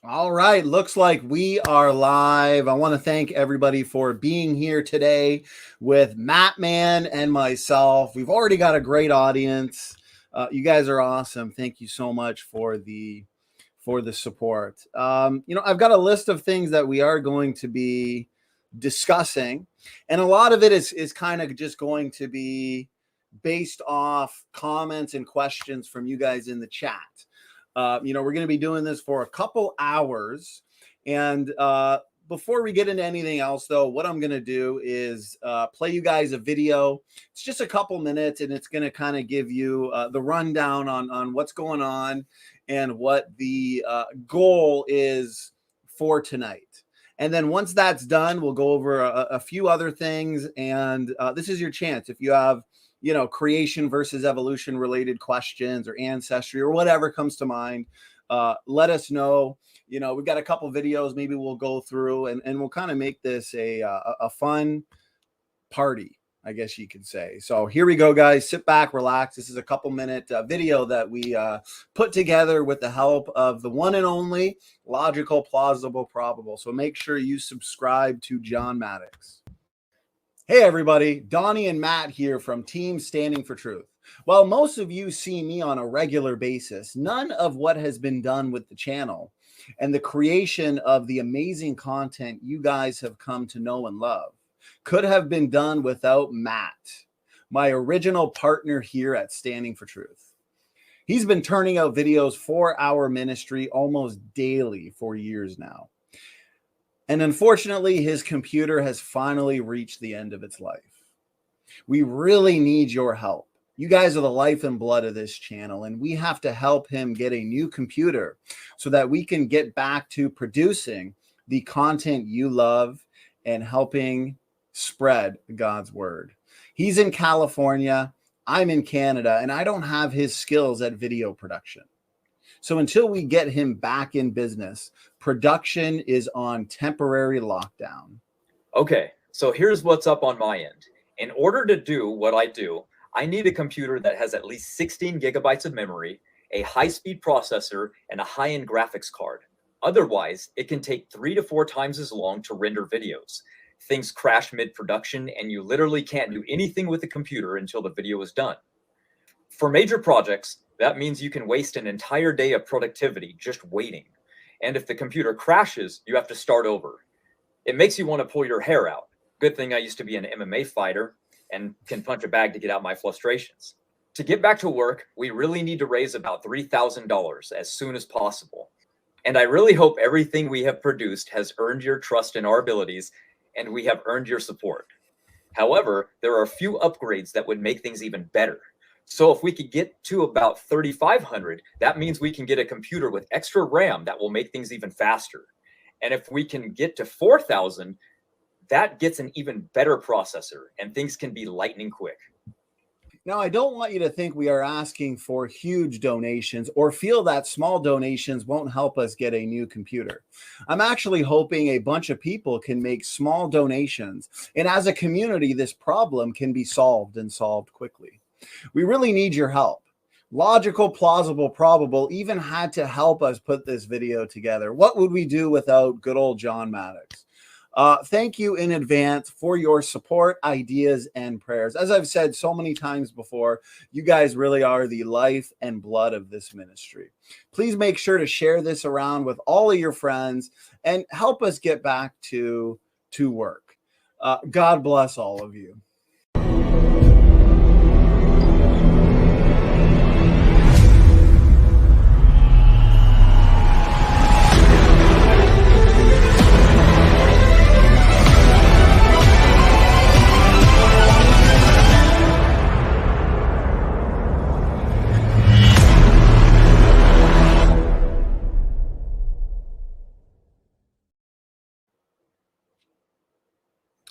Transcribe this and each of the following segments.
All right, looks like we are live. I want to thank everybody for being here today with Matt Man and myself. We've already got a great audience. You guys are awesome. Thank you so much for the support. I've got a list of things that we are going to be discussing, and a lot of it is kind of just going to be based off comments and questions from you guys in the chat. We're going to be doing this for a couple hours. And before we get into anything else, though, what I'm going to do is play you guys a video. It's just a couple minutes, and it's going to kind of give you the rundown on what's going on and what the goal is for tonight. And then once that's done, we'll go over a few other things. And this is your chance. If you have creation versus evolution related questions or ancestry or whatever comes to mind, let us know. We've got a couple videos maybe we'll go through, and we'll kind of make this a fun party, I guess you could say. So here we go, guys. Sit back, relax. This is a couple minute video that we put together with the help of the one and only Logical, Plausible, Probable. So make sure you subscribe to John Maddox. Hey everybody, Donnie and Matt here from Team Standing for Truth. While most of you see me on a regular basis, none of what has been done with the channel and the creation of the amazing content you guys have come to know and love could have been done without Matt, my original partner here at Standing for Truth. He's been turning out videos for our ministry almost daily for years now. And unfortunately, his computer has finally reached the end of its life. We really need your help. You guys are the life and blood of this channel, and we have to help him get a new computer so that we can get back to producing the content you love and helping spread God's word. He's in California, I'm in Canada, and I don't have his skills at video production. So until we get him back in business, production is on temporary lockdown. Okay, so here's what's up on my end. In order to do what I do, I need a computer that has at least 16 gigabytes of memory, a high-speed processor, and a high-end graphics card. Otherwise, it can take 3 to 4 times as long to render videos. Things crash mid-production, and you literally can't do anything with the computer until the video is done. For major projects, that means you can waste an entire day of productivity just waiting. And if the computer crashes, you have to start over. It makes you want to pull your hair out. Good thing I used to be an MMA fighter and can punch a bag to get out my frustrations. To get back to work, we really need to raise about $3,000 as soon as possible. And I really hope everything we have produced has earned your trust in our abilities, and we have earned your support. However, there are a few upgrades that would make things even better. So if we could get to about 3,500, that means we can get a computer with extra RAM that will make things even faster. And if we can get to 4,000, that gets an even better processor and things can be lightning quick. Now, I don't want you to think we are asking for huge donations or feel that small donations won't help us get a new computer. I'm actually hoping a bunch of people can make small donations. And as a community, this problem can be solved and solved quickly. We really need your help. Logical, Plausible, Probable even had to help us put this video together. What would we do without good old John Maddox? Thank you in advance for your support, ideas, and prayers. As I've said so many times before, you guys really are the life and blood of this ministry. Please make sure to share this around with all of your friends and help us get back to work. God bless all of you.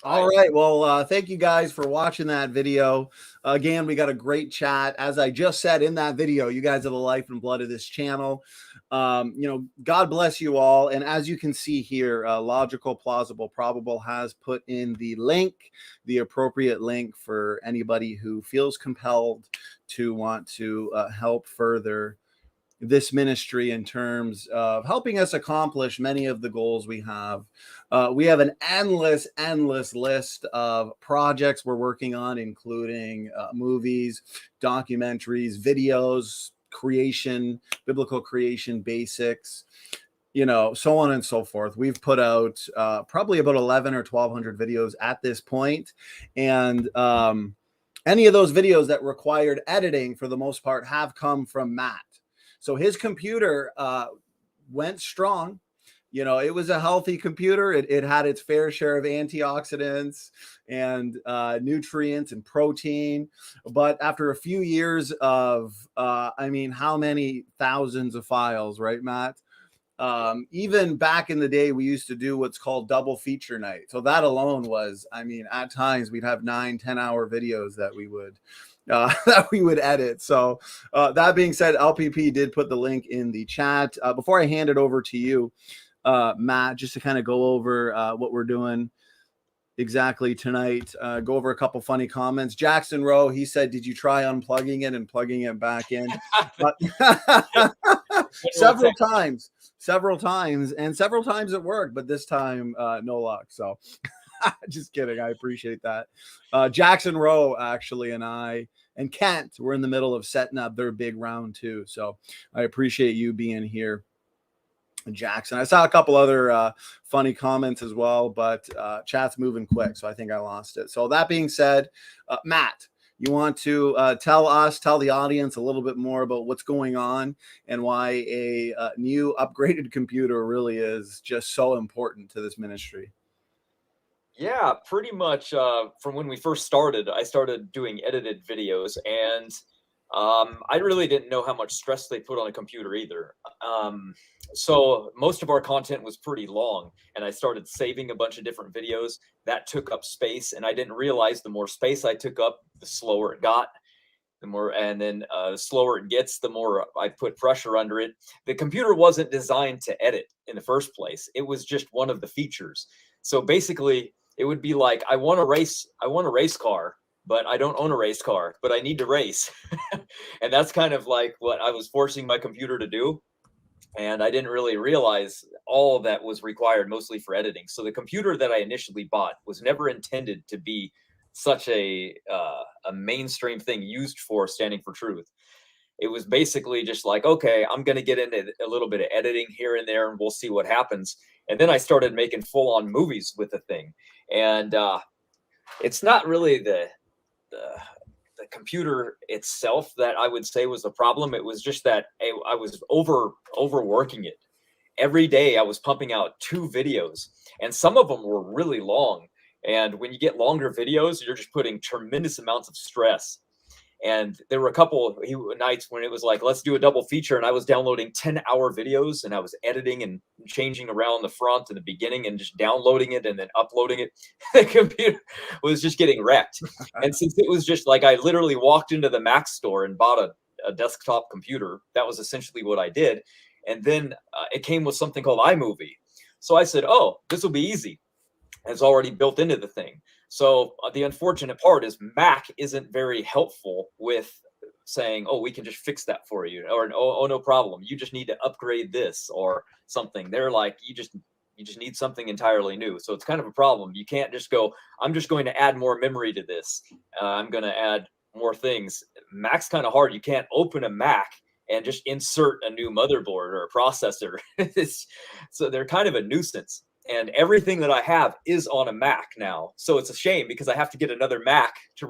All right. Well, thank you guys for watching that video. Again, we got a great chat. As I just said in that video, you guys are the life and blood of this channel. God bless you all. And as you can see here, Logical, Plausible, Probable has put in the link, the appropriate link for anybody who feels compelled to want to help further this ministry in terms of helping us accomplish many of the goals we have. We have an endless list of projects we're working on, including movies, documentaries, videos, creation, biblical creation basics, so on and so forth. We've put out probably about 11 or 1,200 videos at this point. And any of those videos that required editing, for the most part, have come from Matt. So his computer went strong. It was a healthy computer. It had its fair share of antioxidants and nutrients and protein. But after a few years of, how many thousands of files, right, Matt? Even back in the day, we used to do what's called double feature night. So that alone was, at times we'd have 9-10 hour videos that we would edit. So that being said, LPP did put the link in the chat. Before I hand it over to you, Matt, just to kind of go over what we're doing exactly tonight, go over a couple funny comments. Jackson Rowe, he said, did you try unplugging it and plugging it back in? But several times, and several times it worked, but this time no luck. So just kidding. I appreciate that. Jackson Rowe actually and I and Kent were in the middle of setting up their big round too. So I appreciate you being here, Jackson. I saw a couple other funny comments as well, but chat's moving quick, so I think I lost it. So that being said, Matt, you want to tell the audience a little bit more about what's going on and why a new upgraded computer really is just so important to this ministry? Yeah, pretty much from when we first started, I started doing edited videos, and I really didn't know how much stress they put on a computer either. So most of our content was pretty long, and I started saving a bunch of different videos. That took up space, and I didn't realize the more space I took up, the slower it got. The slower it gets, the more I put pressure under it. The computer wasn't designed to edit in the first place. It was just one of the features. So basically, it would be like, I want a race car, but I don't own a race car, but I need to race. And that's kind of like what I was forcing my computer to do. And I didn't really realize all that was required, mostly for editing. So the computer that I initially bought was never intended to be such a mainstream thing used for standing for truth. It was basically just like, okay, I'm going to get into a little bit of editing here and there, and we'll see what happens. And then I started making full-on movies with the thing. And it's not really the computer itself that I would say was the problem. It was just that I was overworking it. Every day I was pumping out 2 videos, and some of them were really long. And when you get longer videos, you're just putting tremendous amounts of stress. And there were a couple nights when it was like, let's do a double feature. And I was downloading 10-hour videos, and I was editing and changing around the front and the beginning and just downloading it and then uploading it. The computer was just getting wrecked. And since it was just like, I literally walked into the Mac store and bought a desktop computer. That was essentially what I did. And then it came with something called iMovie. So I said, oh, this will be easy. It's already built into the thing. So the unfortunate part is Mac isn't very helpful with saying, oh, we can just fix that for you, or oh, no problem, you just need to upgrade this or something. They're like, you just need something entirely new. So it's kind of a problem. You can't just go, I'm just going to add more memory to this. I'm going to add more things. Mac's kind of hard. You can't open a Mac and just insert a new motherboard or a processor. So they're kind of a nuisance. And everything that I have is on a Mac now. So it's a shame because I have to get another Mac to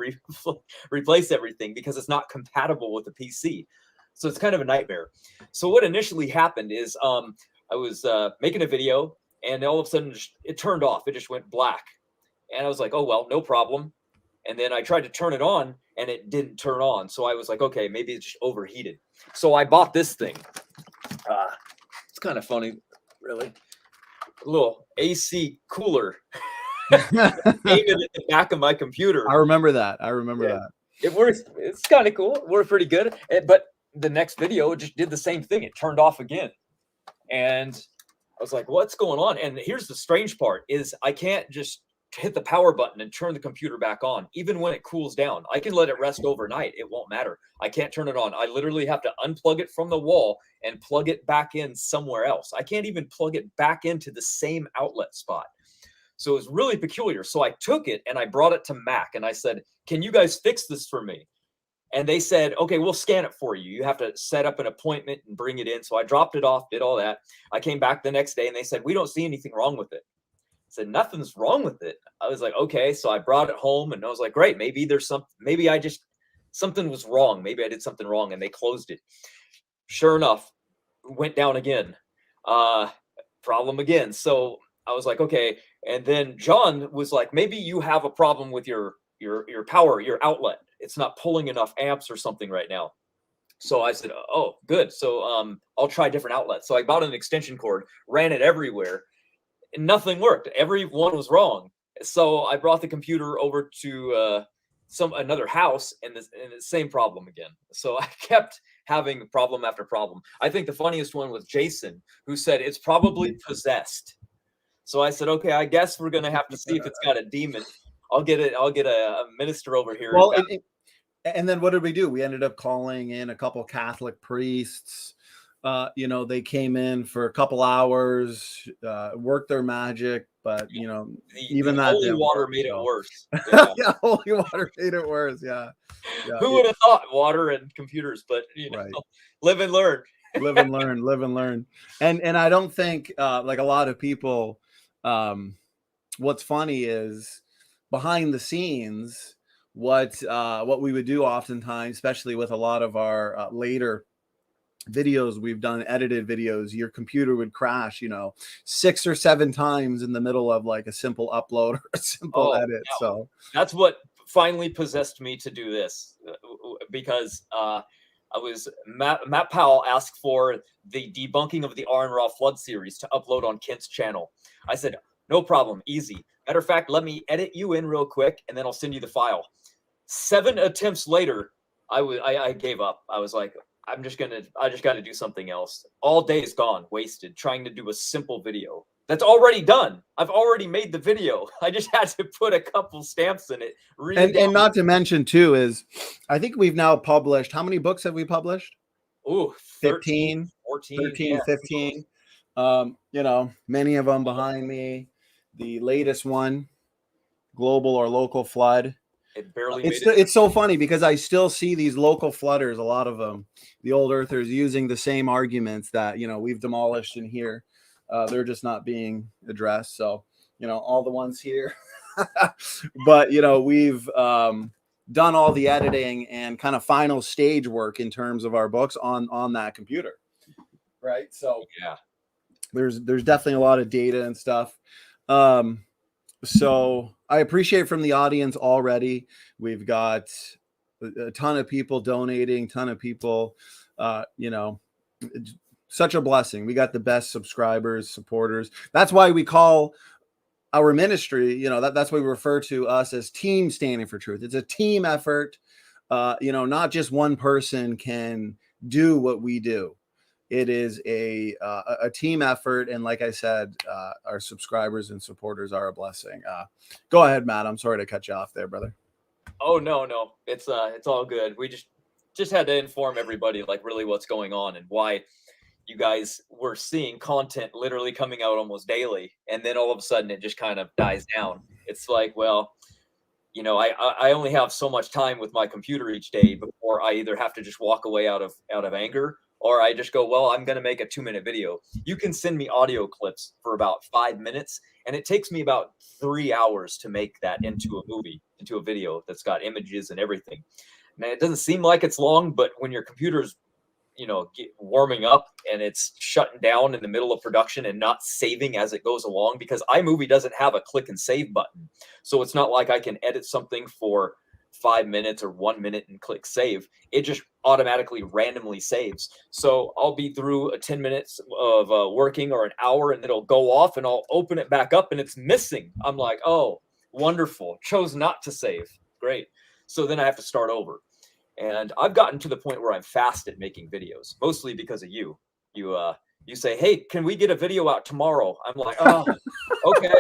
replace everything because it's not compatible with the PC. So it's kind of a nightmare. So what initially happened is I was making a video, and all of a sudden it turned off. It just went black. And I was like, oh, well, no problem. And then I tried to turn it on, and it didn't turn on. So I was like, okay, maybe it's just overheated. So I bought this thing. It's kind of funny, really. A little AC cooler aimed at the back of my computer. I remember that. That. It works. It's kind of cool. It worked pretty good. But the next video it just did the same thing. It turned off again. And I was like, what's going on? And here's the strange part is I can't just hit the power button and turn the computer back on, even when it cools down. I can let it rest overnight. It won't matter. I can't turn it on. I literally have to unplug it from the wall and plug it back in somewhere else. I can't even plug it back into the same outlet spot. So it was really peculiar. So I took it and I brought it to Mac and I said, can you guys fix this for me? And they said, okay, we'll scan it for you. You have to set up an appointment and bring it in. So I dropped it off, did all that. I came back the next day and they said, we don't see anything wrong with it. Said nothing's wrong with it. I was like, okay. So I brought it home and I was like, great, maybe there's something was wrong. Maybe I did something wrong, and they closed it. Sure enough, went down again. Problem again. So I was like, okay. And then John was like, maybe you have a problem with your power, your outlet. It's not pulling enough amps or something right now. So I said, oh, good. So I'll try different outlets. So I bought an extension cord, ran it everywhere. And nothing worked. Every one was wrong. So I brought the computer over to another house, and the same problem again. So I kept having problem after problem. I think the funniest one was Jason, who said it's probably possessed. So I said, okay, I guess we're gonna have to see if it's got a demon. I'll get a minister over here. Well, and then what did we do? We ended up calling in a couple Catholic priests. They came in for a couple hours, worked their magic, but even that holy water made it worse. Yeah. Yeah, holy water made it worse. Yeah. Who would have thought water and computers? But right. Live and learn. Live and learn. Live and learn. And I don't think like a lot of people. What's funny is behind the scenes, what we would do oftentimes, especially with a lot of our later videos we've done, edited videos, your computer would crash 6 or 7 times in the middle of like a simple upload or a simple edit. So that's what finally possessed me to do this, because Matt Powell asked for the debunking of the R and Raw flood series to upload on Kent's channel. I said, no problem, easy. Matter of fact, let me edit you in real quick and then I'll send you the file. 7 attempts later, I gave up. I was like, I just got to do something else. All day is gone, wasted, trying to do a simple video that's already done. I've already made the video. I just had to put a couple stamps in it. And not to mention too is, I think we've now published, how many books have we published? Ooh, 15, 14, 13, yeah, 15. Many of them behind me. The latest one, Global or Local Flood. It barely it's so funny because I still see these local flooders, a lot of them, the old earthers, using the same arguments that we've demolished in here. They're just not being addressed. So all the ones here, but we've done all the editing and kind of final stage work in terms of our books on that computer, right? So yeah, there's definitely a lot of data and stuff. So I appreciate from the audience already. We've got a ton of people donating, ton of people, such a blessing. We got the best subscribers, supporters. That's why we call our ministry, that's why we refer to us as Team Standing for Truth. It's a team effort. Not just one person can do what we do. It is a team effort, and like I said, our subscribers and supporters are a blessing. Go ahead, Matt. I'm sorry to cut you off there, brother. Oh no, it's all good. We just had to inform everybody like really what's going on and why you guys were seeing content literally coming out almost daily, and then all of a sudden it just kind of dies down. It's like, well, I only have so much time with my computer each day before I either have to just walk away out of anger, or I just go, well, I'm going to make a 2-minute video. You can send me audio clips for about 5 minutes, and it takes me about 3 hours to make that into a movie, into a video that's got images and everything. Now, it doesn't seem like it's long, but when your computer's, warming up and it's shutting down in the middle of production and not saving as it goes along, because iMovie doesn't have a click and save button. So it's not like I can edit something for 5 minutes or 1 minute and click save. It just automatically randomly saves. So I'll be through 10 minutes of working or an hour, and it'll go off and I'll open it back up and it's missing. I'm like, oh, wonderful. Chose not to save. Great. So then I have to start over. And I've gotten to the point where I'm fast at making videos, mostly because of you. You say, hey, can we get a video out tomorrow? I'm like, oh, okay.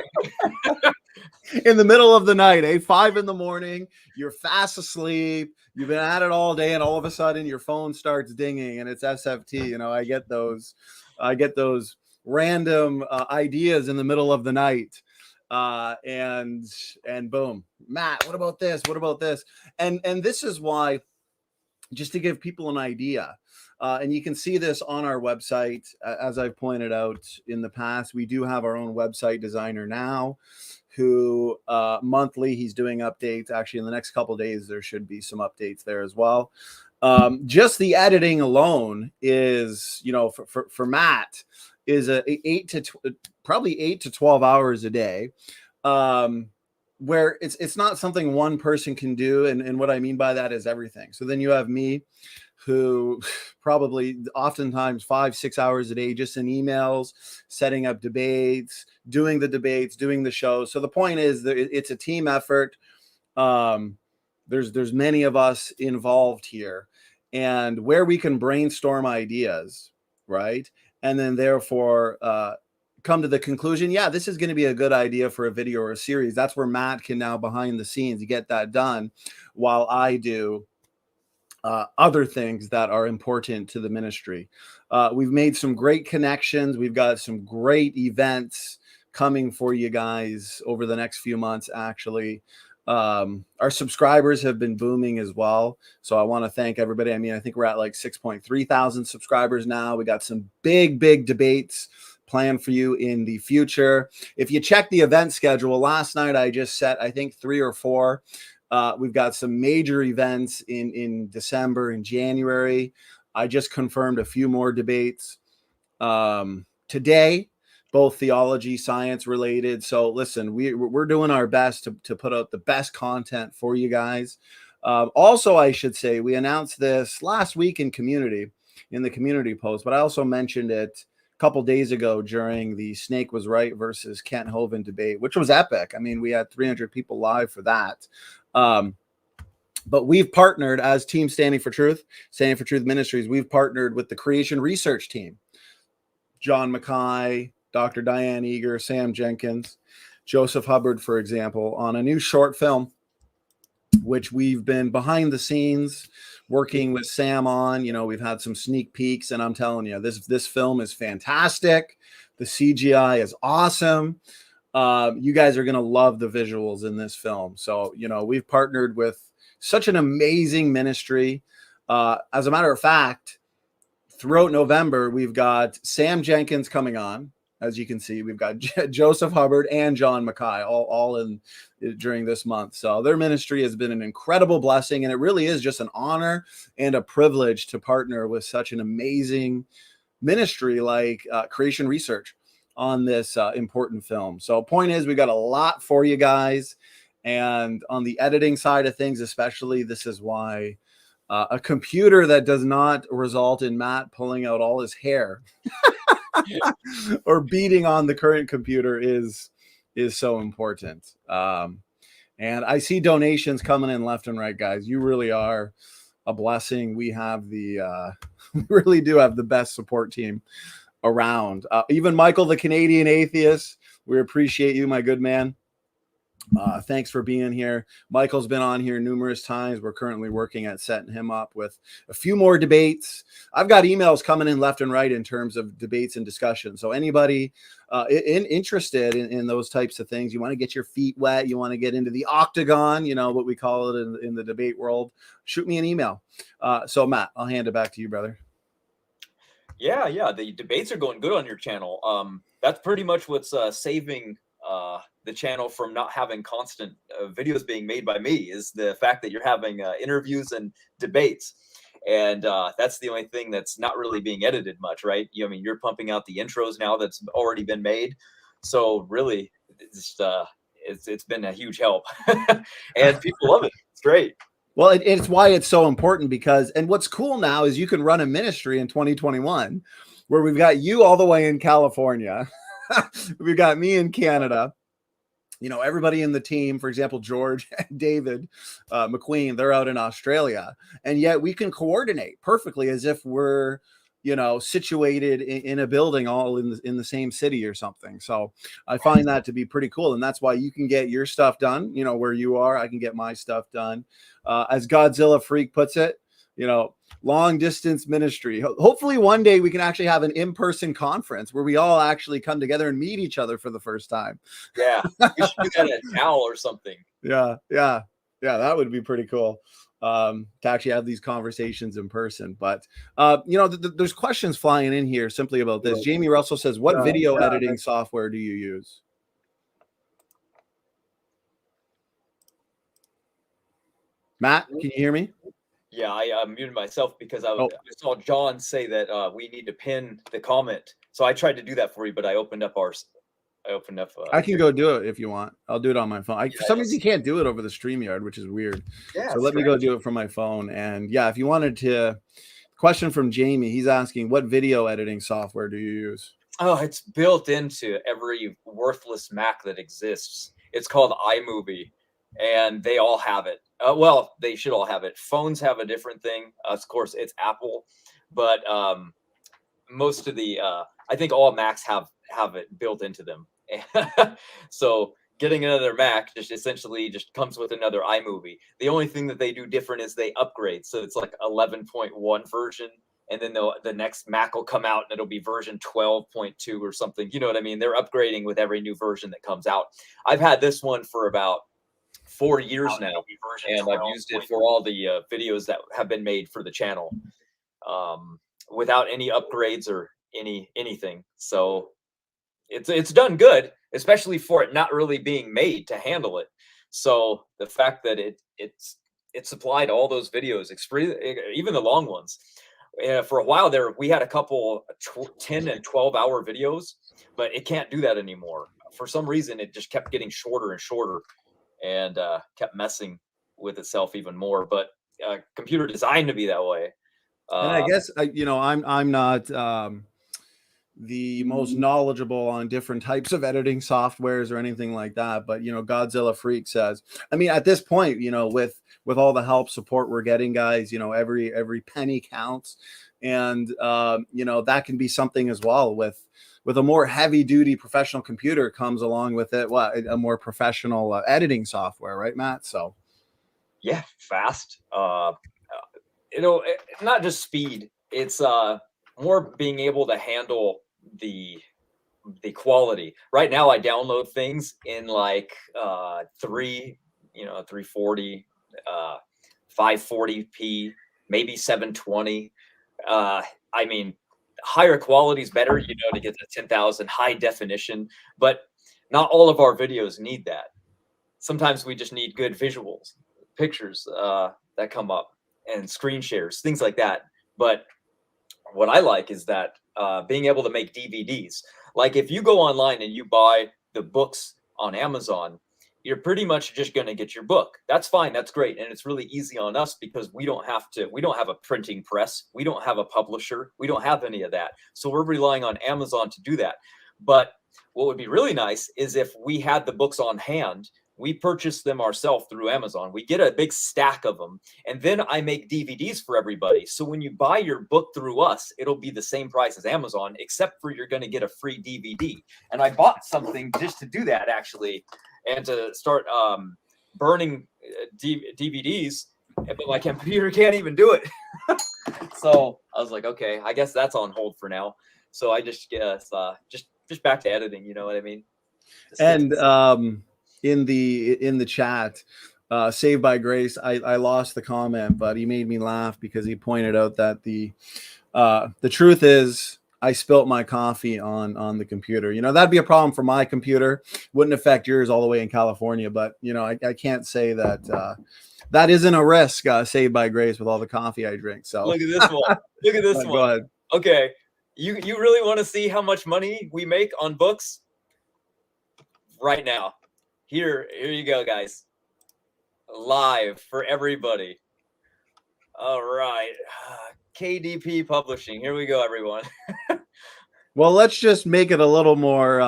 in the middle of the night, 5 in the morning, you're fast asleep, you've been at it all day, and all of a sudden your phone starts dinging and it's SFT. You know, I get those random ideas in the middle of the night. And boom, Matt, what about this? What about this? And this is why, just to give people an idea, and you can see this on our website, as I've pointed out in the past, we do have our own website designer now, who monthly, he's doing updates. Actually, in the next couple of days, there should be some updates there as well. Just the editing alone is, you know, for Matt, is probably 8 to 12 hours a day. Where it's not something one person can do. And what I mean by that is everything. So then you have me, who probably oftentimes 5-6 hours a day, just in emails, setting up debates, doing the shows. So the point is that it's a team effort. There's many of us involved here, and where we can brainstorm ideas, right? And then therefore, come to the conclusion, yeah, this is going to be a good idea for a video or a series. That's where Matt can now, behind the scenes, get that done, while I do other things that are important to the ministry. We've made some great connections. We've got some great events coming for you guys over the next few months, actually. Our subscribers have been booming as well. So I want to thank everybody. I mean, I think we're at like 6.3 thousand subscribers now. We got some big debates planned for you in the future. If you check the event schedule, last night I just set, I think, 3 or 4. We've got some major events in December and January. I just confirmed a few more debates today, both theology, science related. So listen, we're doing our best to put out the best content for you guys. Also, I should say, we announced this last week in the community post, but I also mentioned it a couple days ago during the Snake Was Right versus Kent Hovind debate, which was epic. I mean, we had 300 people live for that. But we've partnered as Team Standing for Truth Ministries. We've partnered with the Creation research team, John Mackay, Dr. Diane Eager, Sam Jenkins, Joseph Hubbard, for example, on a new short film, which we've been behind the scenes working with Sam on. You know, we've had some sneak peeks, and I'm telling you, this film is fantastic. The CGI is awesome. You guys are going to love the visuals in this film. So, you know, we've partnered with such an amazing ministry. As a matter of fact, throughout November, we've got Sam Jenkins coming on. As you can see, we've got Joseph Hubbard and John Mackay all in during this month. So their ministry has been an incredible blessing, and it really is just an honor and a privilege to partner with such an amazing ministry like Creation Research on this important film. So point is, we got a lot for you guys. And on the editing side of things, especially, this is why a computer that does not result in Matt pulling out all his hair or beating on the current computer is so important. And I see donations coming in left and right, guys. You really are a blessing. We have we really do have the best support team around. Even Michael, the Canadian atheist, we appreciate you, my good man. Thanks for being here. Michael's been on here numerous times. We're currently working at setting him up with a few more debates. I've got emails coming in left and right in terms of debates and discussion. So anybody interested in those types of things, you want to get your feet wet, you want to get into the octagon, you know, what we call it in the debate world, shoot me an email. So Matt, I'll hand it back to you, brother. Yeah. The debates are going good on your channel. That's pretty much what's saving the channel from not having constant videos being made by me, is the fact that you're having interviews and debates. And that's the only thing that's not really being edited much, right? I mean, you're pumping out the intros now that's already been made. So really, it's been a huge help. And people love it. It's great. Well, it's why it's so important, because, and what's cool now is you can run a ministry in 2021 where we've got you all the way in California. We've got me in Canada. You know, everybody in the team, for example, George and David McQueen, they're out in Australia. And yet we can coordinate perfectly as if we're situated in a building all in the same city or something. So I find that to be pretty cool. And that's why you can get your stuff done, where you are. I can get my stuff done. As Godzilla Freak puts it, long distance ministry. Hopefully one day we can actually have an in-person conference where we all actually come together and meet each other for the first time. Yeah. We should do that at Towel or something. Yeah. That would be pretty cool. To actually have these conversations in person. But, there's questions flying in here simply about this. Jamie Russell says, what video editing software do you use? Matt, can you hear me? Yeah, I muted myself because I saw John say that we need to pin the comment. So I tried to do that for you, but I opened up I can go do it if you want. I'll do it on my phone. For some reason, you can't do it over the StreamYard, which is weird. Yeah, so let me go do it from my phone. And yeah, if you wanted to, question from Jamie, he's asking, what video editing software do you use? Oh, it's built into every worthless Mac that exists. It's called iMovie, and they all have it. Well, they should all have it. Phones have a different thing. Of course, it's Apple, but most of the, I think all Macs have it built into them. So getting another Mac just essentially just comes with another iMovie. The only thing that they do different is they upgrade. So it's like 11.1 version, and then the next Mac will come out and it'll be version 12.2 or something. You know what I mean? They're upgrading with every new version that comes out. I've had this one for about 4 years now, and I've used it for all the videos that have been made for the channel, without any upgrades or anything. So it's done good, especially for it not really being made to handle it. So the fact that it supplied all those videos, even the long ones. For a while there, we had a couple 10 and 12-hour videos, but it can't do that anymore. For some reason, it just kept getting shorter and shorter, and kept messing with itself even more. But computer designed to be that way. And I guess I'm not the most knowledgeable on different types of editing softwares or anything like that, but Godzilla Freak says, I mean, at this point, with all the help support we're getting, guys, every penny counts, and that can be something as well. With a more heavy duty professional computer comes along with it a more professional editing software, right, Matt? So yeah, fast. Not just speed. It's more being able to handle the quality. Right now, I download things in like 340, 540p, maybe 720. I mean, higher quality is better, to get the 10,000 high definition, but not all of our videos need that. Sometimes we just need good visuals, pictures that come up, and screen shares, things like that. But what I like is that being able to make DVDs. Like if you go online and you buy the books on Amazon, you're pretty much just going to get your book. That's fine. That's great. And it's really easy on us because we don't have a printing press. We don't have a publisher. We don't have any of that. So we're relying on Amazon to do that. But what would be really nice is if we had the books on hand, we purchase them ourselves through Amazon. We get a big stack of them, and then I make DVDs for everybody. So when you buy your book through us, it'll be the same price as Amazon, except for you're going to get a free DVD. And I bought something just to do that, actually, and to start burning DVDs, but my computer can't even do it. So I was like, okay, I guess that's on hold for now. So I just guess just back to editing. You know what I mean? In the chat, Saved by Grace, I lost the comment, but he made me laugh because he pointed out that the truth is I spilt my coffee on the computer. That'd be a problem for my computer. Wouldn't affect yours all the way in California, but I can't say that that isn't a risk. Saved by Grace with all the coffee I drink. So look at this one. Look at this one. Go ahead. Okay, you really want to see how much money we make on books right now? Here you go, guys. Live for everybody. All right. KDP Publishing. Here we go, everyone. Well, let's just make it a little more,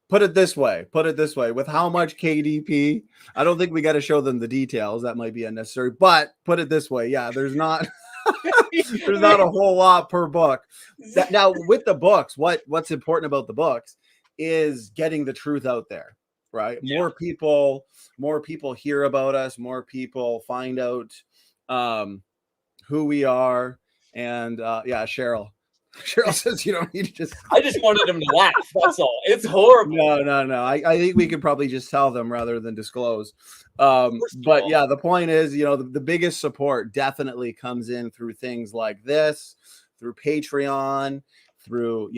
put it this way. With how much KDP, I don't think we got to show them the details. That might be unnecessary. But put it this way. Yeah, there's not... There's not a whole lot per book. Now, with the books, what's important about the books is getting the truth out there, right? Yeah. More people hear about us, more people find out who we are. And yeah, Cheryl says you don't need to just. I just wanted him to laugh. That's all. It's horrible. No. I think we could probably just tell them rather than disclose. But yeah, the point is, the biggest support definitely comes in through things like this, through Patreon, through,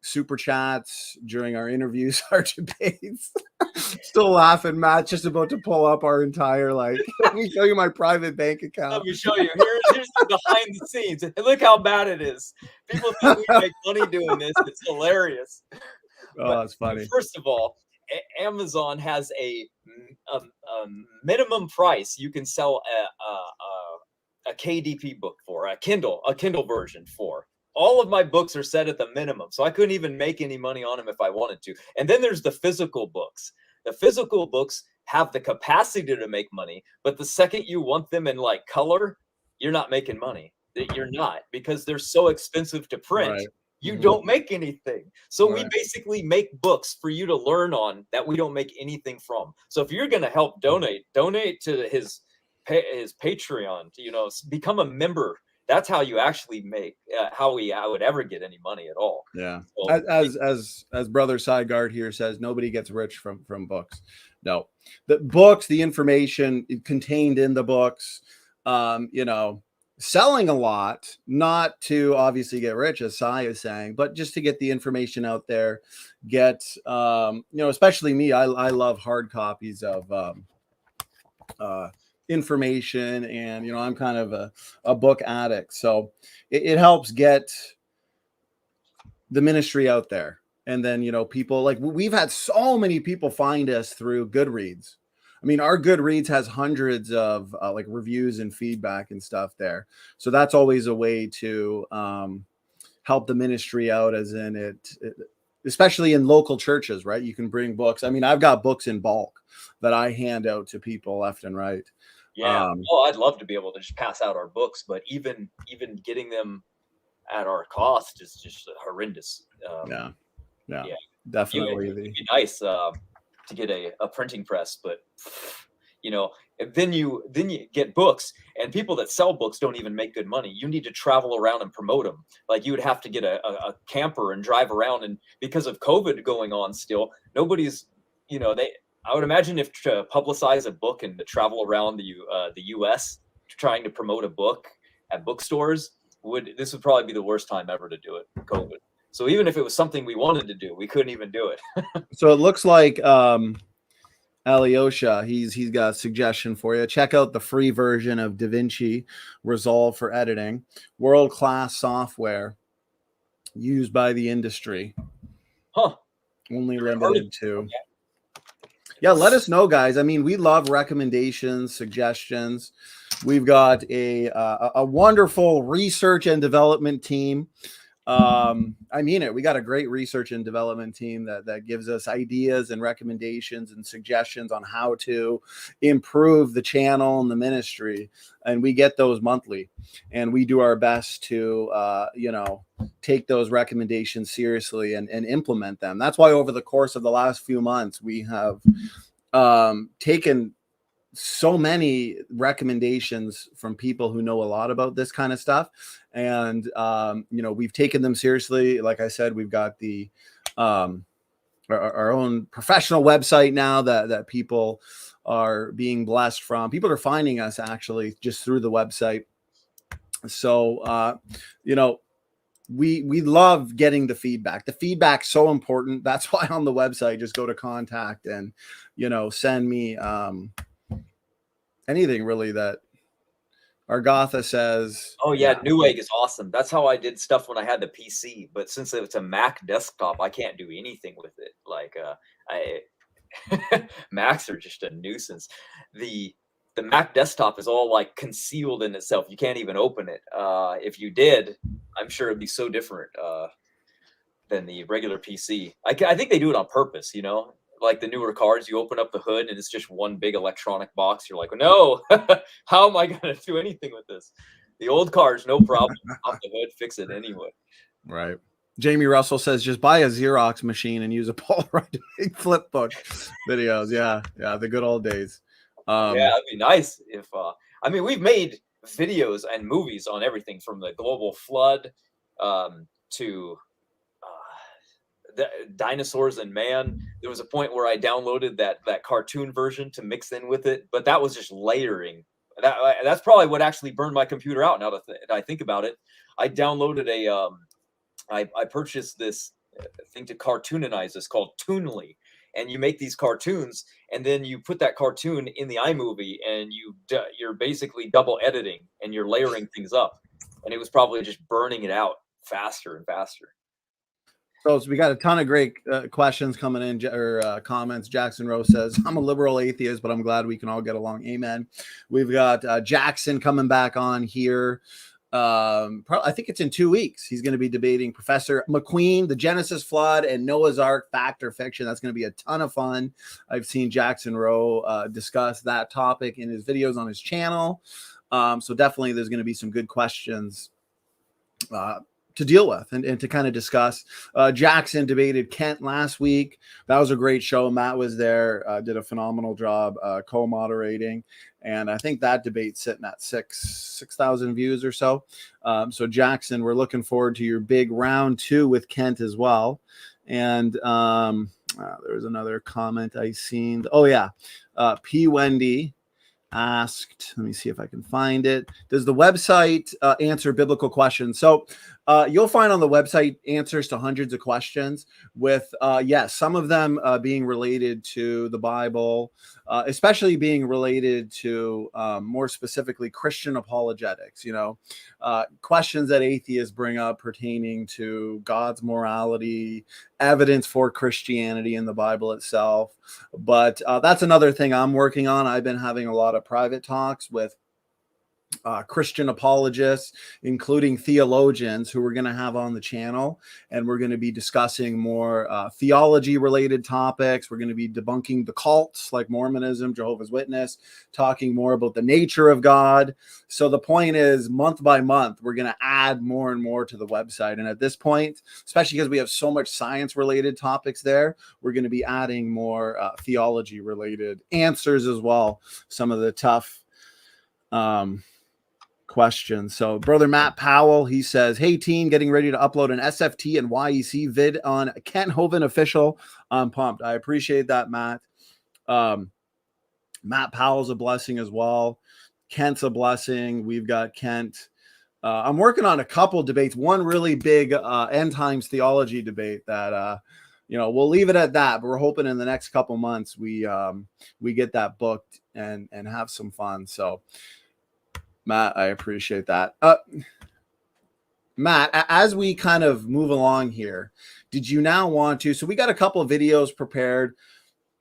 super chats during our interviews, our debates. Still laughing, Matt, just about to pull up our entire, let me show you my private bank account. Let me show you. Here's the behind the scenes. And look how bad it is. People think we make money doing this. It's hilarious. Oh, that's funny. First of all, Amazon has a minimum price you can sell a KDP book for, a Kindle version for. All of my books are set at the minimum, so I couldn't even make any money on them if I wanted to. And then there's the physical books. The physical books have the capacity to make money, but the second you want them in color, you're not making money. You're not, because they're so expensive to print. Right. You don't make anything. So we basically make books for you to learn on that we don't make anything from. So if you're going to help donate to his Patreon, become a member. That's how you actually make I would ever get any money at all. Yeah. So, as Brother Sygard here says, nobody gets rich from books. No, the books, the information contained in the books, selling a lot, not to obviously get rich, as Sai is saying, but just to get the information out there, especially me, I love hard copies of information, and I'm kind of a book addict, so it helps get the ministry out there. And then people, we've had so many people find us through Goodreads. I mean, our Goodreads has hundreds of reviews and feedback and stuff there, so that's always a way to help the ministry out, as in it especially in local churches, right? You can bring books. I mean, I've got books in bulk that I hand out to people left and right. Yeah. I'd love to be able to just pass out our books, but even getting them at our cost is just horrendous. Yeah, definitely. It'd be nice to get a printing press, but then you get books, and people that sell books don't even make good money. You need to travel around and promote them. You would have to get a camper and drive around, and because of COVID going on still, nobody's, I would imagine if to publicize a book and to travel around the U.S. trying to promote a book at bookstores, this would probably be the worst time ever to do it, COVID. So even if it was something we wanted to do, we couldn't even do it. So it looks like Alyosha, he's got a suggestion for you. Check out the free version of DaVinci Resolve for editing. World-class software used by the industry. Huh. Only limited to. Yeah, let us know, guys. I mean, we love recommendations, suggestions. We've got a wonderful research and development team. I mean it. We got a great research and development team that gives us ideas and recommendations and suggestions on how to improve the channel and the ministry. And we get those monthly, and we do our best to, take those recommendations seriously and implement them. That's why over the course of the last few months, we have taken so many recommendations from people who know a lot about this kind of stuff. And, we've taken them seriously. Like I said, we've got the, our own professional website now that people are being blessed from. People are finding us actually just through the website. So, we love getting the feedback. The feedback's so important. That's why on the website, just go to contact and, send me, anything really that Argatha says. Oh yeah, Newegg is awesome. That's how I did stuff when I had the PC. But since it's a Mac desktop, I can't do anything with it. Macs are just a nuisance. The Mac desktop is all concealed in itself. You can't even open it. If you did, I'm sure it'd be so different than the regular PC. I think they do it on purpose, Like the newer cars, you open up the hood and it's just one big electronic box. You're like, no, how am I going to do anything with this? The old cars, no problem. Off the hood, fix it anyway. Right. Jamie Russell says just buy a Xerox machine and use a Polaroid flip book videos. Yeah, the good old days. Yeah, that'd be nice if I mean, we've made videos and movies on everything from the global flood to the dinosaurs and man. There was a point where I downloaded that cartoon version to mix in with it, but that was just layering. That's probably what actually burned my computer out. Now that I think about it, I downloaded I purchased this thing to cartoonize this called Toonly, and you make these cartoons, and then you put that cartoon in the iMovie, and you're basically double editing, and you're layering things up, and it was probably just burning it out faster and faster. So we got a ton of great questions coming in, or comments. Jackson Rose says, I'm a liberal atheist, but I'm glad we can all get along. Amen. We've got Jackson coming back on here. I think it's in 2 weeks. He's going to be debating Professor McQueen, the Genesis flood, and Noah's Ark, fact or fiction. That's going to be a ton of fun. I've seen Jackson Rowe discuss that topic in his videos on his channel. So definitely there's going to be some good questions to deal with and to kind of discuss. Jackson debated Kent last week. That was a great show. Matt was there, did a phenomenal job co-moderating. And I think that debate's sitting at 6,000 views or so. So Jackson, we're looking forward to your big round 2 with Kent as well. And there was another comment I seen. Oh yeah. P. Wendy asked, let me see if I can find it. Does the website answer biblical questions? So you'll find on the website answers to hundreds of questions with, yes, some of them being related to the Bible, especially being related to more specifically Christian apologetics, questions that atheists bring up pertaining to God's morality, evidence for Christianity in the Bible itself. But that's another thing I'm working on. I've been having a lot of private talks with Christian apologists, including theologians who we're going to have on the channel. And we're going to be discussing more theology related topics. We're going to be debunking the cults like Mormonism, Jehovah's Witness, talking more about the nature of God. So the point is, month by month, we're going to add more and more to the website. And at this point, especially because we have so much science related topics there, we're going to be adding more theology related answers as well. Some of the tough questions. So brother Matt Powell, he says, hey team, getting ready to upload an SFT and YEC vid on Kent Hovind official. I'm pumped. I appreciate that, Matt. Matt Powell's a blessing as well. Kent's a blessing. We've got Kent. I'm working on a couple debates. One really big end times theology debate that we'll leave it at that, but we're hoping in the next couple months we get that booked and have some fun. So Matt, I appreciate that. Matt, as we kind of move along here, did you now want to? So we got a couple of videos prepared.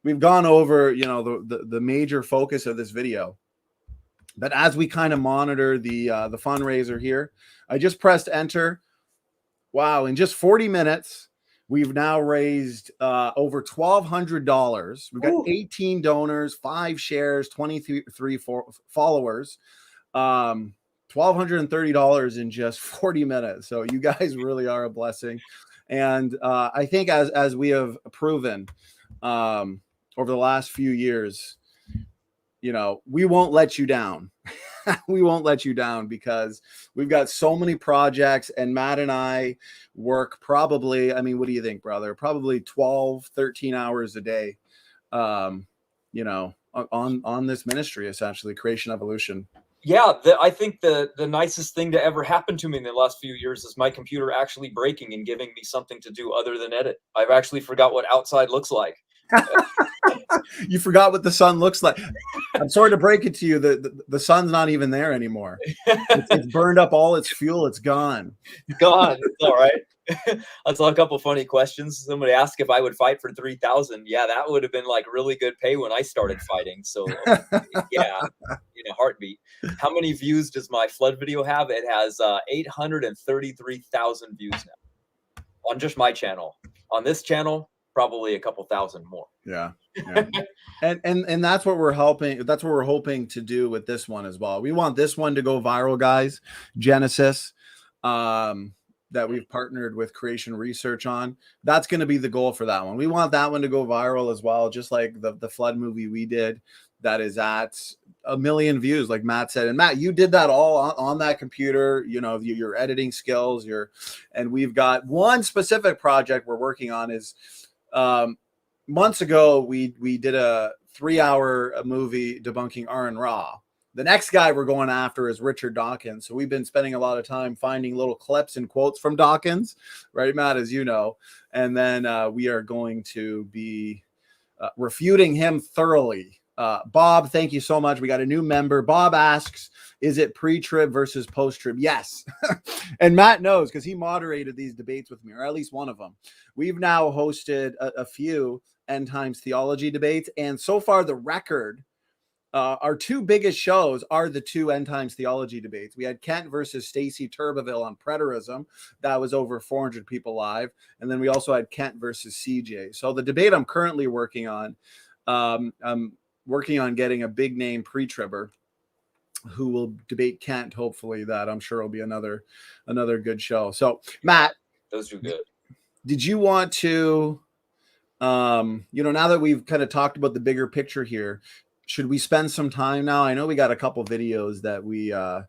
We've gone over, the major focus of this video. But as we kind of monitor the fundraiser here, I just pressed enter. Wow, in just 40 minutes, we've now raised over $1,200. We've got 18 donors, 5 shares, 23 followers. $1,230 in just 40 minutes. So you guys really are a blessing. And I think as we have proven over the last few years, we won't let you down. We won't let you down because we've got so many projects, and Matt and I work probably, what do you think, brother? Probably 12, 13 hours a day, on this ministry, essentially, Creation Evolution. Yeah, I think the nicest thing to ever happen to me in the last few years is my computer actually breaking and giving me something to do other than edit. I've actually forgot what outside looks like. You forgot what the sun looks like. I'm sorry to break it to you. The sun's not even there anymore. It's burned up all its fuel. It's gone. Gone. It's all right. I saw a couple funny questions. Somebody asked if I would fight for 3,000. Yeah, that would have been like really good pay when I started fighting. So yeah, in a heartbeat. How many views does my flood video have? It has 833,000 views now on just my channel. On this channel, probably a couple thousand more. Yeah. And that's what we're hoping to do with this one as well. We want this one to go viral, guys. Genesis, that we've partnered with Creation Research on. That's going to be the goal for that one. We want that one to go viral as well, just like the flood movie we did that is at 1 million views, like Matt said. And Matt, you did that all on that computer, your editing skills, and we've got one specific project we're working on is months ago, we did a 3-hour movie debunking Aaron Ra. The next guy we're going after is Richard Dawkins. So we've been spending a lot of time finding little clips and quotes from Dawkins, right, Matt, as you know. And then we are going to be refuting him thoroughly. Bob, thank you so much. We got a new member. Bob asks, is it pre-trib versus post-trib? Yes. And Matt knows because he moderated these debates with me, or at least one of them. We've now hosted a few end times theology debates. And so far, the record, our two biggest shows are the 2 end times theology debates. We had Kent versus Stacy Turbeville on preterism. That was over 400 people live. And then we also had Kent versus CJ. So the debate I'm currently working on, I'm working on getting a big name pre-tribber who will debate Kent. Hopefully that I'm sure will be another good show. So Matt, those are good. Did you want to, now that we've kind of talked about the bigger picture here, should we spend some time now? I know we got a couple videos that we have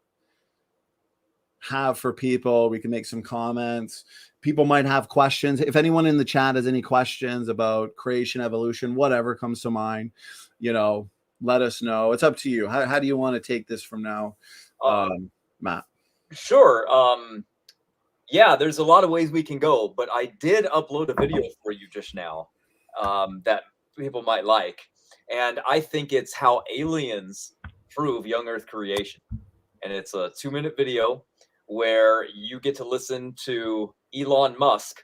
for people. We can make some comments. People might have questions. If anyone in the chat has any questions about creation, evolution, whatever comes to mind, let us know. It's up to you. How do you want to take this from now, Matt? Sure. Yeah, there's a lot of ways we can go, but I did upload a video for you just now that people might like. And I think it's how aliens prove young Earth creation. And it's a 2-minute video where you get to listen to Elon Musk,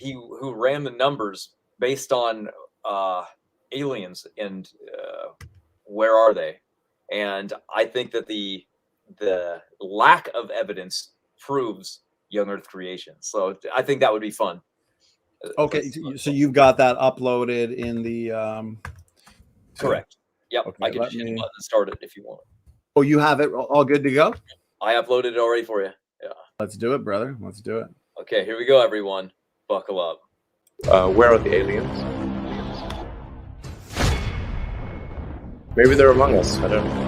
who ran the numbers based on aliens and where are they. And I think that the lack of evidence proves young Earth creation. So I think that would be fun. Okay, so you've got that uploaded in the... Correct. Yep. Okay, I can just hit the button and start it if you want. Oh, you have it all good to go? I uploaded it already for you. Yeah. Let's do it, brother. Let's do it. Okay, here we go, everyone. Buckle up. Where are the aliens? Maybe they're among us. I don't know.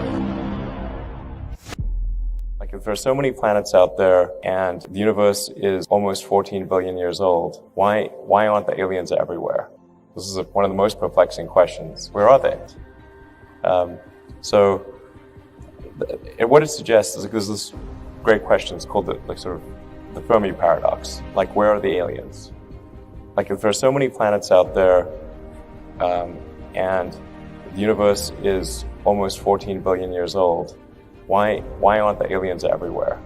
Like, if there's so many planets out there and the universe is almost 14 billion years old, why aren't the aliens everywhere? This is one of the most perplexing questions. Where are they? What it suggests is there's this great question. It's called the Fermi Paradox. Like, where are the aliens? Like, if there's so many planets out there, and the universe is almost 14 billion years old, why aren't the aliens everywhere?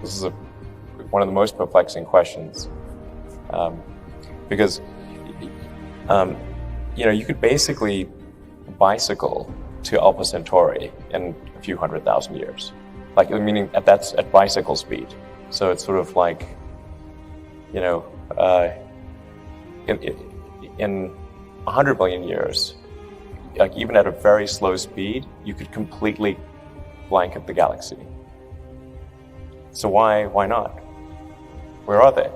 This is one of the most perplexing questions. Because you could basically bicycle to Alpha Centauri in a few 100,000 years. Like, meaning that's at bicycle speed. So it's sort of like, in 100 billion years, like even at a very slow speed, you could completely blanket the galaxy. So why not? Where are they?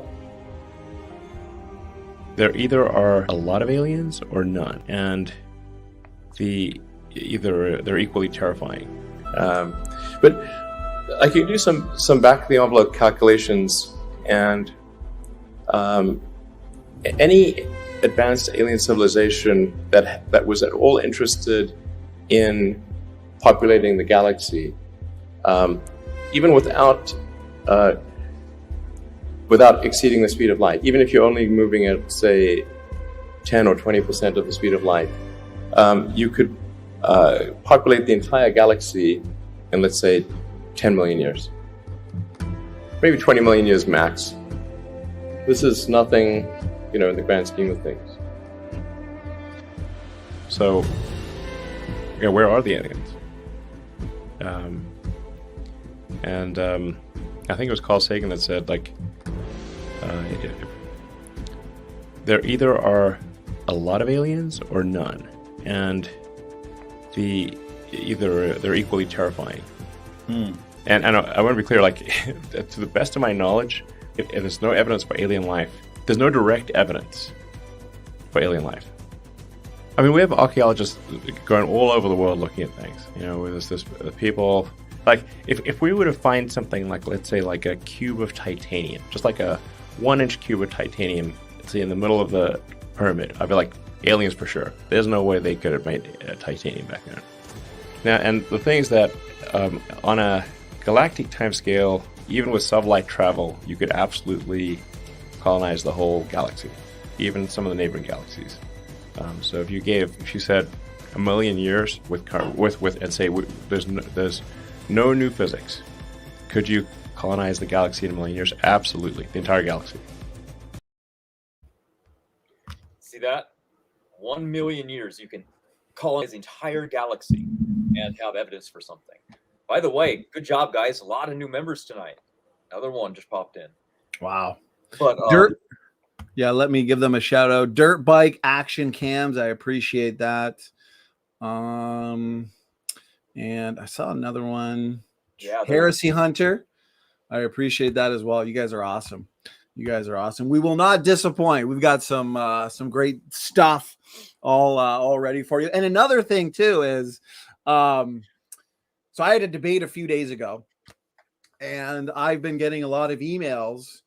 There either are a lot of aliens or none, and they're equally terrifying. But I could do some back of the envelope calculations, and any advanced alien civilization that was at all interested in populating the galaxy, even without exceeding the speed of light, even if you're only moving at, say, 10 or 20% of the speed of light, you could populate the entire galaxy in, let's say, 10 million years. Maybe 20 million years max. This is nothing, in the grand scheme of things. So, where are the aliens? I think it was Carl Sagan that said, like, there either are a lot of aliens or none, and they're equally terrifying. And I want to be clear, like, to the best of my knowledge, if there's no evidence for alien life, there's no direct evidence for alien life. I mean, we have archaeologists going all over the world looking at things. You know, there's this people, like, if we were to find something like, let's say, like a cube of titanium, just like a 1-inch cube of titanium, let's say in the middle of the pyramid, I'd be like, aliens for sure. There's no way they could have made titanium back then. Now, and the thing is that on a galactic timescale, even with sublight travel, you could absolutely colonize the whole galaxy, even some of the neighboring galaxies. So if you said 1 million years with and say there's no new physics, could you colonize the galaxy in 1 million years? Absolutely, the entire galaxy. See that? 1 million years, you can colonize the entire galaxy and have evidence for something. By the way, good job, guys. A lot of new members tonight. Another one just popped in. Wow. But yeah, let me give them a shout out. Dirt bike action cams. I appreciate that. And I saw another one. yeah, Heresy Hunter. I appreciate that as well. You guys are awesome. You guys are awesome. We will not disappoint. We've got some great stuff all ready for you. And another thing too is, so I had a debate a few days ago, and I've been getting a lot of emails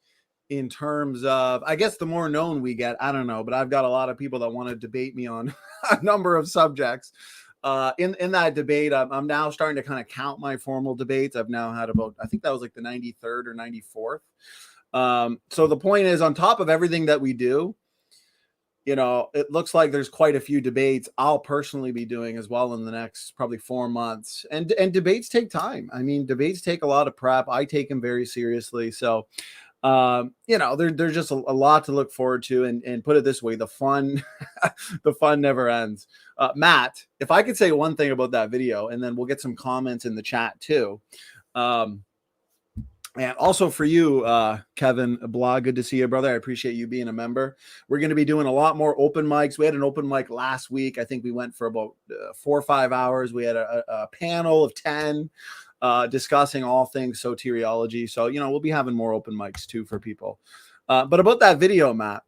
in terms of, I guess the more known we get, I don't know, but I've got a lot of people that want to debate me on a number of subjects. In that debate, I'm now starting to kind of count my formal debates. I've now had about, I think that was like the 93rd or 94th. So the point is, on top of everything that we do, you know, it looks like there's quite a few debates I'll personally be doing as well in the next probably 4 months. And debates take time. I mean, debates take a lot of prep. I take them very seriously. So, you know, there's just a lot to look forward to. And put it this way, the fun, the fun never ends. Matt, if I could say one thing about that video, and then we'll get some comments in the chat too. And also for you, Kevin Blah, good to see you, brother. I appreciate you being a member. We're going to be doing a lot more open mics. We had an open mic last week. I think we went for about 4 or 5 hours. We had a panel of 10 discussing all things soteriology. So, you know, we'll be having more open mics too for people. But about that video, Matt,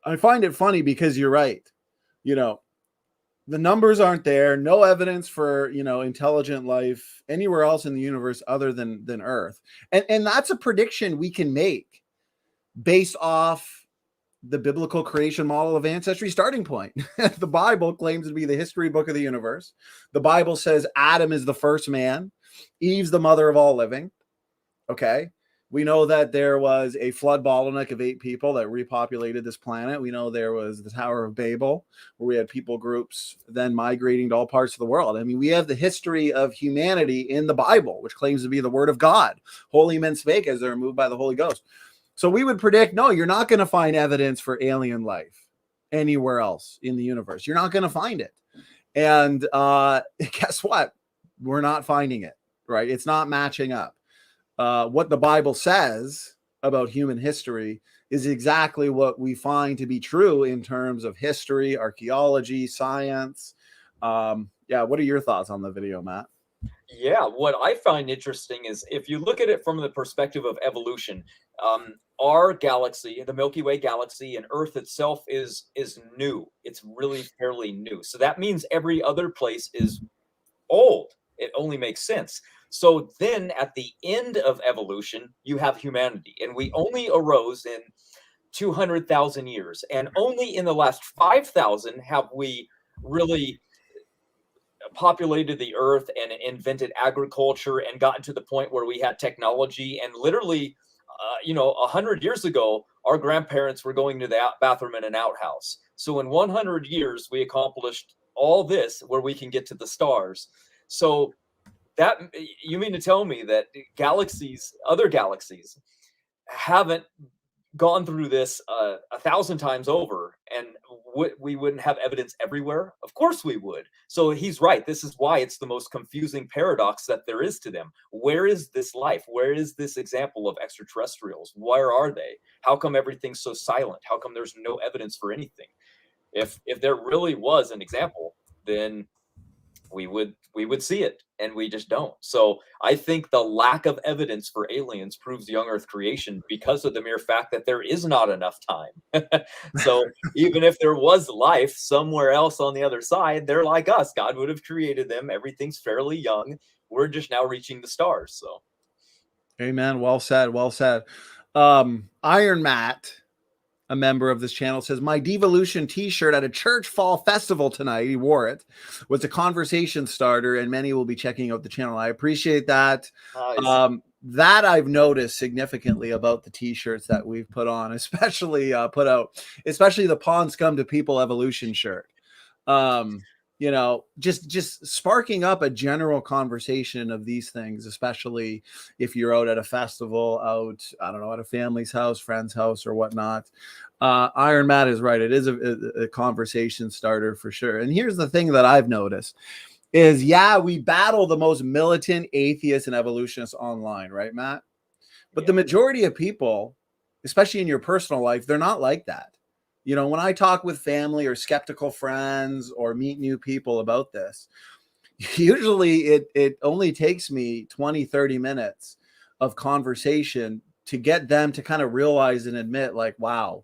I find it funny because you're right. You know, the numbers aren't there. No evidence for, you know, intelligent life anywhere else in the universe other than Earth. And that's a prediction we can make based off the biblical creation model of ancestry starting point. The Bible claims to be the history book of the universe. The Bible says Adam is the first man. Eve's the mother of all living. Okay. We know that there was a flood bottleneck of 8 people that repopulated this planet. We know there was the Tower of Babel, where we had people groups then migrating to all parts of the world. I mean, we have the history of humanity in the Bible, which claims to be the word of God. Holy men spake as they were moved by the Holy Ghost. So we would predict, no, you're not going to find evidence for alien life anywhere else in the universe. You're not going to find it. And guess what? We're not finding it, right? It's not matching up. What the Bible says about human history is exactly what we find to be true in terms of history, archaeology, science. Yeah, what are your thoughts on the video, Matt? Yeah, what I find interesting is if you look at it from the perspective of evolution, our galaxy, the Milky Way galaxy, and Earth itself is new. It's really fairly new. So that means every other place is old. It only makes sense. So then at the end of evolution, you have humanity, and we only arose in 200,000 years. And only in the last 5,000 have we really populated the earth and invented agriculture and gotten to the point where we had technology. And literally, 100 years ago, our grandparents were going to the bathroom in an outhouse. So in 100 years, we accomplished all this where we can get to the stars. So that, you mean to tell me that other galaxies haven't gone through this 1,000 times over, and we wouldn't have evidence everywhere? Of course we would. So he's right. This is why it's the most confusing paradox that there is to them. Where is this life? Where is this example of extraterrestrials? Where are they? How come everything's so silent? How come there's no evidence for anything? If there really was an example, then we would see it, and we just don't. So I think the lack of evidence for aliens proves young Earth creation because of the mere fact that there is not enough time. So even if there was life somewhere else on the other side, they're like us. God would have created them. Everything's fairly young. We're just now reaching the stars. So amen. Well said. Well said. Iron Matt, a member of this channel, says, my devolution t-shirt at a church fall festival tonight, he wore it, was a conversation starter, and many will be checking out the channel. I appreciate that. nice. That I've noticed significantly about the t-shirts that we've put on, especially especially the Pawn Scum to People Evolution shirt. You know, just sparking up a general conversation of these things, especially if you're out at a festival, I don't know, at a family's house, friend's house, or whatnot. Iron Matt is right. It is a conversation starter for sure. And here's the thing that I've noticed is, yeah, we battle the most militant atheists and evolutionists online, right, Matt? But the majority of people, especially in your personal life, they're not like that. You know, when I talk with family or skeptical friends or meet new people about this, usually it only takes me 20, 30 minutes of conversation to get them to kind of realize and admit, like, wow,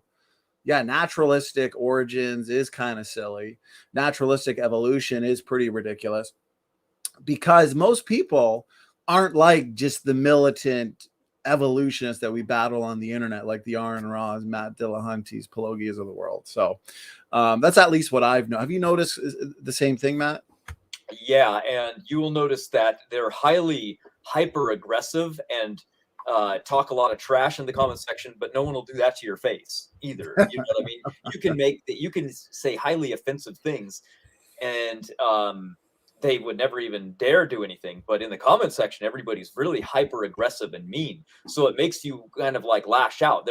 yeah, naturalistic origins is kind of silly. Naturalistic evolution is pretty ridiculous, because most people aren't like just the militant evolutionists that we battle on the internet, like the Aaron Ross, Matt Dillahunty's, Pelagias of the world. So that's at least what I've known. Have you noticed the same thing, Matt? Yeah, and you will notice that they're highly hyper aggressive and talk a lot of trash in the comment section, but no one will do that to your face either. You know what I mean? You can say highly offensive things, and they would never even dare do anything. But in the comment section, everybody's really hyper aggressive and mean. So it makes you kind of like lash out.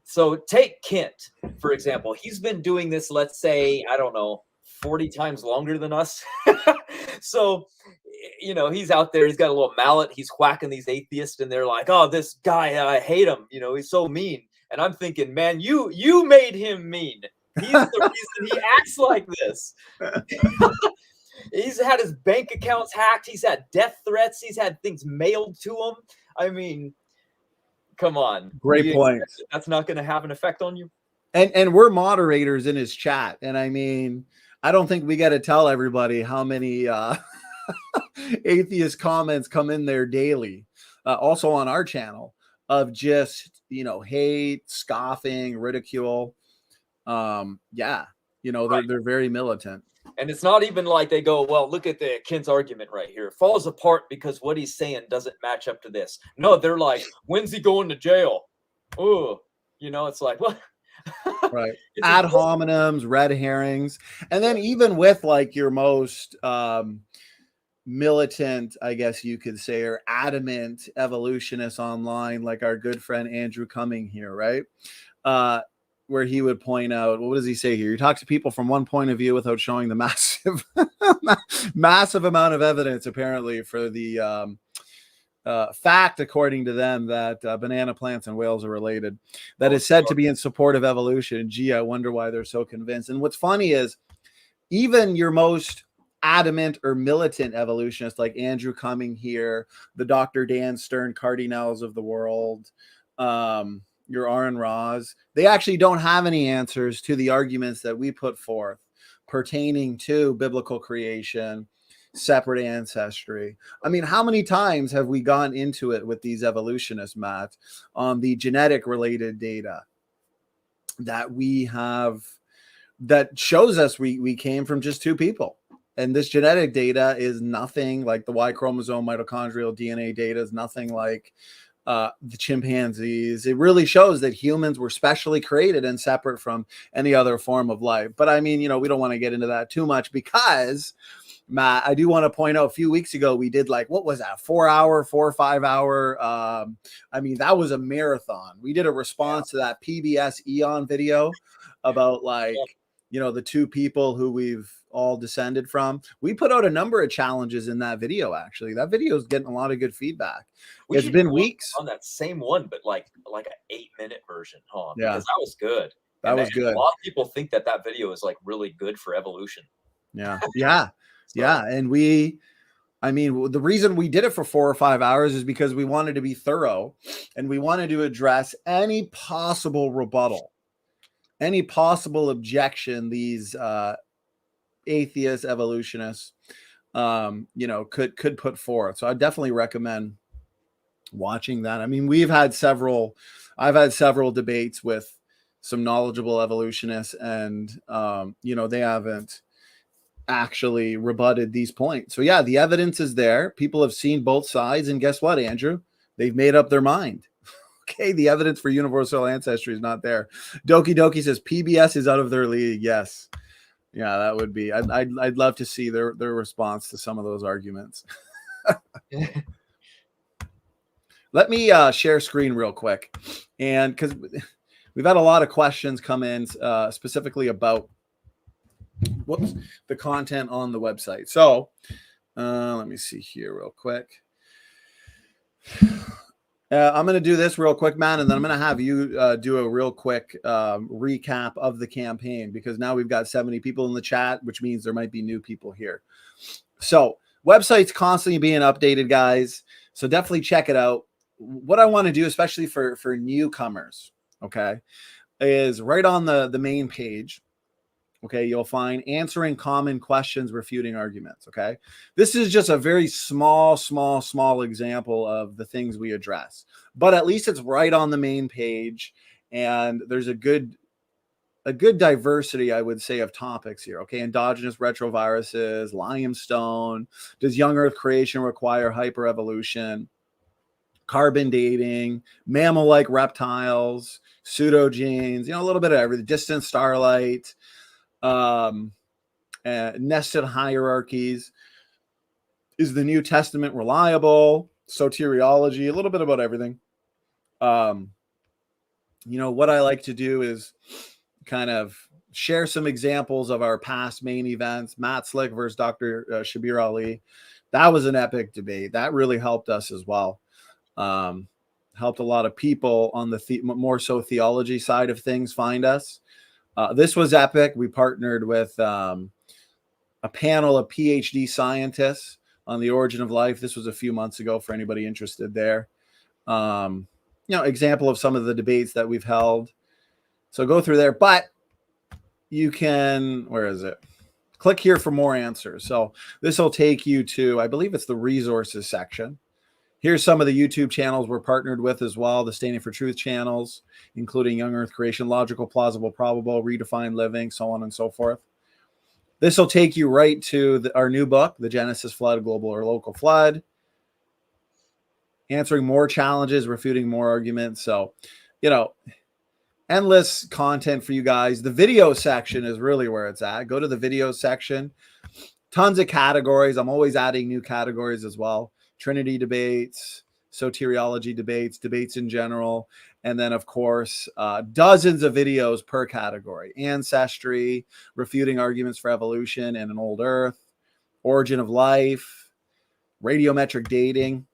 So take Kent, for example. He's been doing this, let's say, I don't know, 40 times longer than us. So, you know, he's out there, he's got a little mallet, he's whacking these atheists, and they're like, oh, this guy, I hate him. You know, he's so mean. And I'm thinking, man, you made him mean. He's the reason he acts like this. He's had his bank accounts hacked. He's had death threats. He's had things mailed to him. I mean, come on. Great point. That's not going to have an effect on you. And we're moderators in his chat. And I mean, I don't think we got to tell everybody how many atheist comments come in there daily. Also on our channel of just, you know, hate, scoffing, ridicule. Yeah, you know, they're very militant. And it's not even like they go, well, look at the Ken's argument right here. It falls apart because what he's saying doesn't match up to this. No, they're like, when's he going to jail? Oh, you know, it's like, what? Right. Ad hominems, red herrings. And then even with like your most militant, I guess you could say, or adamant evolutionists online, like our good friend Andrew Cumming here, right? Where he would point out, what does he say here? He talks to people from one point of view without showing the massive amount of evidence, apparently, for the fact, according to them, that banana plants and whales are related, that is said to be in support of evolution. Gee, I wonder why they're so convinced. And what's funny is, even your most adamant or militant evolutionists, like Andrew Cumming here, the Dr. Dan Stern Cardinals of the world, your Aaron Ross, they actually don't have any answers to the arguments that we put forth pertaining to biblical creation, separate ancestry. I mean, how many times have we gone into it with these evolutionists, Matt, on the genetic related data that we have that shows us we came from just two people? And this genetic data is nothing like the Y chromosome mitochondrial DNA data is nothing like the chimpanzees. It really shows that humans were specially created and separate from any other form of life. But I mean, you know, we don't want to get into that too much because, Matt, I do want to point out a few weeks ago, we did like, what was that? 4 or 5 hour. I mean, that was a marathon. We did a response to that PBS Eon video about like, you know, the two people who we've all descended from. We put out a number of challenges in that video. Actually, that video is getting a lot of good feedback. It's been weeks on that same one, but like an 8-minute version, huh? Yeah, Because that was good. That was good. A lot of people think that video is like really good for evolution. Yeah. And I mean, the reason we did it for 4 or 5 hours is because we wanted to be thorough, and we wanted to address any possible rebuttal, any possible objection these atheist evolutionists, you know, could put forth. So I definitely recommend watching that. I mean, I've had several debates with some knowledgeable evolutionists, and you know, they haven't actually rebutted these points. So yeah, the evidence is there. People have seen both sides, and guess what, Andrew? They've made up their mind. Okay, the evidence for universal ancestry is not there. Doki Doki says PBS is out of their league. Yes, yeah, that would be. I'd love to see their response to some of those arguments. Let me share screen real quick, and because we've had a lot of questions come in specifically about the content on the website. So let me see here real quick. I'm going to do this real quick, man, and then I'm going to have you do a real quick recap of the campaign, because now we've got 70 people in the chat, which means there might be new people here. So website's constantly being updated, guys. So definitely check it out. What I want to do, especially for newcomers, okay, is right on the main page. Okay, you'll find answering common questions, refuting arguments. Okay, this is just a very small example of the things we address, but at least it's right on the main page, and there's a good diversity, I would say, of topics here. Okay, endogenous retroviruses, limestone, does young Earth creation require hyperevolution, carbon dating, mammal-like reptiles, pseudogenes, you know, a little bit of everything, distant starlight, nested hierarchies. Is the New Testament reliable? Soteriology, a little bit about everything. You know, what I like to do is kind of share some examples of our past main events. Matt Slick versus Dr. Shabir Ali. That was an epic debate. That really helped us as well. Helped a lot of people on the more so theology side of things find us. This was epic. We partnered with a panel of PhD scientists on the origin of life. This was a few months ago for anybody interested there. You know, example of some of the debates that we've held. So go through there, but you can, where is it? Click here for more answers. So this will take you to, I believe it's the resources section. Here's some of the YouTube channels we're partnered with as well, the Standing for Truth channels, including Young Earth Creation, Logical, Plausible, Probable, Redefined Living, so on and so forth. This will take you right to our new book, The Genesis Flood, Global or Local Flood, answering more challenges, refuting more arguments. So, you know, endless content for you guys. The video section is really where it's at. Go to the video section. Tons of categories. I'm always adding new categories as well. Trinity debates, soteriology debates, debates in general, and then, of course, dozens of videos per category. Ancestry, refuting arguments for evolution and an old Earth, origin of life, radiometric dating.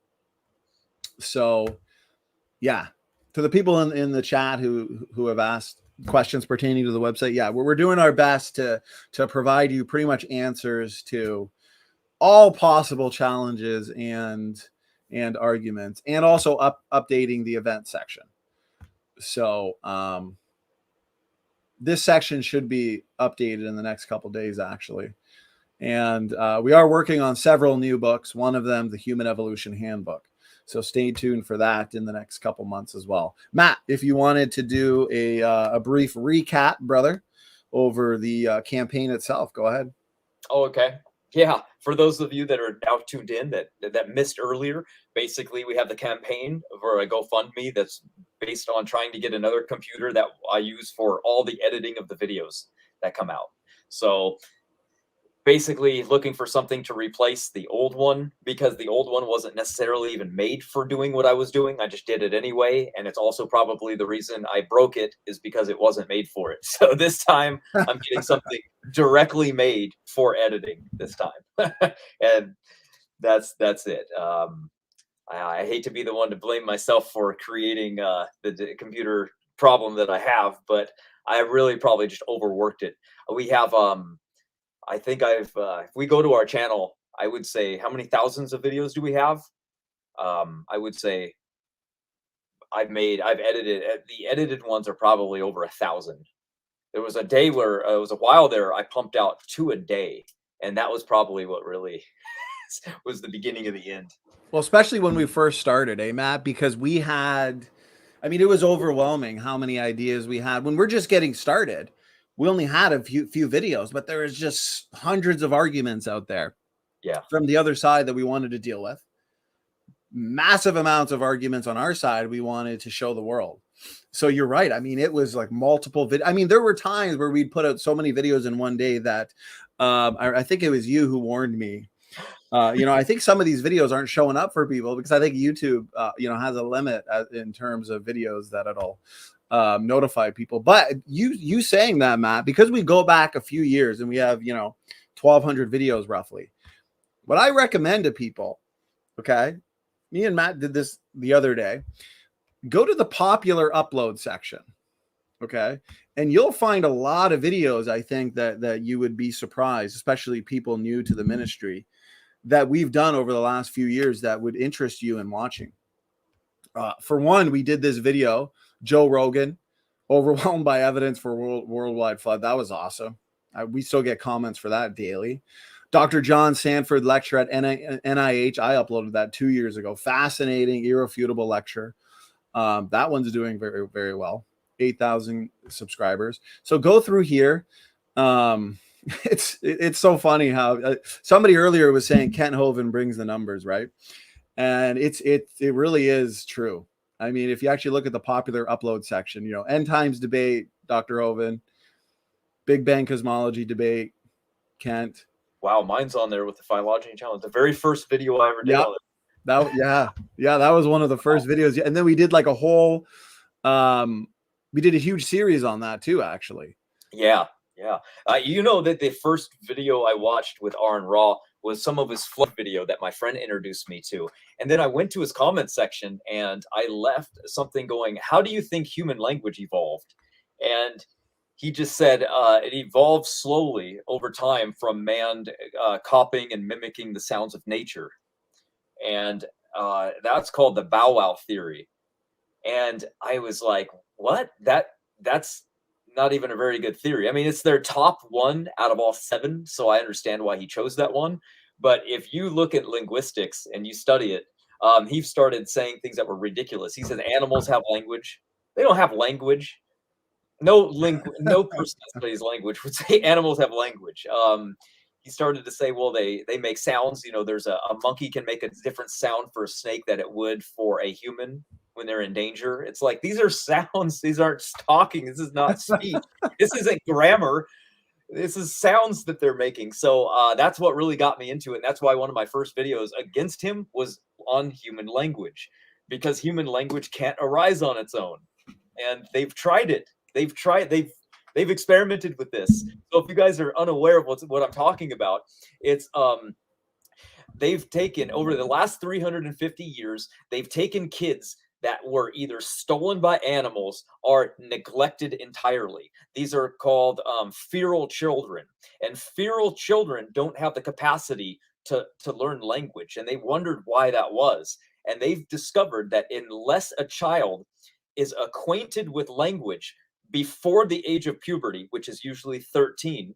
So, yeah, to the people in the chat who have asked questions pertaining to the website, yeah, we're doing our best to provide you pretty much answers to all possible challenges and arguments, and also updating the event section. So this section should be updated in the next couple days, actually. And we are working on several new books, one of them the Human Evolution Handbook. So stay tuned for that in the next couple months as well. Matt, if you wanted to do a brief recap, brother, over the campaign itself, go ahead. Oh, okay. Yeah, for those of you that are now tuned in that missed earlier, basically we have the campaign for a GoFundMe that's based on trying to get another computer that I use for all the editing of the videos that come out. So basically looking for something to replace the old one, because the old one wasn't necessarily even made for doing what I was doing. I just did it anyway. And it's also probably the reason I broke it, is because it wasn't made for it. So this time I'm getting something directly made for editing this time. And that's it. I hate to be the one to blame myself for creating the computer problem that I have, but I really probably just overworked it. We have, I think if we go to our channel, I would say, how many thousands of videos do we have? I would say I've edited, the edited ones are probably over 1,000. There was a day where, it was a while there, I pumped out 2 a day. And that was probably what really was the beginning of the end. Well, especially when we first started, Matt, because we had, I mean, it was overwhelming how many ideas we had. When we're just getting started, we only had a few videos, but there was just hundreds of arguments out there. Yeah. From the other side that we wanted to deal with. Massive amounts of arguments on our side we wanted to show the world. So you're right. I mean, it was like multiple I mean, there were times where we'd put out so many videos in one day that I think it was you who warned me. I think some of these videos aren't showing up for people because I think YouTube, has a limit in terms of videos that it'll notify people. But you saying that, Matt, because we go back a few years and we have, 1,200 videos roughly. What I recommend to people, okay, me and Matt did this the other day, go to the popular upload section, okay, and you'll find a lot of videos, I think, that you would be surprised, especially people new to the ministry, that we've done over the last few years that would interest you in watching. For one, we did this video, Joe Rogan, overwhelmed by evidence for worldwide flood. That was awesome. We still get comments for that daily. Dr. John Sanford lecture at NIH. I uploaded that 2 years ago. Fascinating, irrefutable lecture. That one's doing very, very well. 8,000 subscribers. So go through here. It's so funny how somebody earlier was saying Kent Hovind brings the numbers, right? And it really is true. I mean, if you actually look at the popular upload section, end times debate, Dr. Hovind, Big Bang cosmology debate, Kent. Wow, mine's on there with the phylogeny challenge. The very first video I ever did on it. That was one of the first videos. And then we did like a whole, we did a huge series on that too, actually. Yeah. That the first video I watched with Aaron Raw was some of his flood video that my friend introduced me to. And then I went to his comment section and I left something going, how do you think human language evolved? And he just said it evolved slowly over time from man copying and mimicking the sounds of nature. And that's called the Bow Wow theory. And I was like, what? That's not even a very good theory. I mean, it's their top one out of all 7. So I understand why he chose that one. But if you look at linguistics and you study it, he started saying things that were ridiculous. He says animals have language. They don't have language. No person that studies language would say animals have language. He started to say, well, they make sounds. There's a monkey can make a different sound for a snake that it would for a human when they're in danger. It's like, these are sounds. These aren't talking. This is not speech. This isn't grammar. This is sounds that they're making. So that's what really got me into it. And that's why one of my first videos against him was on human language, because human language can't arise on its own. And they've tried it. They've experimented with this. So if you guys are unaware of what I'm talking about, it's they've taken, over the last 350 years, they've taken kids that were either stolen by animals or neglected entirely. These are called feral children, and feral children don't have the capacity to learn language, and they wondered why that was. And they've discovered that unless a child is acquainted with language before the age of puberty, which is usually 13,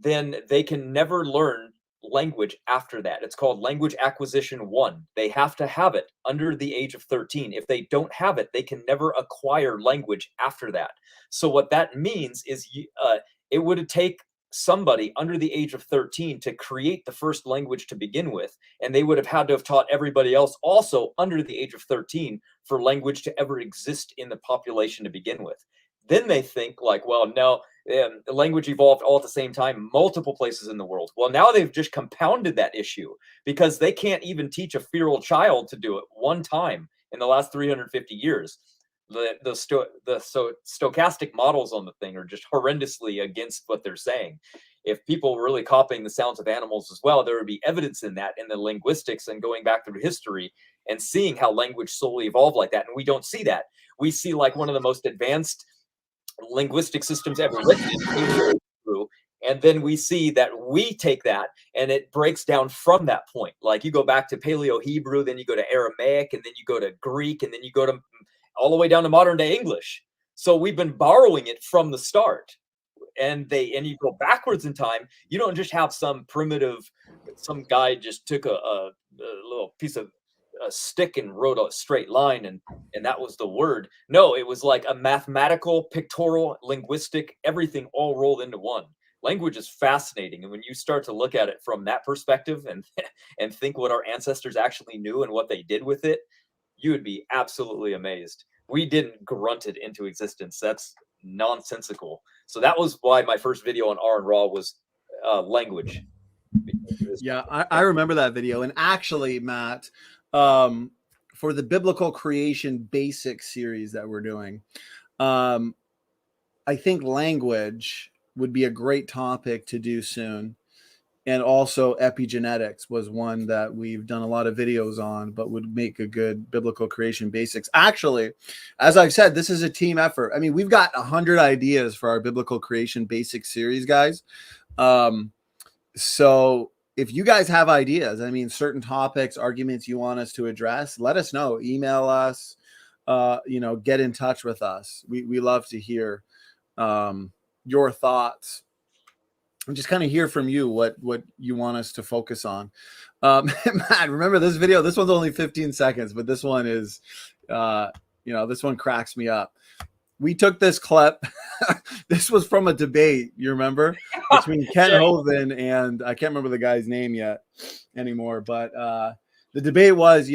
then they can never learn language after that. It's called language acquisition 1. They have to have it under the age of 13. If they don't have it, they can never acquire language after that. So what that means is it would take somebody under the age of 13 to create the first language to begin with, and they would have had to have taught everybody else also under the age of 13 for language to ever exist in the population to begin with. Then they think like, well, no, language evolved all at the same time, multiple places in the world. Well, now they've just compounded that issue because they can't even teach a feral child to do it one time in the last 350 years. The stochastic models on the thing are just horrendously against what they're saying. If people were really copying the sounds of animals as well, there would be evidence in that in the linguistics and going back through history and seeing how language slowly evolved like that. And we don't see that. We see like one of the most advanced linguistic systems ever written, and then we see that we take that and it breaks down from that point. Like you go back to Paleo Hebrew, then you go to Aramaic, and then you go to Greek, and then you go to all the way down to modern day English. So we've been borrowing it from the start. And you go backwards in time. You don't just have some primitive, some guy just took a little piece of a stick and wrote a straight line and that was the word. No, it was like a mathematical, pictorial, linguistic, everything all rolled into one. Language is fascinating, and when you start to look at it from that perspective and think what our ancestors actually knew and what they did with it, you would be absolutely amazed. We didn't grunt it into existence. That's nonsensical. So that was why my first video on R and Raw was language. Yeah, I remember that video. And actually, Matt, for the Biblical Creation Basic series that we're doing, I think language would be a great topic to do soon. And also epigenetics was one that we've done a lot of videos on, but would make a good Biblical Creation Basics. Actually, as I've said, this is a team effort. I mean, we've got 100 ideas for our Biblical Creation Basics series, guys. So if you guys have ideas, I mean, certain topics, arguments you want us to address, let us know. Email us, get in touch with us. We love to hear your thoughts. And just kind of hear from you what you want us to focus on. Matt, remember this video? This one's only 15 seconds, but this one is, this one cracks me up. We took this clip. This was from a debate, you remember, between Ken Hovind and I can't remember the guy's name yet anymore, but the debate was,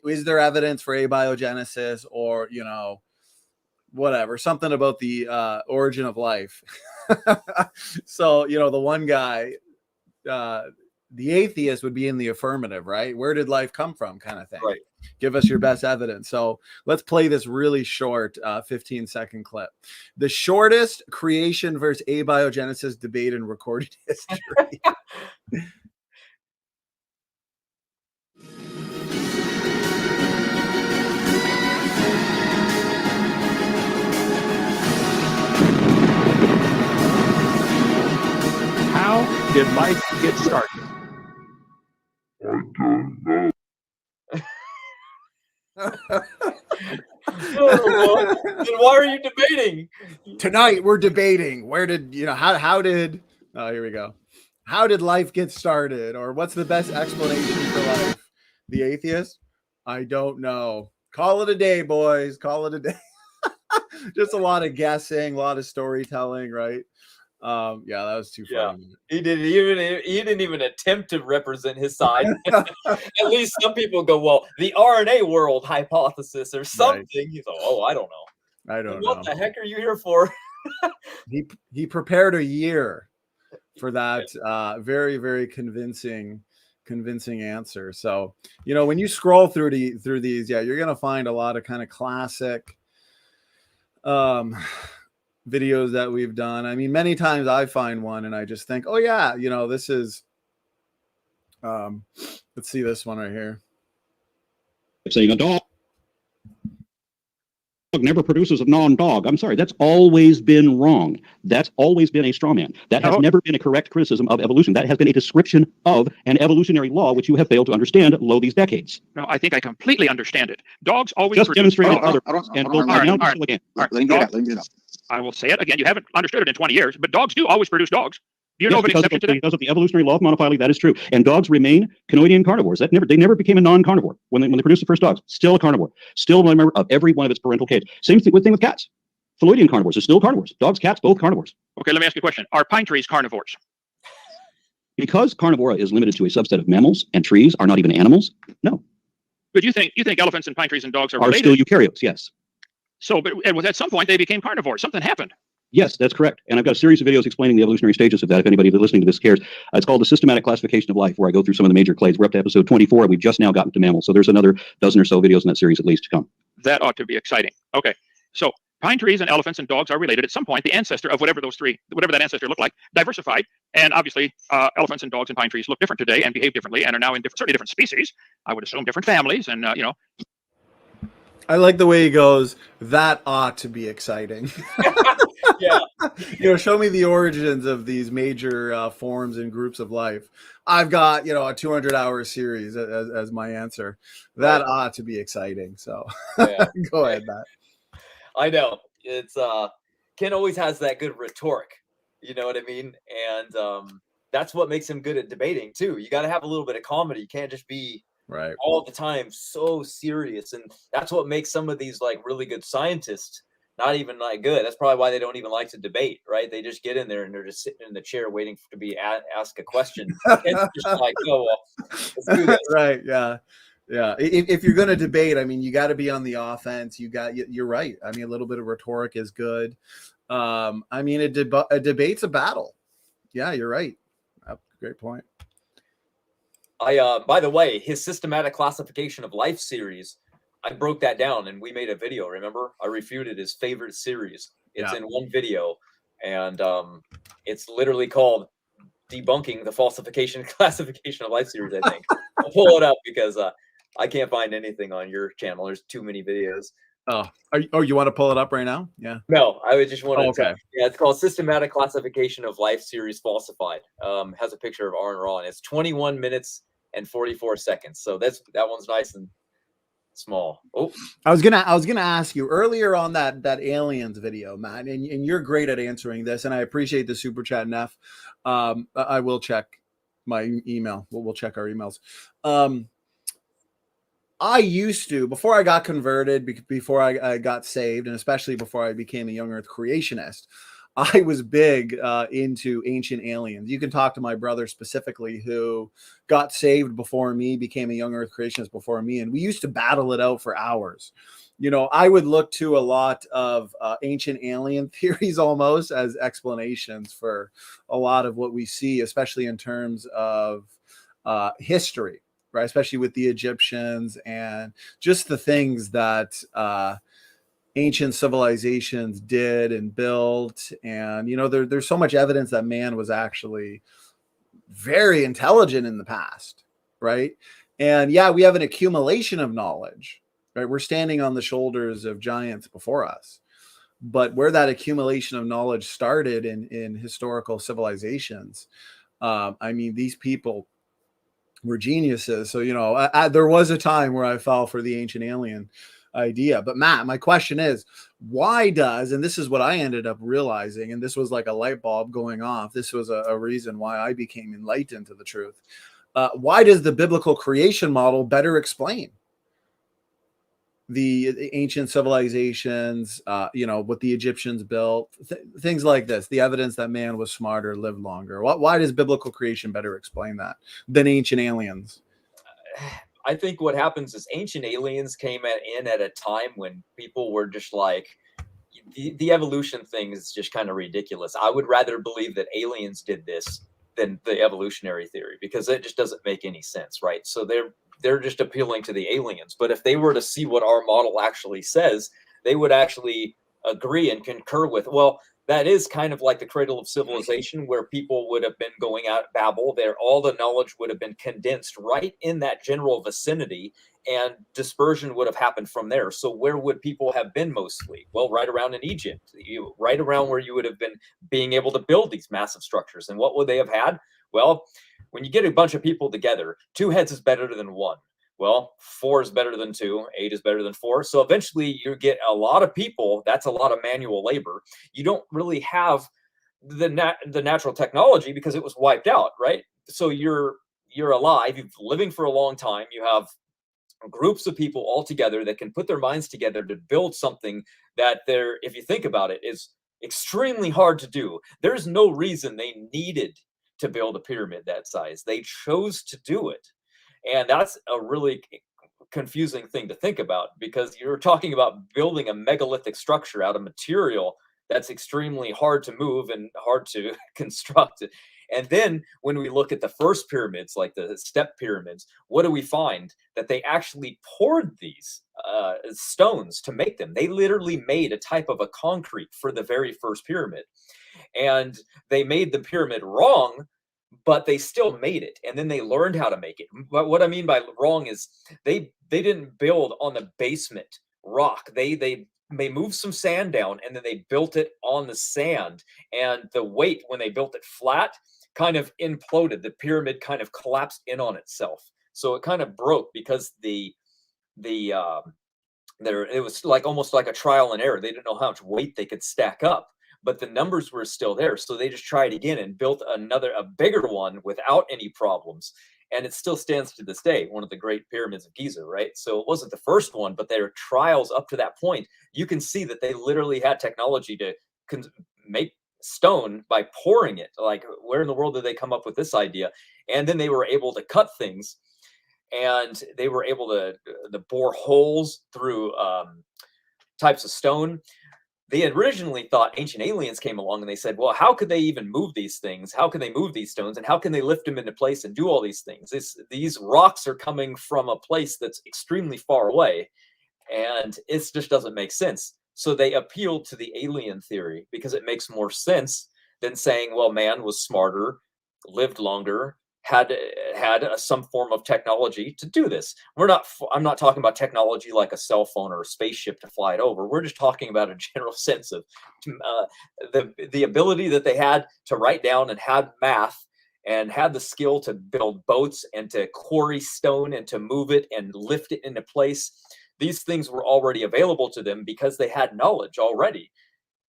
is there evidence for abiogenesis or, whatever, something about the origin of life. So, the one guy, the atheist would be in the affirmative, right? Where did life come from kind of thing? Right. Give us your best evidence. So let's play this really short 15-second clip. The shortest creation versus abiogenesis debate in recorded history. How did life get started? I don't know. Then why are you debating? Tonight we're debating where did how did here we go. How did life get started? Or what's the best explanation for life? The atheist? I don't know. Call it a day, boys. Call it a day. Just a lot of guessing, a lot of storytelling, right? Yeah, that was too funny. He didn't even attempt to represent his side. At least some people go, well, the RNA world hypothesis or something. Right. He's like, oh, I don't know. I don't know. What the heck are you here for? He prepared a year for that very, very convincing answer. So, when you scroll through these, you're gonna find a lot of kind of classic videos that we've done. I mean, many times I find one and I just think, oh yeah, this is let's see this one right here. Saying a dog never produces a non-dog. I'm sorry, that's always been wrong. That's always been a straw man. That has never been a correct criticism of evolution. That has been a description of an evolutionary law which you have failed to understand lo these decades. No, I think I completely understand it. Dogs always just demonstrate it other and we'll again. Let me get it. I will say it again. You haven't understood it in 20 years, but dogs do always produce dogs. Do you know of an exception to that? Because of the evolutionary law of monophyly, that is true. And dogs remain conoidean carnivores. They never became a non-carnivore when they produced the first dogs. Still a carnivore. Still a member of every one of its parental cage. Same thing with cats. Phalloidean carnivores are still carnivores. Dogs, cats, both carnivores. Okay, let me ask you a question. Are pine trees carnivores? Because carnivora is limited to a subset of mammals and trees are not even animals, no. But you think elephants and pine trees and dogs are related? Still eukaryotes, yes. So, but at some point they became carnivores. Something happened. Yes, that's correct. And I've got a series of videos explaining the evolutionary stages of that. If anybody listening to this cares, it's called the Systematic Classification of Life, where I go through some of the major clades. We're up to episode 24, and we've just now gotten to mammals. So there's another dozen or so videos in that series at least to come. That ought to be exciting. Okay, so pine trees and elephants and dogs are related. At some point, the ancestor of whatever that ancestor looked like, diversified. And obviously, elephants and dogs and pine trees look different today and behave differently and are now in certainly different species. I would assume different families, and I like the way he goes, that ought to be exciting. Yeah. Show me the origins of these major forms and groups of life. I've got, a 200-hour series as my answer. That ought to be exciting. So Yeah. Go ahead, Matt. I know. It's Ken always has that good rhetoric. You know what I mean? And that's what makes him good at debating too. You got to have a little bit of comedy. You can't just be right all the time so serious, and that's what makes some of these like really good scientists not even like good. That's probably why they don't even like to debate, right? They just get in there and they're just sitting in the chair waiting to be asked a question. It's just like, oh well, let's do this. Right? Yeah. If you're going to debate, I mean, you got to be on the offense. You're right. I mean, a little bit of rhetoric is good. I mean, a debate's a battle. Yeah, you're right. Great point. By the way, his Systematic Classification of Life series, I broke that down and we made a video. Remember, I refuted his favorite series. It's in one video, and it's literally called Debunking the Falsification Classification of Life series. I think I'll pull it up because I can't find anything on your channel. There's too many videos. Oh, you want to pull it up right now? Yeah. No, I would just want to. Okay. Yeah, it's called Systematic Classification of Life series Falsified. Has a picture of Aaron Raw, and it's 21 minutes and 44 seconds. So that one's nice and small. Oh, I was gonna ask you earlier on that aliens video, Matt, and you're great at answering this, and I appreciate the super chat, Neff. I will check my email. We'll check our emails. I used to, before I got converted, before I got saved, and especially before I became a young Earth creationist, I was big into ancient aliens. You can talk to my brother specifically, who got saved before me, became a young Earth creationist before me, and we used to battle it out for hours. I would look to a lot of ancient alien theories almost as explanations for a lot of what we see, especially in terms of history, right? Especially with the Egyptians and just the things that ancient civilizations did and built. And, there's so much evidence that man was actually very intelligent in the past, right? And yeah, we have an accumulation of knowledge, right? We're standing on the shoulders of giants before us. But where that accumulation of knowledge started in historical civilizations, I mean, these people were geniuses. So, there was a time where I fell for the ancient alien idea. But Matt, my question is, why does, and this is what I ended up realizing, and this was like a light bulb going off. This was a reason why I became enlightened to the truth. Why does the biblical creation model better explain the ancient civilizations, what the Egyptians built, things like this, the evidence that man was smarter, lived longer? Why does biblical creation better explain that than ancient aliens? I think what happens is ancient aliens came in at a time when people were just like, the evolution thing is just kind of ridiculous. I would rather believe that aliens did this than the evolutionary theory, because it just doesn't make any sense, right? So they're just appealing to the aliens. But if they were to see what our model actually says, they would actually agree and concur with, well, that is kind of like the cradle of civilization, where people would have been going out at Babel. There, all the knowledge would have been condensed right in that general vicinity, and dispersion would have happened from there. So where would people have been mostly? Well, right around in Egypt, right around where you would have been being able to build these massive structures. And what would they have had? Well, when you get a bunch of people together, 2 heads is better than 1. Well, 4 is better than 2, 8 is better than 4. So eventually you get a lot of people. That's a lot of manual labor. You don't really have the natural technology because it was wiped out, right? So you're alive, you're living for a long time. You have groups of people all together that can put their minds together to build something that if you think about it, is extremely hard to do. There's no reason they needed to build a pyramid that size. They chose to do it. And that's a really confusing thing to think about, because you're talking about building a megalithic structure out of material that's extremely hard to move and hard to construct. And then when we look at the first pyramids, like the step pyramids, what do we find? That they actually poured these stones to make them. They literally made a type of a concrete for the very first pyramid. And they made the pyramid wrong, but they still made it. And then they learned how to make it. But what I mean by wrong is they didn't build on the basement rock. They moved some sand down, and then they built it on the sand. And the weight, when they built it flat, kind of imploded. The pyramid kind of collapsed in on itself. So it kind of broke because it was like almost like a trial and error. They didn't know how much weight they could stack up, but the numbers were still there. So they just tried again and built a bigger one without any problems. And it still stands to this day, one of the great pyramids of Giza, right? So it wasn't the first one, but their trials up to that point, you can see that they literally had technology to make stone by pouring it. Like, where in the world did they come up with this idea? And then they were able to cut things, and they were able to bore holes through types of stone. They had originally thought ancient aliens came along and they said, well, how could they even move these things? How can they move these stones? And how can they lift them into place and do all these things? These rocks are coming from a place that's extremely far away, and it just doesn't make sense. So they appealed to the alien theory because it makes more sense than saying, well, man was smarter, lived longer, had some form of technology to do this. I'm not talking about technology like a cell phone or a spaceship to fly it over. We're just talking about a general sense of the ability that they had to write down and had math and had the skill to build boats and to quarry stone and to move it and lift it into place. These things were already available to them because they had knowledge already.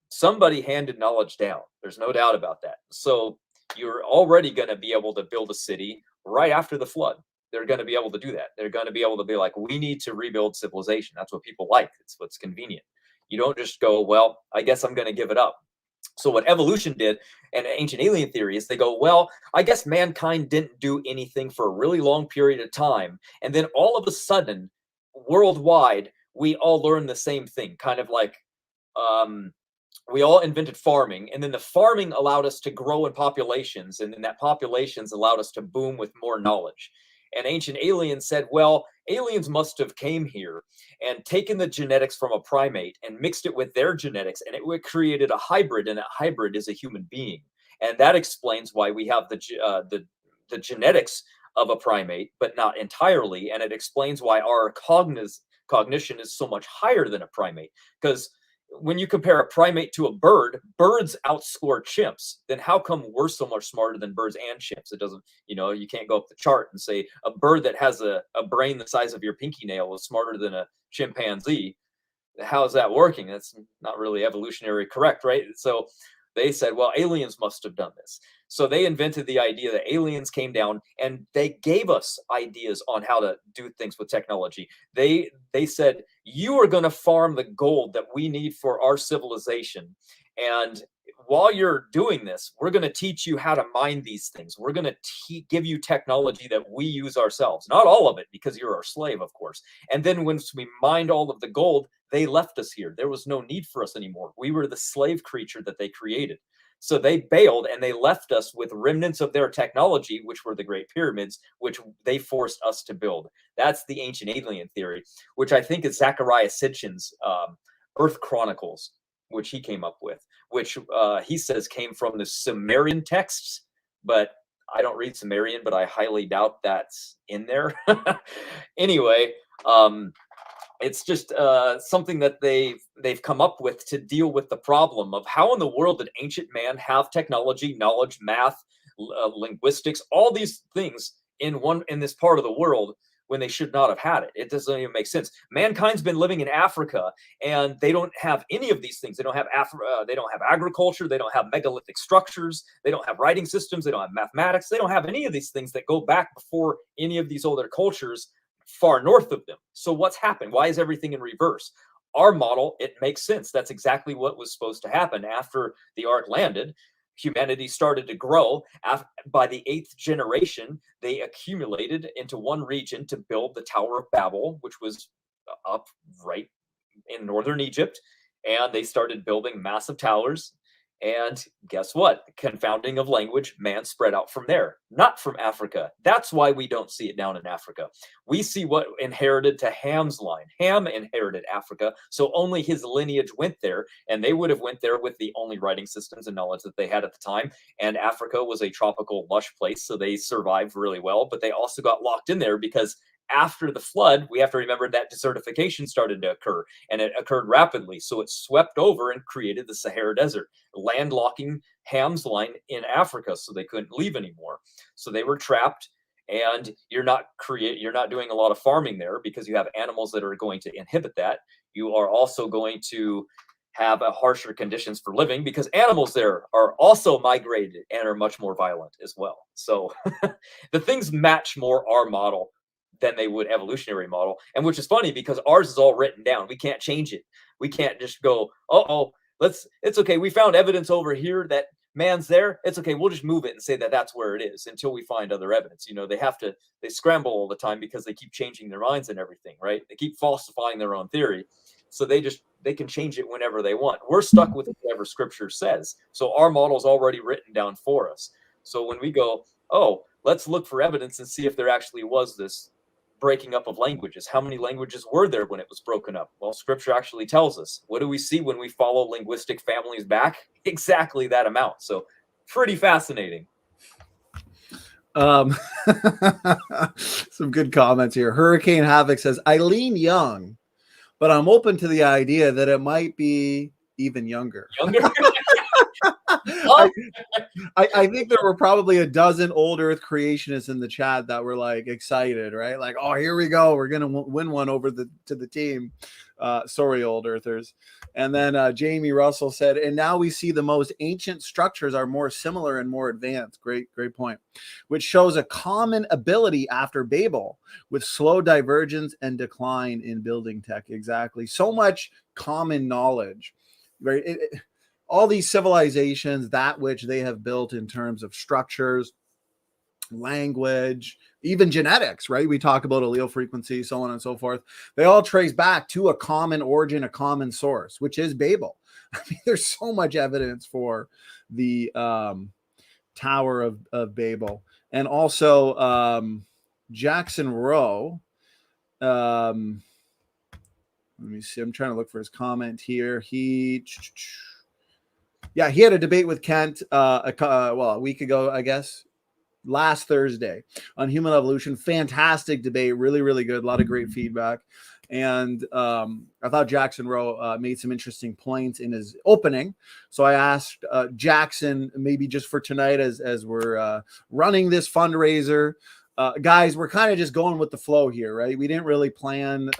Somebody handed knowledge down. There's no doubt about that. So you're already going to be able to build a city right after the flood. They're going to be able to do that. They're going to be able to be like, we need to rebuild civilization. That's what people like. It's what's convenient. You don't just go, well, I guess I'm going to give it up. So what evolution did, and ancient alien theory, is they go, well, I guess mankind didn't do anything for a really long period of time. And then all of a sudden, worldwide, we all learned the same thing, kind of like we all invented farming, and then the farming allowed us to grow in populations, and then that populations allowed us to boom with more knowledge. And ancient aliens said, well, aliens must have came here and taken the genetics from a primate and mixed it with their genetics, and it created a hybrid, and that hybrid is a human being. And that explains why we have the genetics of a primate, but not entirely. And it explains why our cognition is so much higher than a primate. Because when you compare a primate to a bird, birds outscore chimps. Then how come we're so much smarter than birds and chimps? It doesn't, you can't go up the chart and say a bird that has a brain the size of your pinky nail is smarter than a chimpanzee. How is that working? That's not really evolutionary correct, right? So they said, well, aliens must have done this. So they invented the idea that aliens came down and they gave us ideas on how to do things with technology. They said, you are going to farm the gold that we need for our civilization. And while you're doing this, we're going to teach you how to mine these things. We're going to give you technology that we use ourselves. Not all of it, because you're our slave, of course. And then once we mined all of the gold, they left us here. There was no need for us anymore. We were the slave creature that they created. So they bailed and they left us with remnants of their technology, which were the Great Pyramids, which they forced us to build. That's the ancient alien theory, which I think is Zachariah Sitchin's Earth Chronicles, which he came up with, which he says came from the Sumerian texts, but I don't read Sumerian, but I highly doubt that's in there. Anyway, it's just something that they've come up with to deal with the problem of how in the world did ancient man have technology, knowledge, math, linguistics, all these things in this part of the world when they should not have had it. It doesn't even make sense. Mankind's been living in Africa, and they don't have any of these things. They don't have they don't have agriculture. They don't have megalithic structures. They don't have writing systems. They don't have mathematics. They don't have any of these things that go back before any of these older cultures far north of them. So what's happened? Why is everything in reverse? Our model, it makes sense. That's exactly what was supposed to happen after the ark landed. humanity started to grow, by the 8th generation, they accumulated into one region to build the Tower of Babel, which was up right in northern Egypt. And they started building massive towers. And guess what? Confounding of language, man spread out from there, not from Africa. That's why we don't see it down in Africa. We see what inherited to Ham's line. Ham inherited Africa, so only his lineage went there, and they would have went there with the only writing systems and knowledge that they had at the time. And Africa was a tropical, lush place, so they survived really well, but they also got locked in there because after the flood, we have to remember that desertification started to occur, and it occurred rapidly. So it swept over and created the Sahara Desert, landlocking Ham's line in Africa, so they couldn't leave anymore. So they were trapped, and you're not doing a lot of farming there because you have animals that are going to inhibit that. You are also going to have a harsher conditions for living because animals there are also migrated and are much more violent as well. So the things match more our model than they would evolutionary model, and which is funny because ours is all written down. We can't change it. We can't just go, it's okay, we found evidence over here that man's there, it's okay, we'll just move it and say that that's where it is until we find other evidence. They scramble all the time because they keep changing their minds and everything, right? They keep falsifying their own theory, so they can change it whenever they want. We're stuck with whatever scripture says, so our model's already written down for us. So when we go, let's look for evidence and see if there actually was this breaking up of languages. How many languages were there when it was broken up? Well, scripture actually tells us. What do we see when we follow linguistic families back? Exactly that amount. So pretty fascinating. Some good comments here. Hurricane Havoc says, I lean young, but I'm open to the idea that it might be even younger. I think there were probably a dozen old Earth creationists in the chat that were like excited, right? Like, oh, here we go. We're going to win one over to the team. Sorry, old Earthers. And then Jamie Russell said, and now we see the most ancient structures are more similar and more advanced. Great point. Which shows a common ability after Babel with slow divergence and decline in building tech. Exactly. So much common knowledge, right? All these civilizations, that which they have built in terms of structures, language, even genetics, right? We talk about allele frequency, so on and so forth. They all trace back to a common origin, a common source, which is Babel. I mean, there's so much evidence for the Tower of Babel. And also Jackson Rowe. Let me see. I'm trying to look for his comment here. He had a debate with Kent a week ago, I guess, last Thursday on human evolution. Fantastic debate, really, really good. A lot of great feedback. And I thought Jackson Rowe made some interesting points in his opening. So I asked Jackson, maybe just for tonight as we're running this fundraiser, guys, we're kind of just going with the flow here, right? We didn't really plan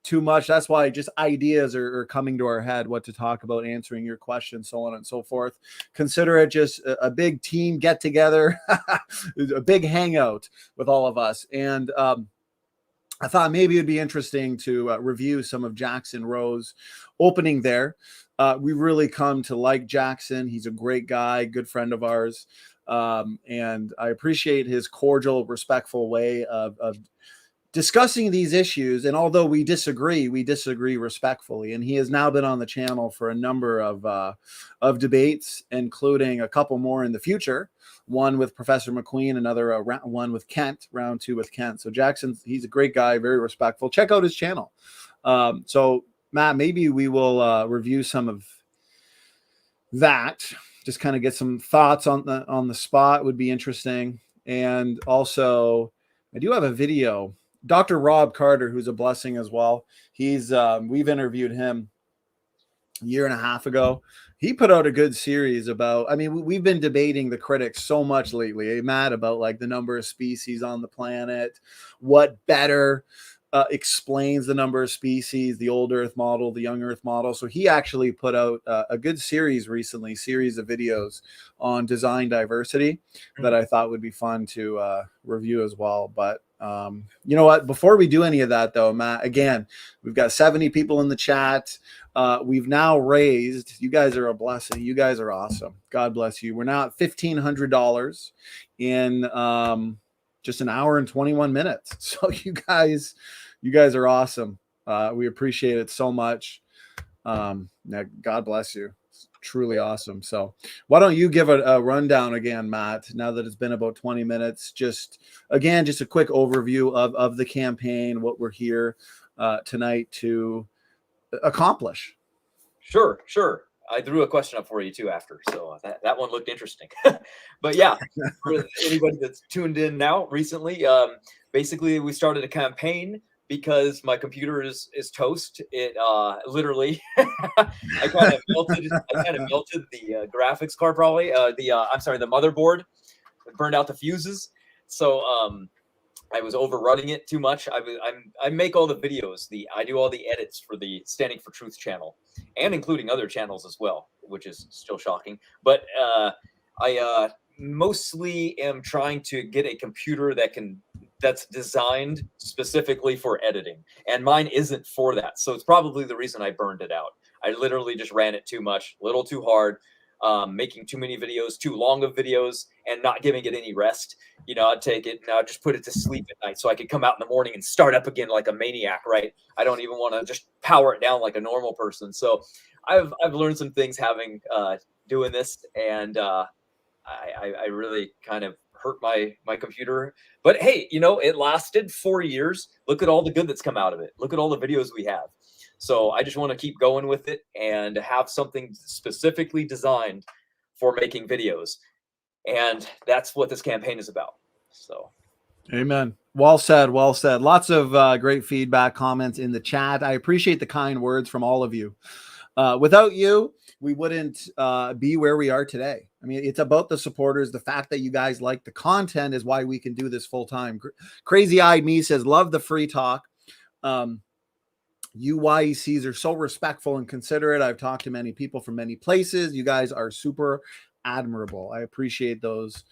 too much. That's why just ideas are coming to our head, what to talk about, answering your questions, so on and so forth. Consider it just a big team get together, a big hangout with all of us. And I thought maybe it'd be interesting to review some of Jackson Rowe's opening there. We really come to like Jackson. He's a great guy, good friend of ours. And I appreciate his cordial, respectful way of discussing these issues. And although we disagree respectfully. And he has now been on the channel for a number of debates, including a couple more in the future. One with Professor McQueen, another one with Kent, round 2 with Kent. So Jackson, he's a great guy, very respectful. Check out his channel. So Matt, maybe we will review some of that. Just kind of get some thoughts on the spot would be interesting. And also, I do have a video. Dr. Rob Carter, who's a blessing as well. He's we've interviewed him a year and a half ago. He put out a good series about, I mean, we've been debating the critics so much lately, Matt, about like the number of species on the planet, what better explains the number of species, the old Earth model, the young Earth model. So he actually put out a good series recently, series of videos on design diversity that I thought would be fun to review as well. But You know what? Before we do any of that, though, Matt, again, we've got 70 people in the chat. We've now raised, you guys are a blessing. You guys are awesome. God bless you. We're now at $1,500 in just an hour and 21 minutes. So you guys are awesome. We appreciate it so much. God bless you. It's truly awesome. So why don't you give a rundown again, Matt, now that it's been about 20 minutes, just a quick overview of the campaign, what we're here tonight to accomplish. Sure. I threw a question up for you too after, so that one looked interesting. But yeah, for anybody that's tuned in now recently, basically we started a campaign because my computer is toast. It literally, I kind of melted the graphics card, probably the motherboard. It burned out the fuses, so I was overrunning it too much. I make all the videos. I do all the edits for the Standing for Truth channel, and including other channels as well, which is still shocking. But I mostly am trying to get a computer that's designed specifically for editing, and mine isn't for that. So it's probably the reason I burned it out. I literally just ran it too much, a little too hard. Making too many videos, too long of videos, and not giving it any rest. I'd take it and I'd just put it to sleep at night so I could come out in the morning and start up again like a maniac, right? I don't even want to just power it down like a normal person. So I've learned some things having doing this, and I really kind of hurt my computer. But hey, it lasted 4 years. Look at all the good that's come out of it. Look at all the videos we have. So I just want to keep going with it and have something specifically designed for making videos. And that's what this campaign is about. So. Amen. Well said. Well said. Lots of great feedback, comments in the chat. I appreciate the kind words from all of you. Without you, we wouldn't be where we are today. I mean, it's about the supporters. The fact that you guys like the content is why we can do this full time. Crazy Eyed Me says, love the free talk. You YECs are so respectful and considerate. I've talked to many people from many places. You guys are super admirable. I appreciate those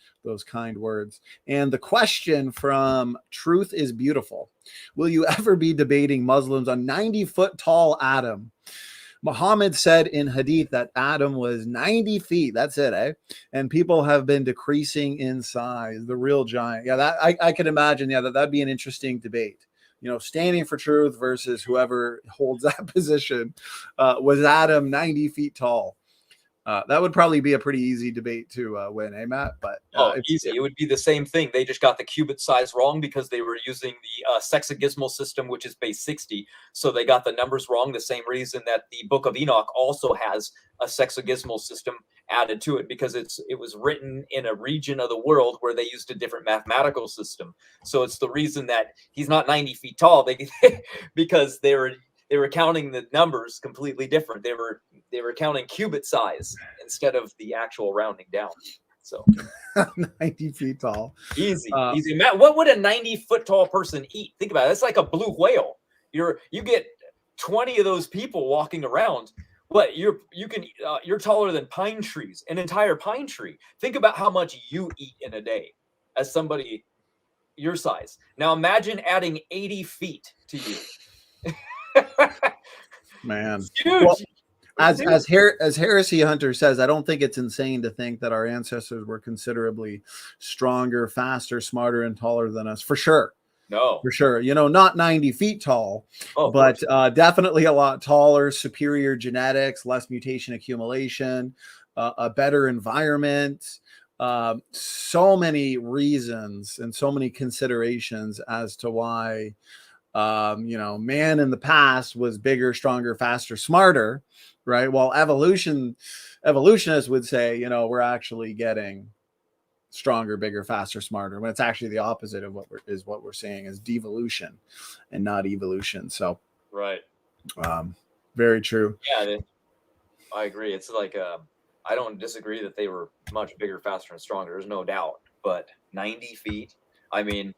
kind words. And the question from Truth is Beautiful. Will you ever be debating Muslims on 90-foot tall Adam? Muhammad said in Hadith that Adam was 90 feet. That's it, eh? And people have been decreasing in size. The real giant. Yeah, that I could imagine. Yeah, that'd be an interesting debate. Standing for truth versus whoever holds that position. Was Adam 90 feet tall? That would probably be a pretty easy debate to win, eh, Matt? But easy. It would be the same thing. They just got the qubit size wrong because they were using the sexagesmal system, which is base 60. So they got the numbers wrong. The same reason that the Book of Enoch also has a sexagesmal system added to it, because it was written in a region of the world where they used a different mathematical system. So it's the reason that he's not 90 feet tall. Because they were counting the numbers completely different. They were counting qubit size instead of the actual rounding down. So 90 feet tall. Easy. Matt, what would a 90-foot tall person eat? Think about it. It's like a blue whale. You get 20 of those people walking around. What you're taller than pine trees, an entire pine tree. Think about how much you eat in a day as somebody your size. Now imagine adding 80 feet to you. Man, well, as Heresy Hunter says, I don't think it's insane to think that our ancestors were considerably stronger, faster, smarter, and taller than us. For sure. No, for sure. Not 90 feet tall, but definitely a lot taller, superior genetics, less mutation accumulation, a better environment. So many reasons and so many considerations as to why man in the past was bigger, stronger, faster, smarter, right? While evolutionists would say, we're actually getting stronger, bigger, faster, smarter, when it's actually the opposite of what we're seeing is devolution and not evolution. So, right. Very true. Yeah, I agree. It's like, I don't disagree that they were much bigger, faster, and stronger. There's no doubt. But 90 feet, I mean,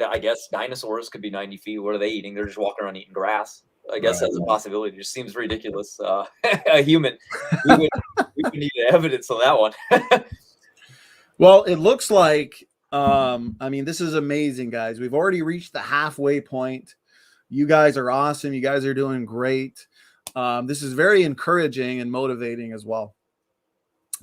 I guess dinosaurs could be 90 feet. What are they eating? They're just walking around eating grass. I guess that's a possibility. It just seems ridiculous. A human, we would need evidence on that one. Well, it looks like I mean, this is amazing, guys. We've already reached the halfway point. You guys are awesome. You guys are doing great. This is very encouraging and motivating as well,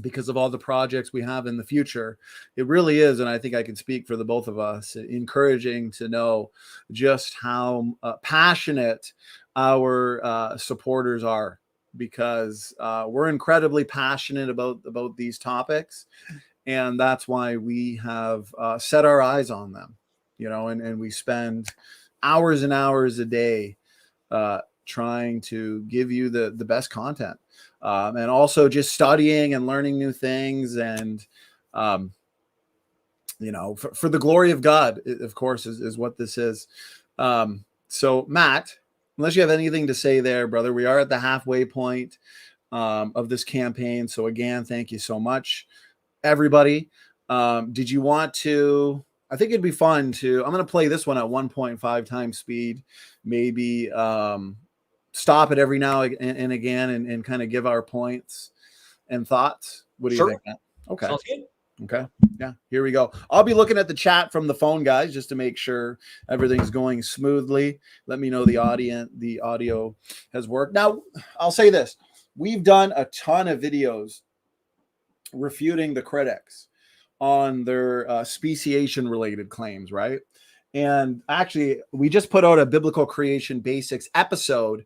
because of all the projects we have in the future. It really is, and I think I can speak for the both of us, encouraging to know just how passionate our supporters are, because we're incredibly passionate about these topics, and that's why we have set our eyes on them, you know, and we spend hours and hours a day trying to give you the best content, and also just studying and learning new things, and you know, for the glory of God, of course, is what this is. So Matt, unless you have anything to say there, brother, we are at the halfway point of this campaign. So again, thank you so much, everybody. Did you want to, I think it'd be fun to, I'm going to play this one at 1.5 times speed, maybe stop it every now and again, and kind of give our points and thoughts. What do you think, Matt? Okay. Sounds good. Okay. Yeah, here we go. I'll be looking at the chat from the phone, guys, just to make sure everything's going smoothly. Let me know the audio has worked. Now, I'll say this. We've done a ton of videos refuting the critics on their speciation related claims, right? And actually, we just put out a biblical creation basics episode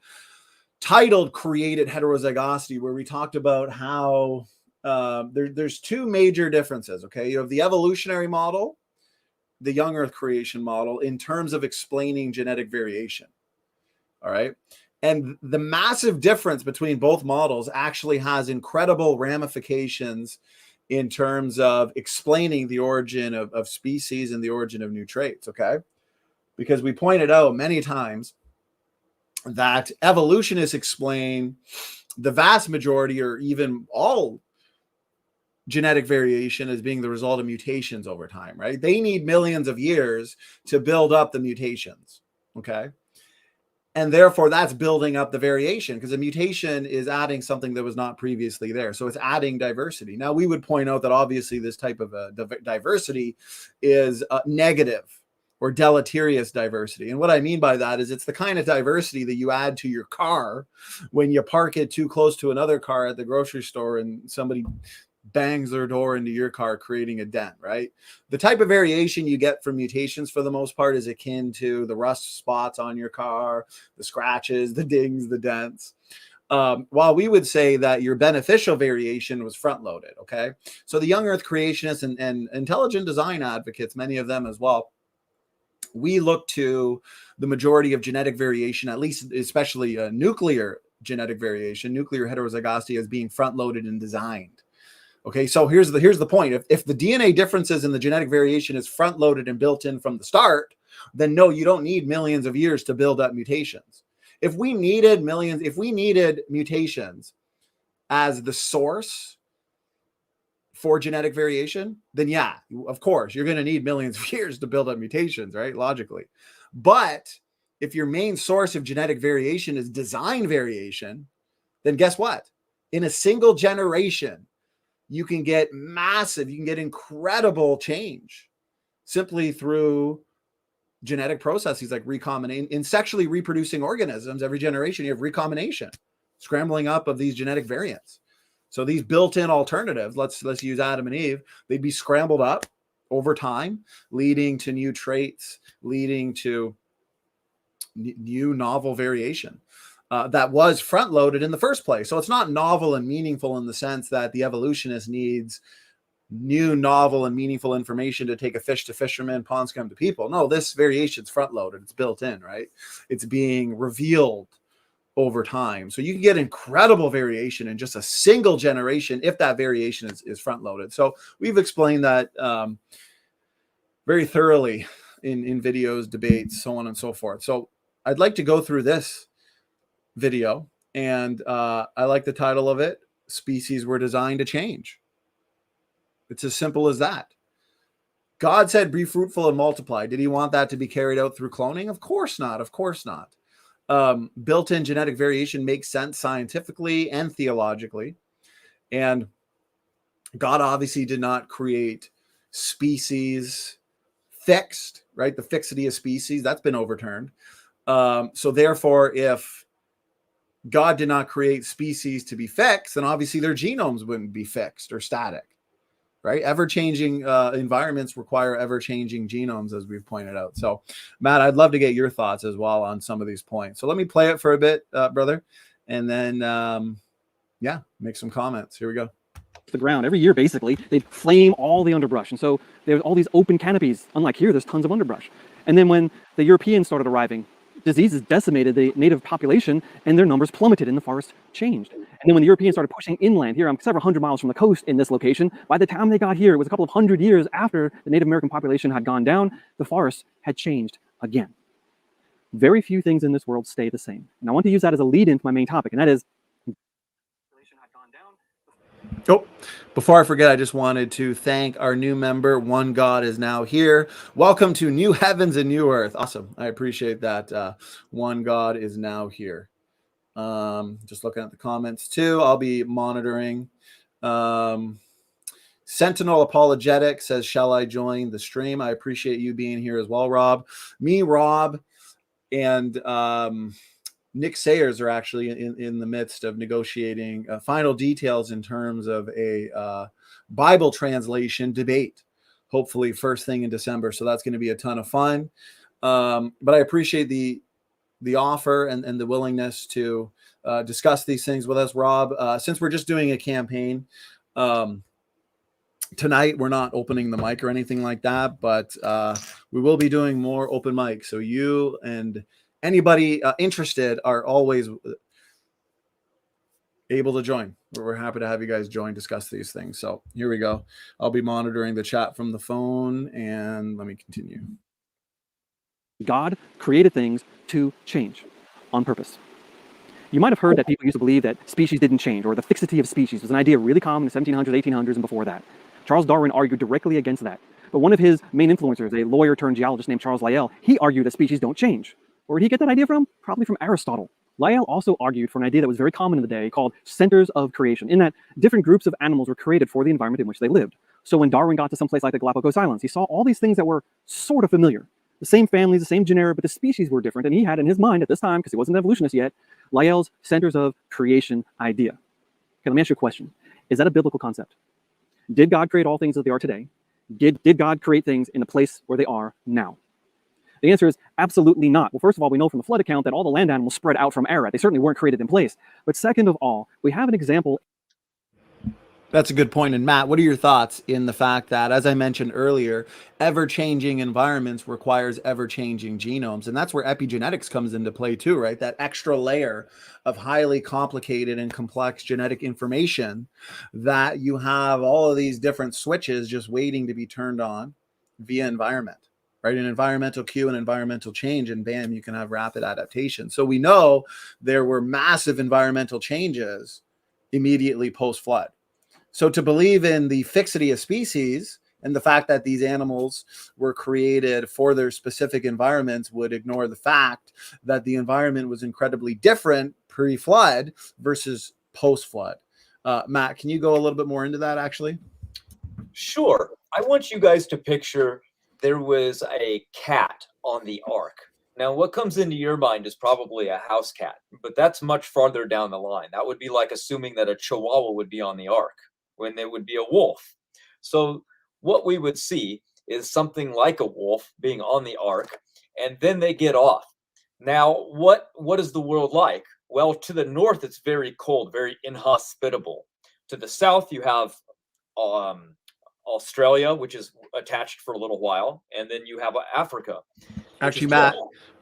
titled Created Heterozygosity, where we talked about how there's two major differences. Okay, you have the evolutionary model, the young earth creation model, in terms of explaining genetic variation. All right, and the massive difference between both models actually has incredible ramifications in terms of explaining the origin of species and the origin of new traits. Okay, because we pointed out many times that evolutionists explain the vast majority, or even all, genetic variation as being the result of mutations over time, right? They need millions of years to build up the mutations, okay? And therefore, that's building up the variation, because a mutation is adding something that was not previously there. So it's adding diversity. Now, we would point out that obviously this type of diversity is negative or deleterious diversity. And what I mean by that is it's the kind of diversity that you add to your car when you park it too close to another car at the grocery store and somebody bangs their door into your car, creating a dent, right? The type of variation you get from mutations, for the most part, is akin to the rust spots on your car, the scratches, the dings, the dents. While we would say that your beneficial variation was front-loaded, okay? So the young earth creationists and intelligent design advocates, many of them as well, we look to the majority of genetic variation, at least especially nuclear genetic variation, nuclear heterozygosity, as being front-loaded and designed. Okay, so here's the point. If the DNA differences in the genetic variation is front-loaded and built in from the start, then no, you don't need millions of years to build up mutations. If we needed mutations as the source for genetic variation, then yeah, of course, you're going to need millions of years to build up mutations, right? Logically. But if your main source of genetic variation is design variation, then guess what? In a single generation, you can get incredible change simply through genetic processes like recombination. In sexually reproducing organisms, every generation you have recombination, scrambling up of these genetic variants. So these built-in alternatives, let's use Adam and Eve, they'd be scrambled up over time, leading to new traits, leading to new novel variation. That was front-loaded in the first place. So it's not novel and meaningful in the sense that the evolutionist needs new, novel, and meaningful information to take a fish to fishermen, ponds come to people. No, this variation's front-loaded. It's built in, right? It's being revealed over time. So you can get incredible variation in just a single generation if that variation is front-loaded. So we've explained that very thoroughly in videos, debates, so on and so forth. So I'd like to go through this video, and I like the title of it, Species Were Designed to Change. It's as simple as that. God said, be fruitful and multiply. Did he want that to be carried out through cloning? Of course not. Of course not. Built-in genetic variation makes sense scientifically and theologically. And God obviously did not create species fixed, right? The fixity of species, that's been overturned. So therefore, if God did not create species to be fixed, then obviously their genomes wouldn't be fixed or static, right? Ever-changing environments require ever-changing genomes, as we've pointed out. So, Matt, I'd love to get your thoughts as well on some of these points. So let me play it for a bit, brother, and then, yeah, make some comments. Here we go. The ground every year, basically, they'd flame all the underbrush. And so there's all these open canopies. Unlike here, there's tons of underbrush. And then when the Europeans started arriving, diseases decimated the native population and their numbers plummeted and the forest changed. And then when the Europeans started pushing inland, here I'm several hundred miles from the coast in this location, by the time they got here, it was a couple of hundred years after the Native American population had gone down, the forest had changed again. Very few things in this world stay the same. And I want to use that as a lead into my main topic, and that is Oh, before I forget, I just wanted to thank our new member. One God is now here. Welcome to New Heavens and New Earth. Awesome. I appreciate that. One God is now here. Just looking at the comments too. I'll be monitoring. Sentinel Apologetic says, shall I join the stream? I appreciate you being here as well, Rob. Me, Rob, and Nick Sayers are actually in the midst of negotiating final details in terms of a Bible translation debate, hopefully first thing in December. So that's going to be a ton of fun. But I appreciate the offer and the willingness to discuss these things with us, Rob. Since we're just doing a campaign, tonight we're not opening the mic or anything like that, but we will be doing more open mics. So you and anybody interested are always able to join. We're happy to have you guys join, discuss these things. So here we go. I'll be monitoring the chat from the phone, and let me continue. God created things to change on purpose. You might have heard that people used to believe that species didn't change, or the fixity of species was an idea really common in the 1700s, 1800s, and before that. Charles Darwin argued directly against that. But one of his main influencers, a lawyer turned geologist named Charles Lyell, he argued that species don't change. Where did he get that idea from? Probably from Aristotle. Lyell also argued for an idea that was very common in the day called centers of creation, in that different groups of animals were created for the environment in which they lived. So when Darwin got to some place like the Galapagos Islands, he saw all these things that were sort of familiar. The same families, the same genera, but the species were different. And he had in his mind at this time, because he wasn't an evolutionist yet, Lyell's centers of creation idea. Okay, let me ask you a question. Is that a biblical concept? Did God create all things as they are today? Did God create things in the place where they are now? The answer is absolutely not. Well, first of all, we know from the flood account that all the land animals spread out from Ararat. They certainly weren't created in place. But second of all, we have an example. That's a good point. And Matt, what are your thoughts in the fact that, as I mentioned earlier, ever-changing environments requires ever-changing genomes? And that's where epigenetics comes into play too, right? That extra layer of highly complicated and complex genetic information that you have all of these different switches just waiting to be turned on via environment. Right, an environmental cue and environmental change, and bam, you can have rapid adaptation. So we know there were massive environmental changes immediately post-flood. So to believe in the fixity of species and the fact that these animals were created for their specific environments would ignore the fact that the environment was incredibly different pre-flood versus post-flood. Matt, can you go a little bit more into that, actually? Sure. I want you guys to picture there was a cat on the ark. Now, what comes into your mind is probably a house cat, but that's much farther down the line. That would be like assuming that a chihuahua would be on the ark when there would be a wolf. So what we would see is something like a wolf being on the ark, and then they get off. Now, what is the world like? Well, to the north, it's very cold, very inhospitable. To the south, you have Australia, which is attached for a little while, and then you have Africa. Actually, Matt,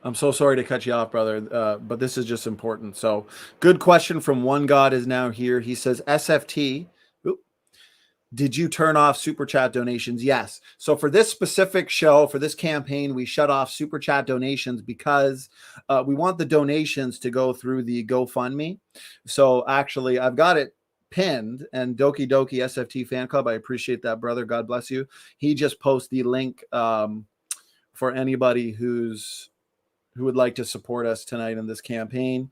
I'm so sorry to cut you off, brother, but this is just important. So, good question from One God is now here. He says, SFT, did you turn off super chat donations? Yes. So for this specific show, for this campaign, we shut off super chat donations because we want the donations to go through the GoFundMe. So actually, I've got it pinned, and Doki Doki SFT fan club, I appreciate that, brother, God bless you. He just posted the link for anybody who would like to support us tonight in this campaign.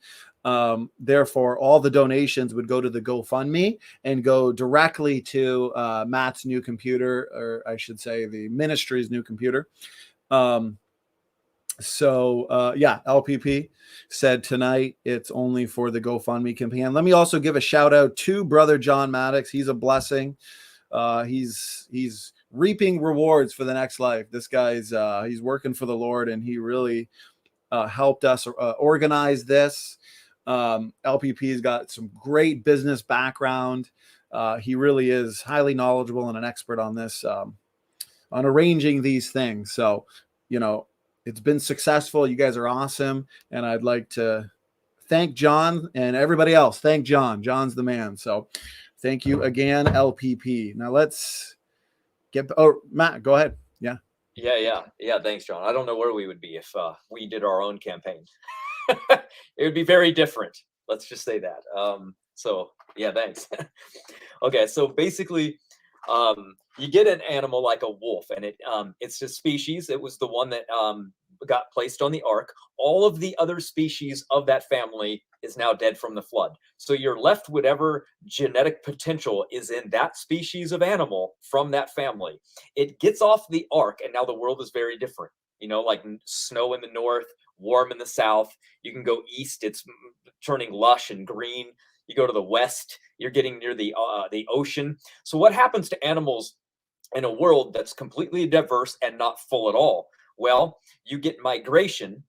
Therefore, all the donations would go to the GoFundMe and go directly to Matt's new computer, or I should say the ministry's new computer. Yeah, LPP said tonight it's only for the GoFundMe campaign. Let me also give a shout out to brother John Maddox. He's a blessing. He's reaping rewards for the next life. This guy's he's working for the Lord, and he really helped us organize this. LPP's got some great business background. He really is highly knowledgeable and an expert on this, on arranging these things. So, you know, it's been successful. You guys are awesome. And I'd like to thank John and everybody else. Thank John. John's the man. So thank you again, LPP. Now let's get, oh, Matt, go ahead. Yeah. Yeah. Thanks, John. I don't know where we would be if we did our own campaign. It would be very different. Let's just say that. So yeah, thanks. Okay. So basically, you get an animal like a wolf, and it's a species. It was the one that got placed on the ark. All of the other species of that family is now dead from the flood. So you're left whatever genetic potential is in that species of animal from that family. It gets off the ark, and now the world is very different. You know, like snow in the north, warm in the south. You can go east, it's turning lush and green. You go to the west, you're getting near the ocean. So what happens to animals in a world that's completely diverse and not full at all? Well, you get migration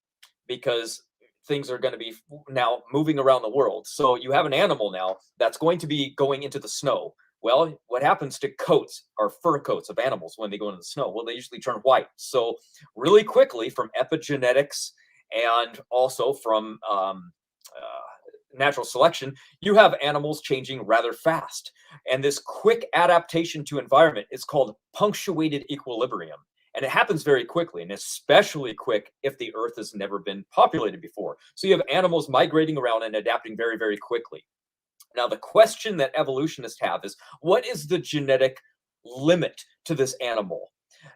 because things are going to be now moving around the world. So you have an animal now that's going to be going into the snow. Well, what happens to coats or fur coats of animals when they go into the snow? Well, they usually turn white. So really quickly, from epigenetics and also from natural selection, you have animals changing rather fast. And this quick adaptation to environment is called punctuated equilibrium. And it happens very quickly, and especially quick if the earth has never been populated before. So you have animals migrating around and adapting very, very quickly. Now, the question that evolutionists have is, what is the genetic limit to this animal?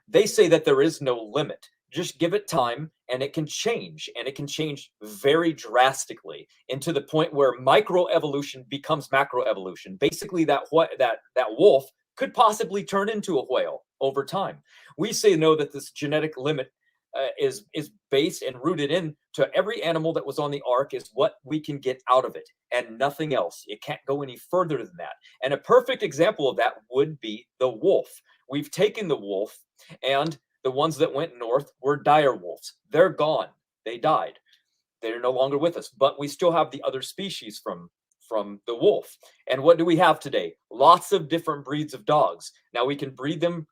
They say that there is no limit. Just give it time and it can change, and it can change very drastically into the point where microevolution becomes macroevolution. Basically, that wolf could possibly turn into a whale over time. We say no, that this genetic limit is based and rooted in to every animal that was on the ark is what we can get out of it and nothing else. It can't go any further than that. And a perfect example of that would be the wolf. We've taken the wolf, and the ones that went north were dire wolves. They're gone. They died. They're no longer with us, but we still have the other species from the wolf. And what do we have today? Lots of different breeds of dogs. Now we can breed them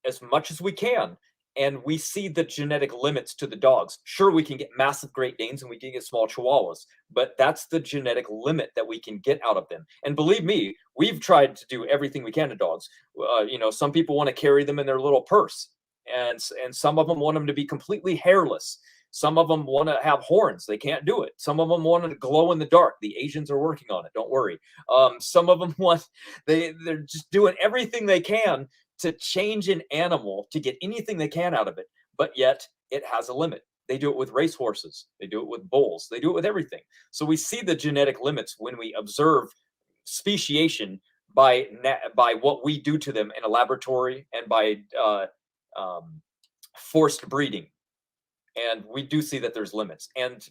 as much as we can, and we see the genetic limits to the dogs. Sure, we can get massive Great Danes and we can get small Chihuahuas, but that's the genetic limit that we can get out of them. And believe me, we've tried to do everything we can to dogs. You know, some people want to carry them in their little purse, and some of them want them to be completely hairless. Some of them want to have horns. They can't do it. Some of them want to glow in the dark. The Asians are working on it. Don't worry. Some of them they're just doing everything they can to change an animal to get anything they can out of it. But yet it has a limit. They do it with racehorses. They do it with bulls. They do it with everything. So we see the genetic limits when we observe speciation by what we do to them in a laboratory and by forced breeding. And we do see that there's limits. And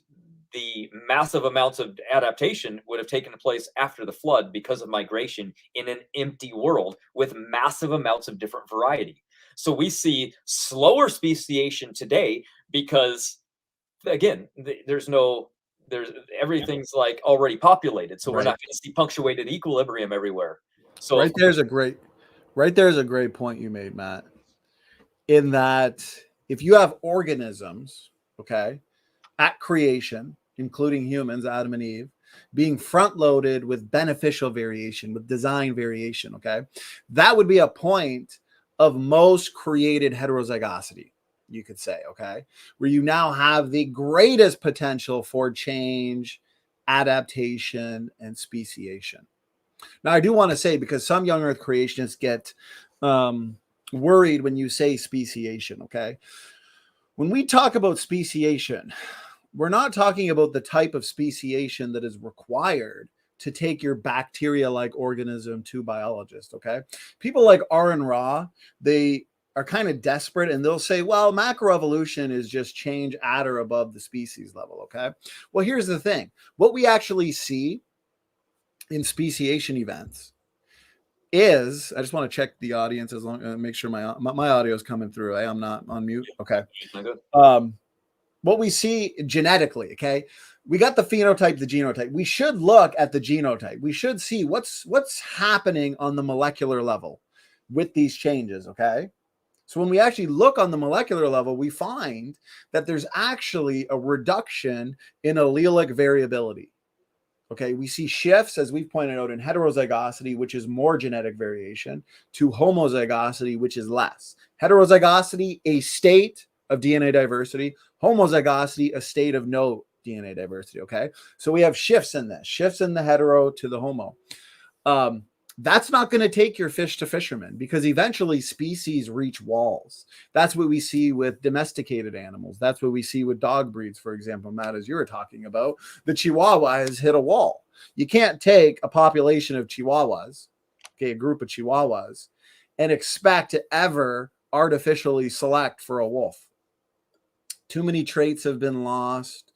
the massive amounts of adaptation would have taken place after the flood because of migration in an empty world with massive amounts of different variety. So we see slower speciation today because, again, everything's like already populated. So we're not going to see punctuated equilibrium everywhere. So right there's a great point you made, Matt, in that if you have organisms, okay, at creation, including humans, Adam and Eve, being front-loaded with beneficial variation, with design variation, okay, that would be a point of most created heterozygosity, you could say, okay, where you now have the greatest potential for change, adaptation, and speciation. Now, I do want to say, because some young earth creationists get worried when you say speciation, okay? When we talk about speciation, we're not talking about the type of speciation that is required to take your bacteria-like organism to biologists, okay? People like Aaron Ra, they are kind of desperate and they'll say, well, macroevolution is just change at or above the species level, okay? Well, here's the thing. What we actually see in speciation events is, I just want to check the audience as long, make sure my audio is coming through. I'm not on mute. Okay. What we see genetically, okay? We got the phenotype, the genotype. We should look at the genotype. We should see what's happening on the molecular level with these changes, okay? So when we actually look on the molecular level, we find that there's actually a reduction in allelic variability. Okay, we see shifts, as we've pointed out, in heterozygosity, which is more genetic variation, to homozygosity, which is less. Heterozygosity, a state of DNA diversity. Homozygosity, a state of no DNA diversity, okay? So we have shifts in this, shifts in the hetero to the homo. That's not going to take your fish to fishermen because eventually species reach walls. That's what we see with domesticated animals. That's what we see with dog breeds, for example, Matt, as you were talking about. The Chihuahua has hit a wall. You can't take a population of Chihuahuas, okay, a group of Chihuahuas, and expect to ever artificially select for a wolf. Too many traits have been lost.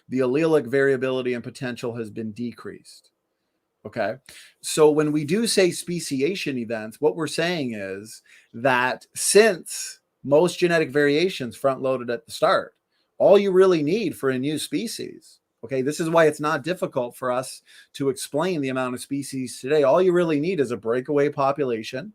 The allelic variability and potential has been decreased. Okay, so when we do say speciation events, what we're saying is that since most genetic variations front-loaded at the start, all you really need for a new species, okay, this is why it's not difficult for us to explain the amount of species today. All you really need is a breakaway population,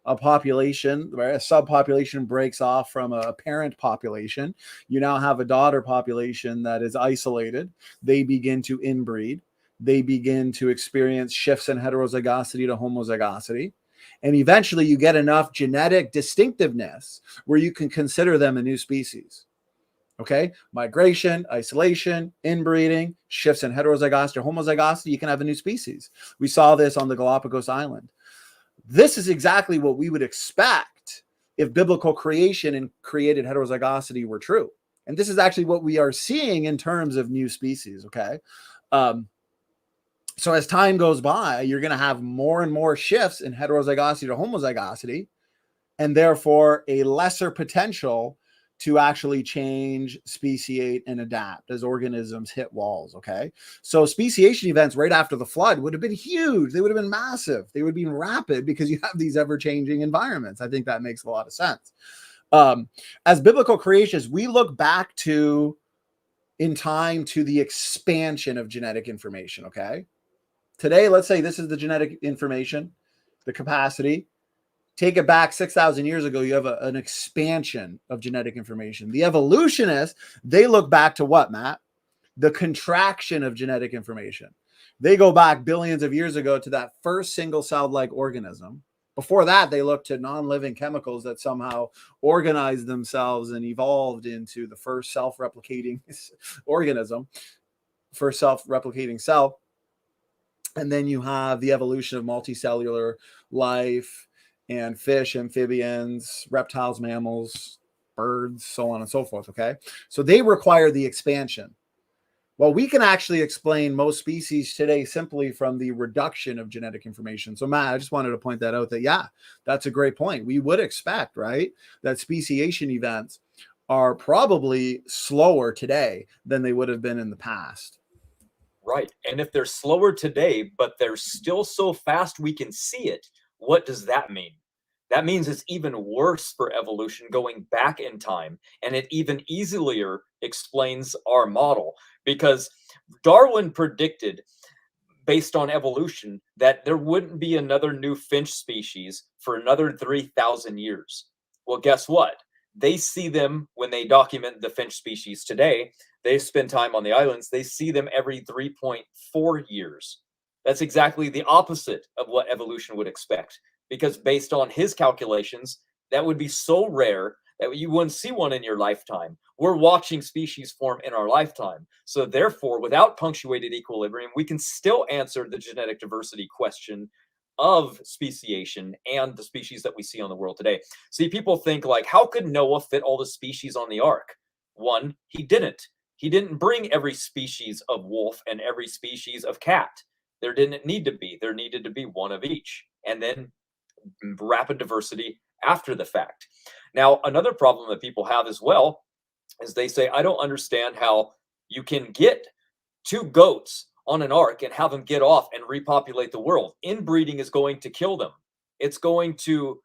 a population where a subpopulation breaks off from a parent population. You now have a daughter population that is isolated. They begin to inbreed. They begin to experience shifts in heterozygosity to homozygosity. And eventually you get enough genetic distinctiveness where you can consider them a new species. Okay, migration, isolation, inbreeding, shifts in heterozygosity or homozygosity, you can have a new species. We saw this on the Galapagos Island. This is exactly what we would expect if biblical creation and created heterozygosity were true. And this is actually what we are seeing in terms of new species, okay? So as time goes by, you're going to have more and more shifts in heterozygosity to homozygosity, and therefore a lesser potential to actually change, speciate, and adapt as organisms hit walls, okay? So speciation events right after the flood would have been huge. They would have been massive. They would have been rapid because you have these ever-changing environments. I think that makes a lot of sense. As biblical creationists, we look back to, in time, to the expansion of genetic information, okay? Today, let's say this is the genetic information, the capacity. Take it back 6,000 years ago, you have an expansion of genetic information. The evolutionists, they look back to what, Matt? The contraction of genetic information. They go back billions of years ago to that first single-celled like organism. Before that, they look to non-living chemicals that somehow organized themselves and evolved into the first self-replicating organism, first self-replicating cell. And then you have the evolution of multicellular life and fish, amphibians, reptiles, mammals, birds, so on and so forth, okay? So they require the expansion. Well, we can actually explain most species today simply from the reduction of genetic information. So, Matt, I just wanted to point that out that, yeah, that's a great point. We would expect, right, that speciation events are probably slower today than they would have been in the past. Right. And if they're slower today, but they're still so fast we can see it, what does that mean? That means it's even worse for evolution going back in time. And it even easier explains our model because Darwin predicted, based on evolution, that there wouldn't be another new finch species for another 3,000 years. Well, guess what? They see them when they document the finch species today. They spend time on the islands. They see them every 3.4 years. That's exactly the opposite of what evolution would expect, because based on his calculations, that would be so rare that you wouldn't see one in your lifetime. We're watching species form in our lifetime. So therefore, without punctuated equilibrium, we can still answer the genetic diversity question of speciation and the species that we see on the world today. See, people think like, how could Noah fit all the species on the ark? One, he didn't. He didn't bring every species of wolf and every species of cat. There didn't need to be. There needed to be one of each, and then rapid diversity after the fact. Now, another problem that people have as well is they say, I don't understand how you can get 2 goats on an ark and have them get off and repopulate the world. Inbreeding is going to kill them. It's going to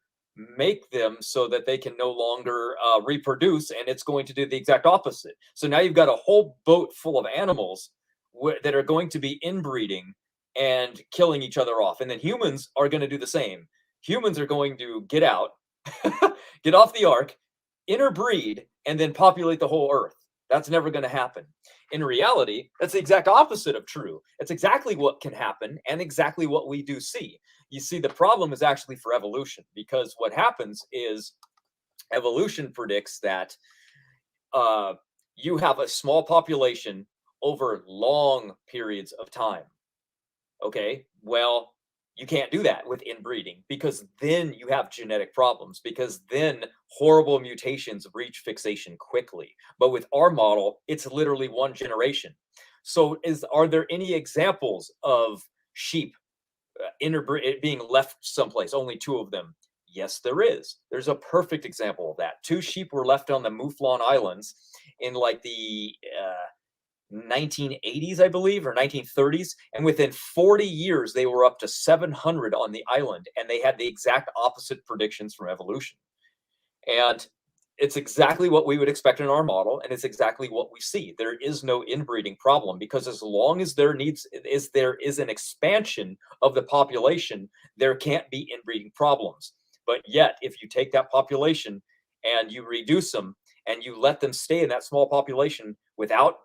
make them so that they can no longer reproduce, and it's going to do the exact opposite. So now you've got a whole boat full of animals that are going to be inbreeding and killing each other off. And then humans are going to do the same. Humans are going to get out, get off the ark, interbreed, and then populate the whole earth. That's never going to happen. In reality, that's the exact opposite of true. It's exactly what can happen and exactly what we do see. You see, the problem is actually for evolution, because what happens is evolution predicts that you have a small population over long periods of time. Okay, well, you can't do that with inbreeding, because then you have genetic problems, because then horrible mutations reach fixation quickly. But with our model, it's literally 1 generation. So are there any examples of sheep being left someplace, only 2 of them? Yes, there is. There's a perfect example of that. 2 sheep were left on the Mouflon Islands in like the 1980s, I believe, or 1930s, and within 40 years they were up to 700 on the island, and they had the exact opposite predictions from evolution. And it's exactly what we would expect in our model, and it's exactly what we see. There is no inbreeding problem, because as long as there is an expansion of the population, there can't be inbreeding problems. But yet, if you take that population and you reduce them and you let them stay in that small population without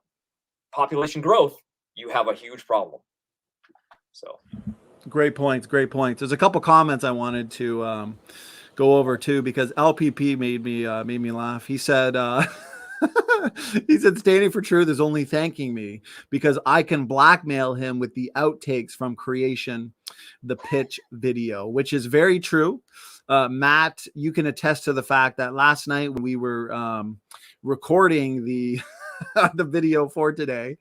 population growth, you have a huge problem. So great points. There's a couple comments I wanted to go over too, because LPP made me laugh. He said he said, standing for truth is only thanking me because I can blackmail him with the outtakes from Creation, the pitch video, which is very true. Matt, you can attest to the fact that last night when we were recording the the video for today,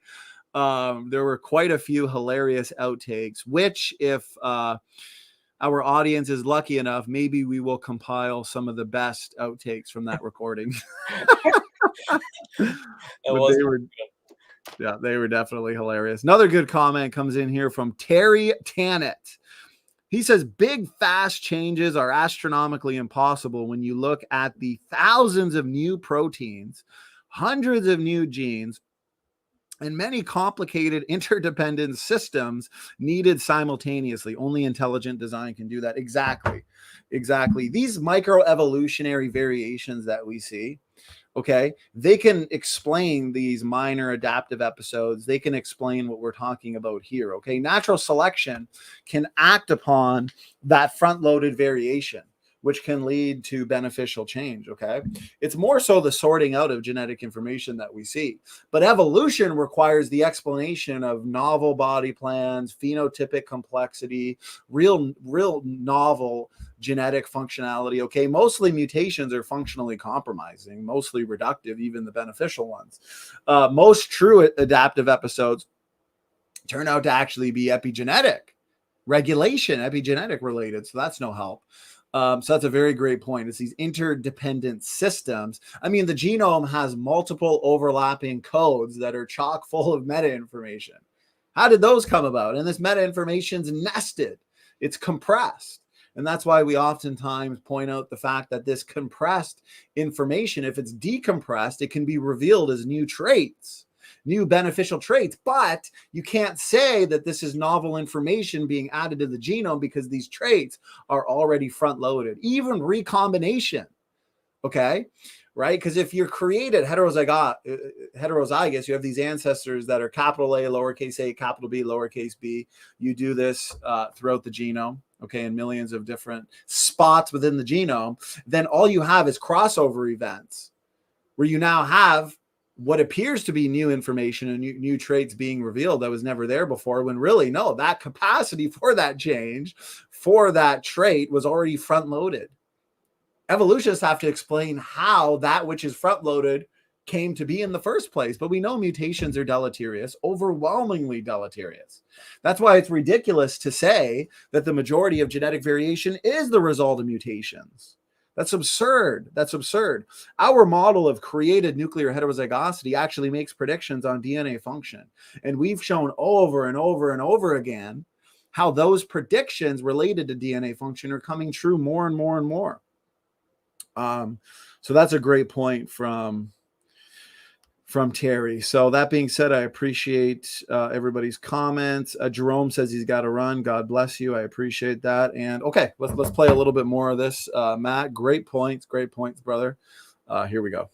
there were quite a few hilarious outtakes, which if our audience is lucky enough, maybe we will compile some of the best outtakes from that recording. They were definitely hilarious. Another good comment comes in here from Terry Tannett. He says, big, fast changes are astronomically impossible when you look at the thousands of new proteins, hundreds of new genes, and many complicated interdependent systems needed simultaneously. Only intelligent design can do that. Exactly. These microevolutionary variations that we see, okay, they can explain these minor adaptive episodes. They can explain what we're talking about here, okay? Natural selection can act upon that front-loaded variation, which can lead to beneficial change, okay? It's more so the sorting out of genetic information that we see. But evolution requires the explanation of novel body plans, phenotypic complexity, real novel genetic functionality, okay? Mostly mutations are functionally compromising, mostly reductive, even the beneficial ones. Most true adaptive episodes turn out to actually be epigenetic related, so that's no help. So that's a very great point. It's these interdependent systems. I mean, the genome has multiple overlapping codes that are chock full of meta information. How did those come about? And this meta information is nested. It's compressed. And that's why we oftentimes point out the fact that this compressed information, if it's decompressed, it can be revealed as new traits, new beneficial traits. But you can't say that this is novel information being added to the genome because these traits are already front loaded, even recombination. Okay. Right. Because if you're created heterozygous, you have these ancestors that are capital A, lowercase a, capital B, lowercase b. You do this throughout the genome. Okay. In millions of different spots within the genome. Then all you have is crossover events where you now have what appears to be new information and new traits being revealed that was never there before, when really, no, that capacity for that change, for that trait was already front loaded. Evolutionists have to explain how that which is front loaded came to be in the first place. But we know mutations are deleterious, overwhelmingly deleterious. That's why it's ridiculous to say that the majority of genetic variation is the result of mutations. That's absurd. That's absurd. Our model of created nuclear heterozygosity actually makes predictions on DNA function. And we've shown over and over and over again how those predictions related to DNA function are coming true more and more and more. So that's a great point from Terry. So that being said, I appreciate everybody's comments. Jerome says he's got to run. God bless you. I appreciate that. And okay, let's play a little bit more of this. Matt, great points, brother. Here we go.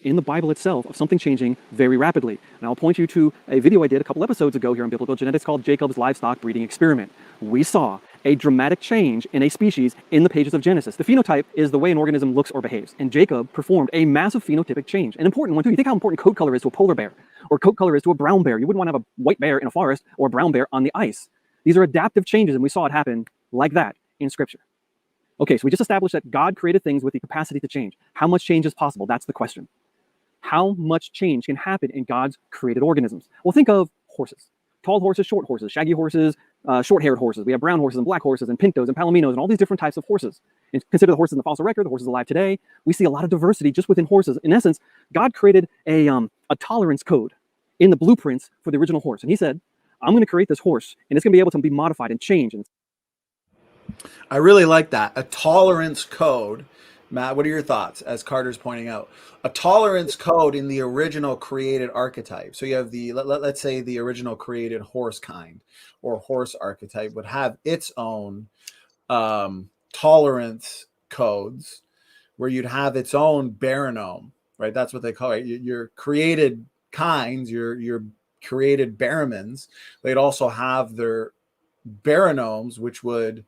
In the Bible itself of something changing very rapidly. And I'll point you to a video I did a couple episodes ago here on Biblical Genetics called Jacob's Livestock Breeding Experiment. We saw a dramatic change in a species in the pages of Genesis. The phenotype is the way an organism looks or behaves. And Jacob performed a massive phenotypic change. An important one too. You think how important coat color is to a polar bear or coat color is to a brown bear. You wouldn't want to have a white bear in a forest or a brown bear on the ice. These are adaptive changes, and we saw it happen like that in Scripture. Okay, so we just established that God created things with the capacity to change. How much change is possible? That's the question. How much change can happen in God's created organisms? Well, think of horses. Tall horses, short horses, shaggy horses, short-haired horses. We have brown horses and black horses and pintos and palominos and all these different types of horses. And consider the horses in the fossil record, the horses alive today. We see a lot of diversity just within horses. In essence, God created a tolerance code in the blueprints for the original horse. And he said, I'm going to create this horse, and it's going to be able to be modified and change. And I really like that. A tolerance code. Matt, what are your thoughts? As Carter's pointing out, a tolerance code in the original created archetype. So you have the, let's say the original created horse kind or horse archetype would have its own tolerance codes where you'd have its own baronome, right? That's what they call it. Your created kinds, your created baramins, they'd also have their baronomes, which would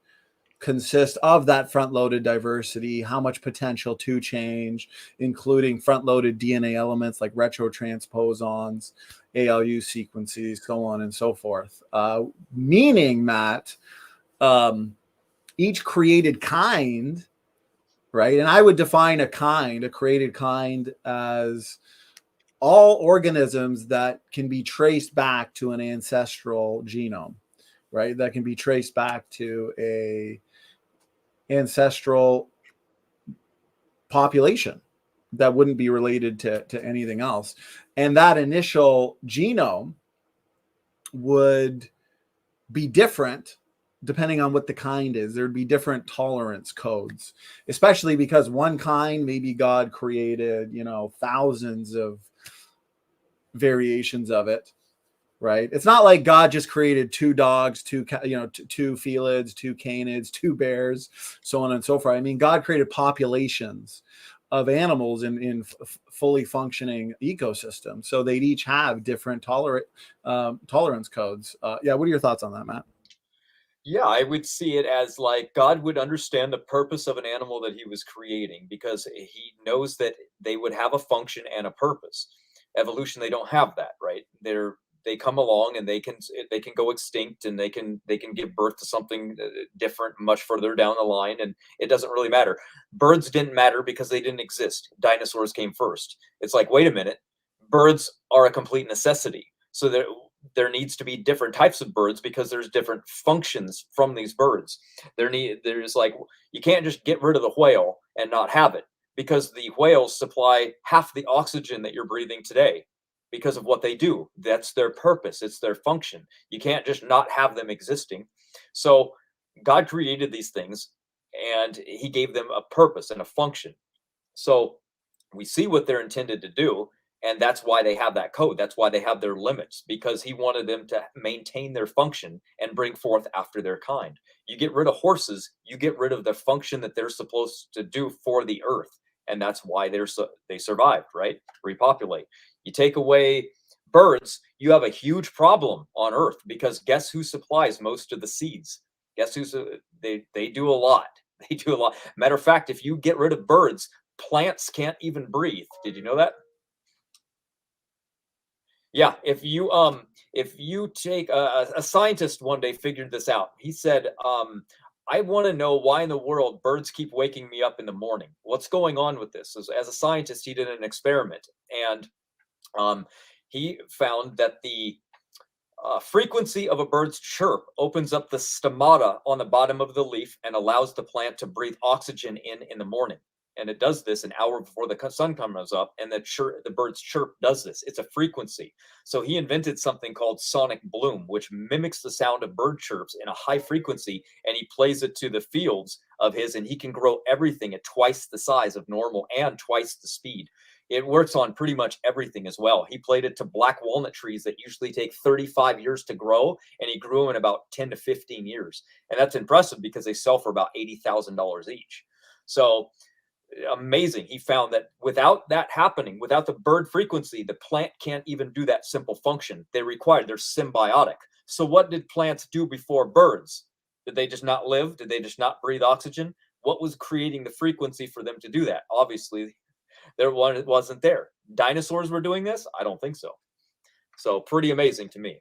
consist of that front-loaded diversity, how much potential to change, including front-loaded DNA elements like retrotransposons, ALU sequences, so on and so forth. Meaning, Matt, each created kind, right? And I would define a created kind, as all organisms that can be traced back to an ancestral genome, right? That can be traced back to a ancestral population that wouldn't be related to anything else. And that initial genome would be different depending on what the kind is. There'd be different tolerance codes, especially because one kind, maybe God created, thousands of variations of it. Right. It's not like God just created 2 dogs, 2 felids, 2 canids, 2 bears, so on and so forth. I mean, God created populations of animals in fully functioning ecosystems. So they'd each have different tolerance codes. What are your thoughts on that, Matt? Yeah, I would see it as like God would understand the purpose of an animal that he was creating because he knows that they would have a function and a purpose. Evolution, they don't have that, right? They come along and they can go extinct and they can give birth to something different much further down the line, and it doesn't really matter. Birds didn't matter because they didn't exist. Dinosaurs came first. It's like, wait a minute, birds are a complete necessity. So there needs to be different types of birds because there's different functions from these birds. There's like, you can't just get rid of the whale and not have it, because the whales supply half the oxygen that you're breathing today. Because of what they do. That's their purpose. It's their function. You can't just not have them existing. So God created these things and he gave them a purpose and a function. So we see what they're intended to do. And that's why they have that code. That's why they have their limits, because he wanted them to maintain their function and bring forth after their kind. You get rid of horses, you get rid of the function that they're supposed to do for the earth. And that's why they survived, right? Repopulate. You take away birds, you have a huge problem on Earth, because guess who supplies most of the seeds? Guess they do a lot. They do a lot. Matter of fact, if you get rid of birds, plants can't even breathe. Did you know that? Yeah, if you take a scientist one day figured this out. He said I want to know why in the world birds keep waking me up in the morning. What's going on with this? As a scientist, he did an experiment, and he found that the frequency of a bird's chirp opens up the stomata on the bottom of the leaf and allows the plant to breathe oxygen in the morning. And it does this an hour before the sun comes up, and the bird's chirp does this. It's a frequency. So he invented something called sonic bloom, which mimics the sound of bird chirps in a high frequency, and he plays it to the fields of his, and he can grow everything at twice the size of normal and twice the speed. It works on pretty much everything as well. He played it to black walnut trees that usually take 35 years to grow, and he grew them in about 10 to 15 years. And that's impressive because they sell for about $80,000 each. So amazing. He found that without that happening, without the bird frequency, the plant can't even do that simple function. They're symbiotic. So what did plants do before birds? Did they just not live? Did they just not breathe oxygen? What was creating the frequency for them to do that? Obviously, it wasn't there. Dinosaurs were doing this? I don't think so. So pretty amazing to me.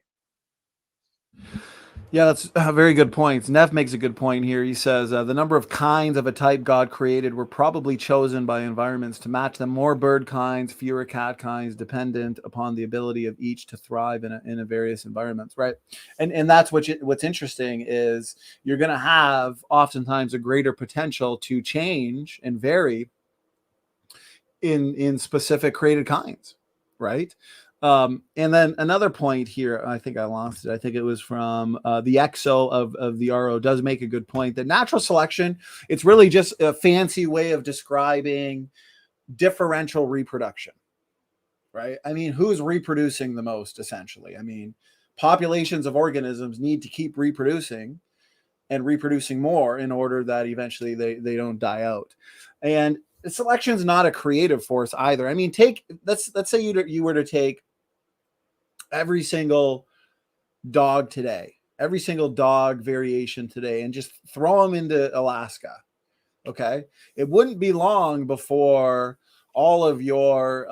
Yeah, that's a very good point. Neff makes a good point here. He says the number of kinds of a type God created were probably chosen by environments to match them. More bird kinds, fewer cat kinds, dependent upon the ability of each to thrive in a various environments, right? And that's what's interesting is you're going to have oftentimes a greater potential to change and vary in specific created kinds, right? And then another point here, I think I lost it. I think it was from the EXO of the RO does make a good point that natural selection, it's really just a fancy way of describing differential reproduction, right? I mean, who's reproducing the most essentially? I mean, populations of organisms need to keep reproducing and reproducing more in order that eventually they don't die out. And selection is not a creative force either. I mean, let's say you were to take every single dog today, every single dog variation today, and just throw them into Alaska. Okay, it wouldn't be long before all of your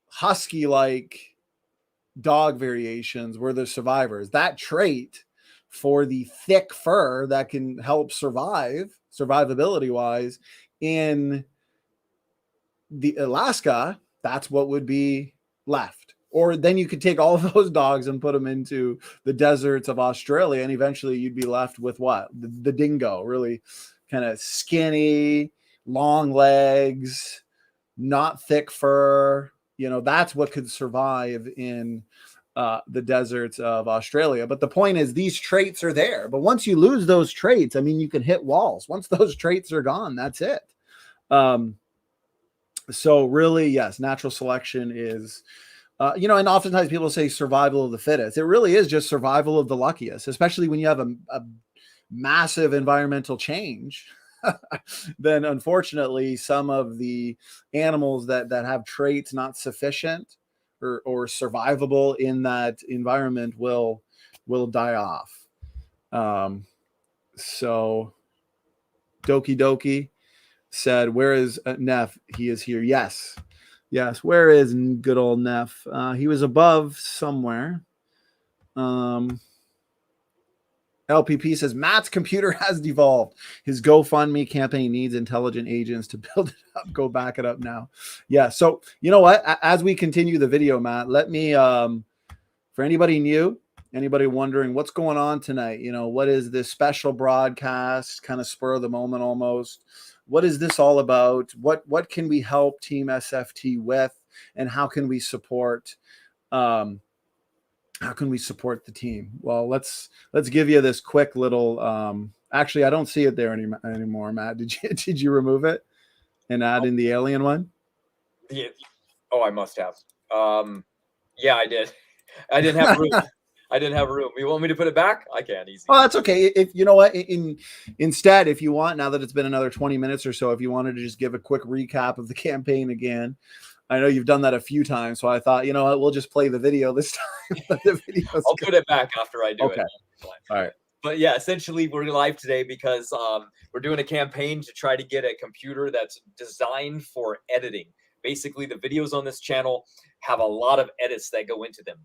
husky-like dog variations were the survivors. That trait for the thick fur that can help survivability wise in the Alaska, that's what would be left. Or then you could take all of those dogs and put them into the deserts of Australia, and eventually you'd be left with what? The dingo, really kind of skinny, long legs, not thick fur. That's what could survive in the deserts of Australia. But the point is, these traits are there. But once you lose those traits, I mean, you can hit walls. Once those traits are gone, that's it. So really, yes, natural selection is, and oftentimes people say survival of the fittest. It really is just survival of the luckiest, especially when you have a massive environmental change. Then unfortunately, some of the animals that have traits not sufficient or survivable in that environment will die off. So Doki Doki said, where is Neff? He is here. Yes. Where is good old Neff? He was above somewhere. LPP says Matt's computer has devolved. His GoFundMe campaign needs intelligent agents to build it up. Go back it up now. Yeah. So you know what? As we continue the video, Matt, let me, for anybody new, anybody wondering what's going on tonight, what is this special broadcast, kind of spur of the moment almost? What is this all about? What can we help Team SFT with, and how can we support? How can we support the team? Well, let's give you this quick little. Actually, I don't see it there anymore, Matt. Did you remove it and add in the alien one? Yeah. Oh, I must have. Yeah, I did. I didn't have room. I didn't have room. You want me to put it back? I can easy. Oh, that's okay. If you know what, instead, if you want, now that it's been another 20 minutes or so, if you wanted to just give a quick recap of the campaign again. I know you've done that a few times, so I thought, we'll just play the video this time. I'll put it back after I do it. Okay. All right. But yeah, essentially we're live today because we're doing a campaign to try to get a computer that's designed for editing. Basically, the videos on this channel have a lot of edits that go into them.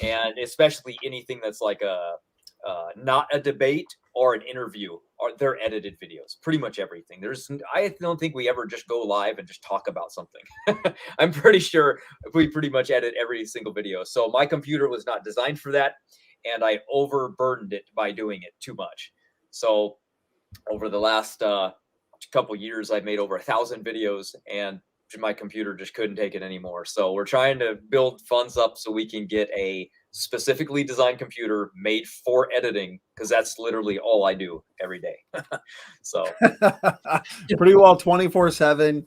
And especially anything that's like a not a debate or an interview, or they're edited videos. Pretty much everything. I don't think we ever just go live and just talk about something. I'm pretty sure we pretty much edit every single video. So my computer was not designed for that, and I overburdened it by doing it too much. So over the last couple years, I've made over 1,000 videos, and my computer just couldn't take it anymore. So we're trying to build funds up so we can get a specifically designed computer made for editing, because that's literally all I do every day. So pretty well 24/7,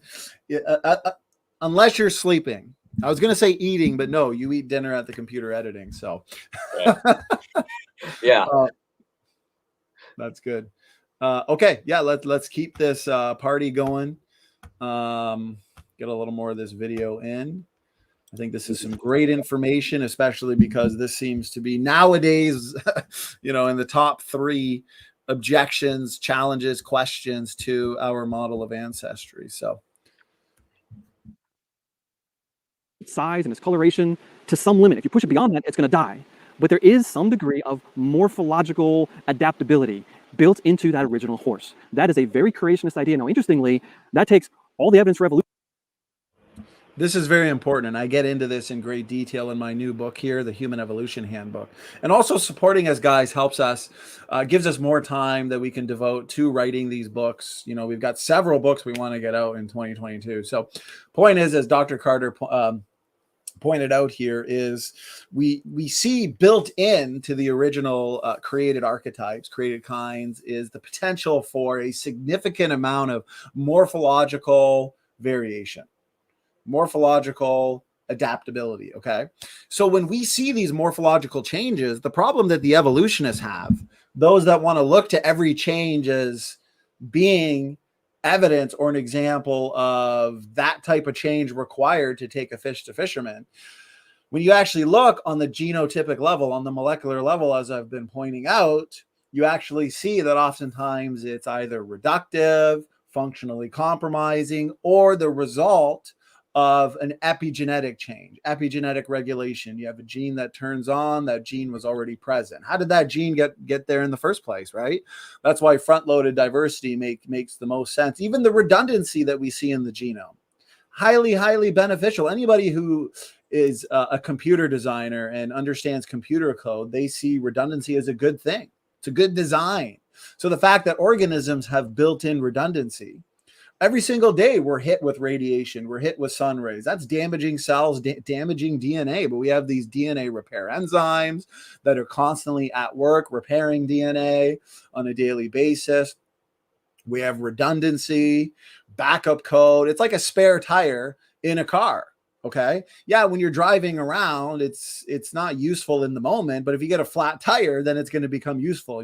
unless you're sleeping. I was going to say eating, but no, you eat dinner at the computer editing. So yeah, that's good. Okay, yeah, let's keep this party going. Get a little more of this video in. I think this is some great information, especially because this seems to be nowadays, in the top 3 objections, challenges, questions to our model of ancestry. So size and its coloration to some limit. If you push it beyond that, it's going to die. But there is some degree of morphological adaptability built into that original horse. That is a very creationist idea. Now, interestingly, that takes all the evidence for evolution. this is very important, and I get into this in great detail in my new book here, the Human Evolution Handbook. And also supporting us, guys, helps us, gives us more time that we can devote to writing these books. We've got several books we want to get out in 2022. So point is, as Dr. Carter pointed out here, is we see built into the original created archetypes, created kinds, is the potential for a significant amount of morphological variation, morphological adaptability. Okay, so when we see these morphological changes, the problem that the evolutionists have, those that want to look to every change as being evidence or an example of that type of change required to take a fish to fisherman, when you actually look on the genotypic level, on the molecular level, as I've been pointing out, you actually see that oftentimes it's either reductive, functionally compromising, or the result of an epigenetic change, epigenetic regulation. You have a gene that turns on, that gene was already present. How did that gene get there in the first place, right? That's why front-loaded diversity makes the most sense. Even the redundancy that we see in the genome, highly, highly beneficial. Anybody who is a computer designer and understands computer code, they see redundancy as a good thing. It's a good design. So the fact that organisms have built-in redundancy, every single day we're hit with radiation, we're hit with sun rays. That's damaging cells, damaging DNA. But we have these DNA repair enzymes that are constantly at work repairing DNA on a daily basis. We have redundancy, backup code. It's like a spare tire in a car. Okay. Yeah. When you're driving around, it's not useful in the moment, but if you get a flat tire, then it's going to become useful.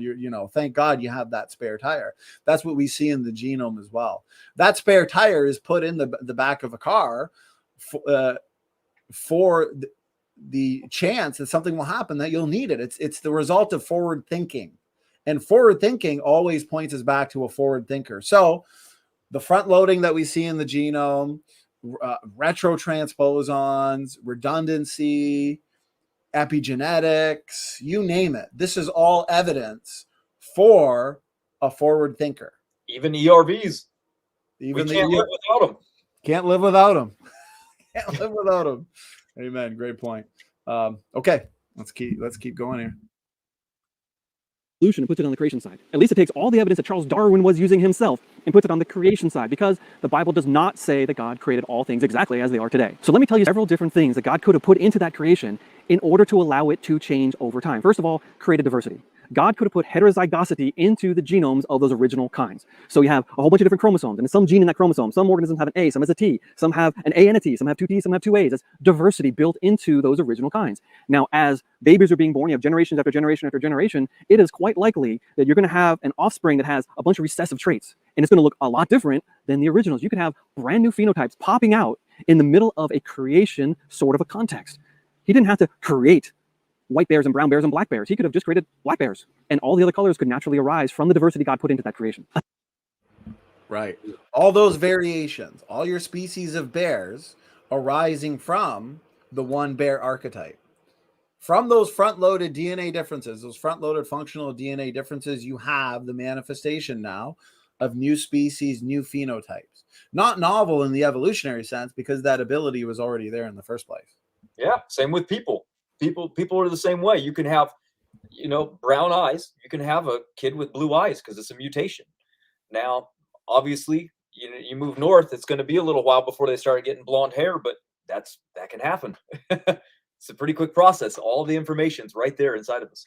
Thank God you have that spare tire. That's what we see in the genome as well. That spare tire is put in the back of a car for the chance that something will happen that you'll need it. It's the result of forward thinking, and forward thinking always points us back to a forward thinker. So the front loading that we see in the genome, retrotransposons, redundancy, epigenetics, you name it. This is all evidence for a forward thinker. Even ERVs. We can't live without them. Can't live without them. Can't live without them. Amen. Great point. Okay, let's keep going here. And puts it on the creation side. At least it takes all the evidence that Charles Darwin was using himself and puts it on the creation side, because the Bible does not say that God created all things exactly as they are today. So let me tell you several different things that God could have put into that creation in order to allow it to change over time. First of all, created diversity. God could have put heterozygosity into the genomes of those original kinds. So you have a whole bunch of different chromosomes, and some gene in that chromosome. Some organisms have an A, some has a T, some have an A and a T, some have two T's, some have two A's. That's diversity built into those original kinds. Now, as babies are being born, you have generations after generation after generation, it is quite likely that you're going to have an offspring that has a bunch of recessive traits, and it's going to look a lot different than the originals. You could have brand new phenotypes popping out in the middle of a creation sort of a context. He didn't have to create white bears and brown bears and black bears. He could have just created black bears, and all the other colors could naturally arise from the diversity God put into that creation. Right. All those variations, all your species of bears arising from the one bear archetype. From those front-loaded DNA differences, those front-loaded functional DNA differences, you have the manifestation now of new species, new phenotypes. Not novel in the evolutionary sense, because that ability was already there in the first place. Yeah, same with people. People are the same way. You can have, brown eyes. You can have a kid with blue eyes because it's a mutation. Now, obviously, you move north, it's going to be a little while before they start getting blonde hair, but that can happen. It's a pretty quick process. All the information's right there inside of us.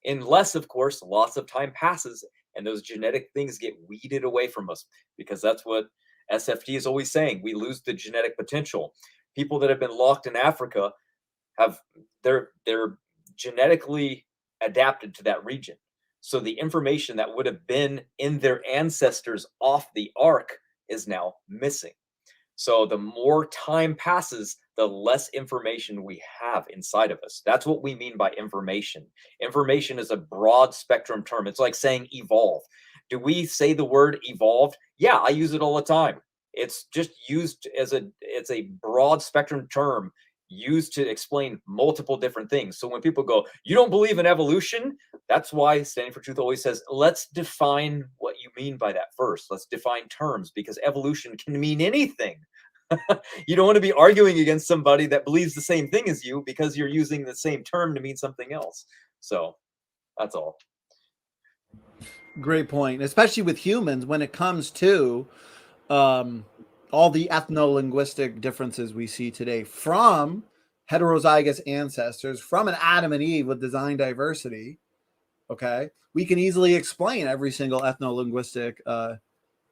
Unless, of course, lots of time passes and those genetic things get weeded away from us, because that's what SFT is always saying. We lose the genetic potential. People that have been locked in Africa they're genetically adapted to that region. So the information that would have been in their ancestors off the ark is now missing. So the more time passes, the less information we have inside of us. That's what we mean by information. Information is a broad spectrum term. It's like saying evolve. Do we say the word evolved? Yeah, I use it all the time. It's just used as it's a broad spectrum term used to explain multiple different things. So when people go, you don't believe in evolution, that's why Standing for Truth always says, let's define what you mean by that first. Let's define terms, because evolution can mean anything. You don't want to be arguing against somebody that believes the same thing as you because you're using the same term to mean something else. So that's all. Great point, especially with humans when it comes to all the ethno-linguistic differences we see today from heterozygous ancestors, from an Adam and Eve with design diversity. Okay, we can easily explain every single ethno-linguistic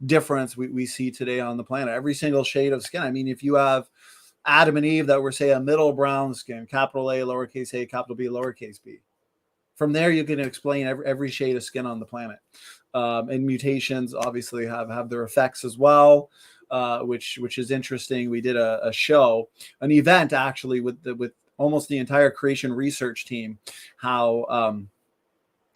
difference we see today on the planet, every single shade of skin. I mean, if you have Adam and Eve that were, say, a middle brown skin, capital A, lowercase a, capital B, lowercase b, from there you can explain every shade of skin on the planet. And mutations obviously have their effects as well, which is interesting. We did an event actually with almost the entire creation research team, how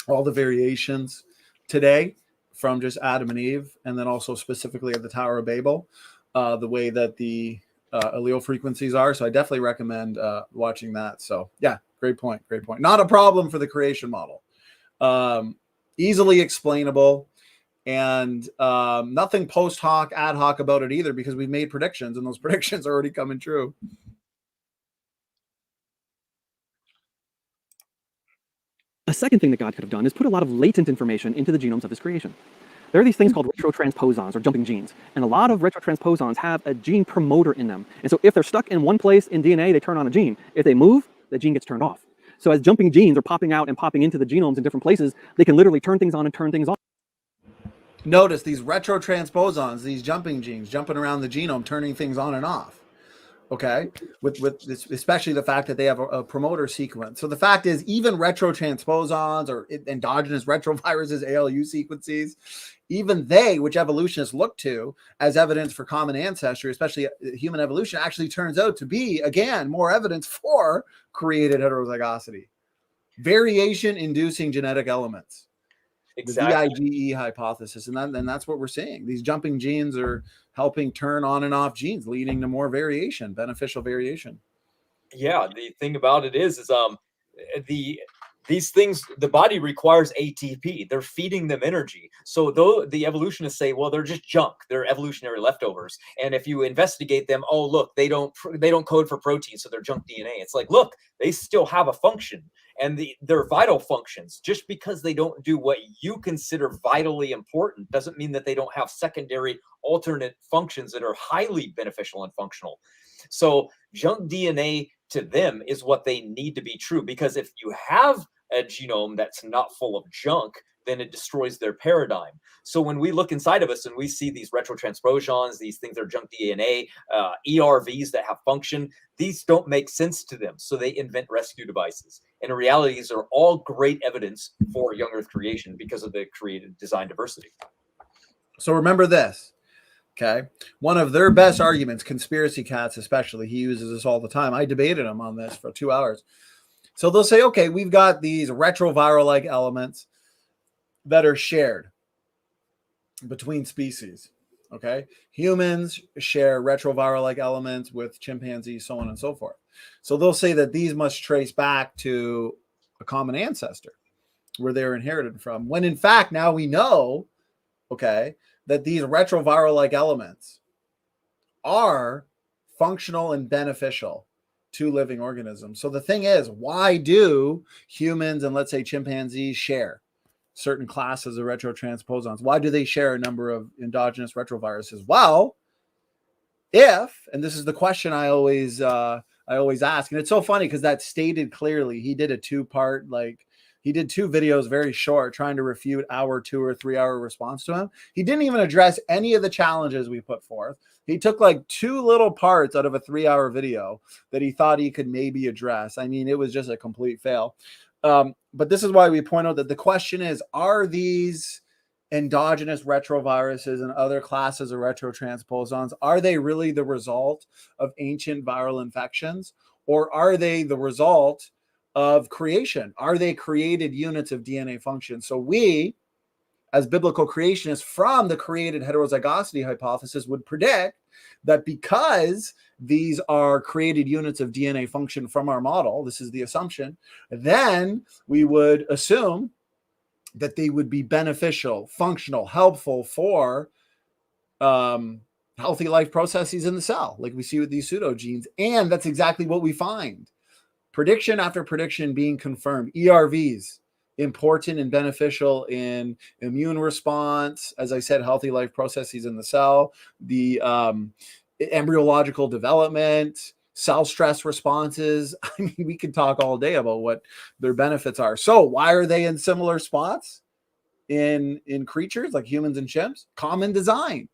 all the variations today from just Adam and Eve, and then also specifically at the Tower of Babel, the way that the allele frequencies are. So I definitely recommend watching that. So yeah, great point. Not a problem for the creation model. Easily explainable, and nothing post hoc, ad hoc about it either, because we've made predictions and those predictions are already coming true. A second thing that God could have done is put a lot of latent information into the genomes of his creation. There are these things called retrotransposons, or jumping genes, and a lot of retrotransposons have a gene promoter in them. And so if they're stuck in one place in DNA, they turn on a gene. If they move, the gene gets turned off. So as jumping genes are popping out and popping into the genomes in different places, they can literally turn things on and turn things off. Notice these retrotransposons, these jumping genes jumping around the genome, turning things on and off. Okay, with this, especially the fact that they have a promoter sequence. So the fact is, even retrotransposons or endogenous retroviruses, ALU sequences, even they, which evolutionists look to as evidence for common ancestry, especially human evolution, actually turns out to be, again, more evidence for created heterozygosity, variation-inducing genetic elements. Exactly. The VIGE hypothesis, and that's what we're seeing. These jumping genes are helping turn on and off genes, leading to more variation, beneficial variation. Yeah, the thing about it is these things, the body requires ATP. They're feeding them energy. So though the evolutionists say, well, they're just junk, they're evolutionary leftovers. And if you investigate them, oh, look, they don't code for protein, so they're junk DNA. It's like, look, they still have a function, and they're vital functions. Just because they don't do what you consider vitally important doesn't mean that they don't have secondary alternate functions that are highly beneficial and functional. So junk DNA to them is what they need to be true, because if you have a genome that's not full of junk, then it destroys their paradigm. So when we look inside of us and we see these retrotransposons, these things are junk DNA, ERVs that have function, these don't make sense to them. So they invent rescue devices. And in reality, these are all great evidence for young Earth creation because of the created design diversity. So remember this. Okay. One of their best arguments, conspiracy cats especially, he uses this all the time. I debated him on this for 2 hours. So they'll say, okay, we've got these retroviral-like elements that are shared between species. Okay. Humans share retroviral-like elements with chimpanzees, so on and so forth. So they'll say that these must trace back to a common ancestor where they're inherited from, when in fact, now we know, okay, that these retroviral-like elements are functional and beneficial to living organisms. So the thing is, why do humans and let's say chimpanzees share certain classes of retrotransposons? Why do they share a number of endogenous retroviruses? Well, if, and this is the question I always ask, and it's so funny because that's stated clearly. He did a two-part, like he did two videos, very short, trying to refute our 2 or 3 hour response to him. He didn't even address any of the challenges we put forth. He took like 2 little parts out of a 3-hour video that he thought he could maybe address. I mean, it was just a complete fail. But this is why we point out that the question is, are these endogenous retroviruses and other classes of retrotransposons, are they really the result of ancient viral infections, or are they the result of creation? Are they created units of DNA function? So we, as biblical creationists, from the created heterozygosity hypothesis, would predict that because these are created units of DNA function from our model, this is the assumption, then we would assume that they would be beneficial, functional, helpful for healthy life processes in the cell, like we see with these pseudogenes. And that's exactly what we find. Prediction after prediction being confirmed. ERVs, important and beneficial in immune response, as I said, healthy life processes in the cell, the embryological development, cell stress responses. I mean, we could talk all day about what their benefits are. So why are they in similar spots in creatures like humans and chimps? Common design.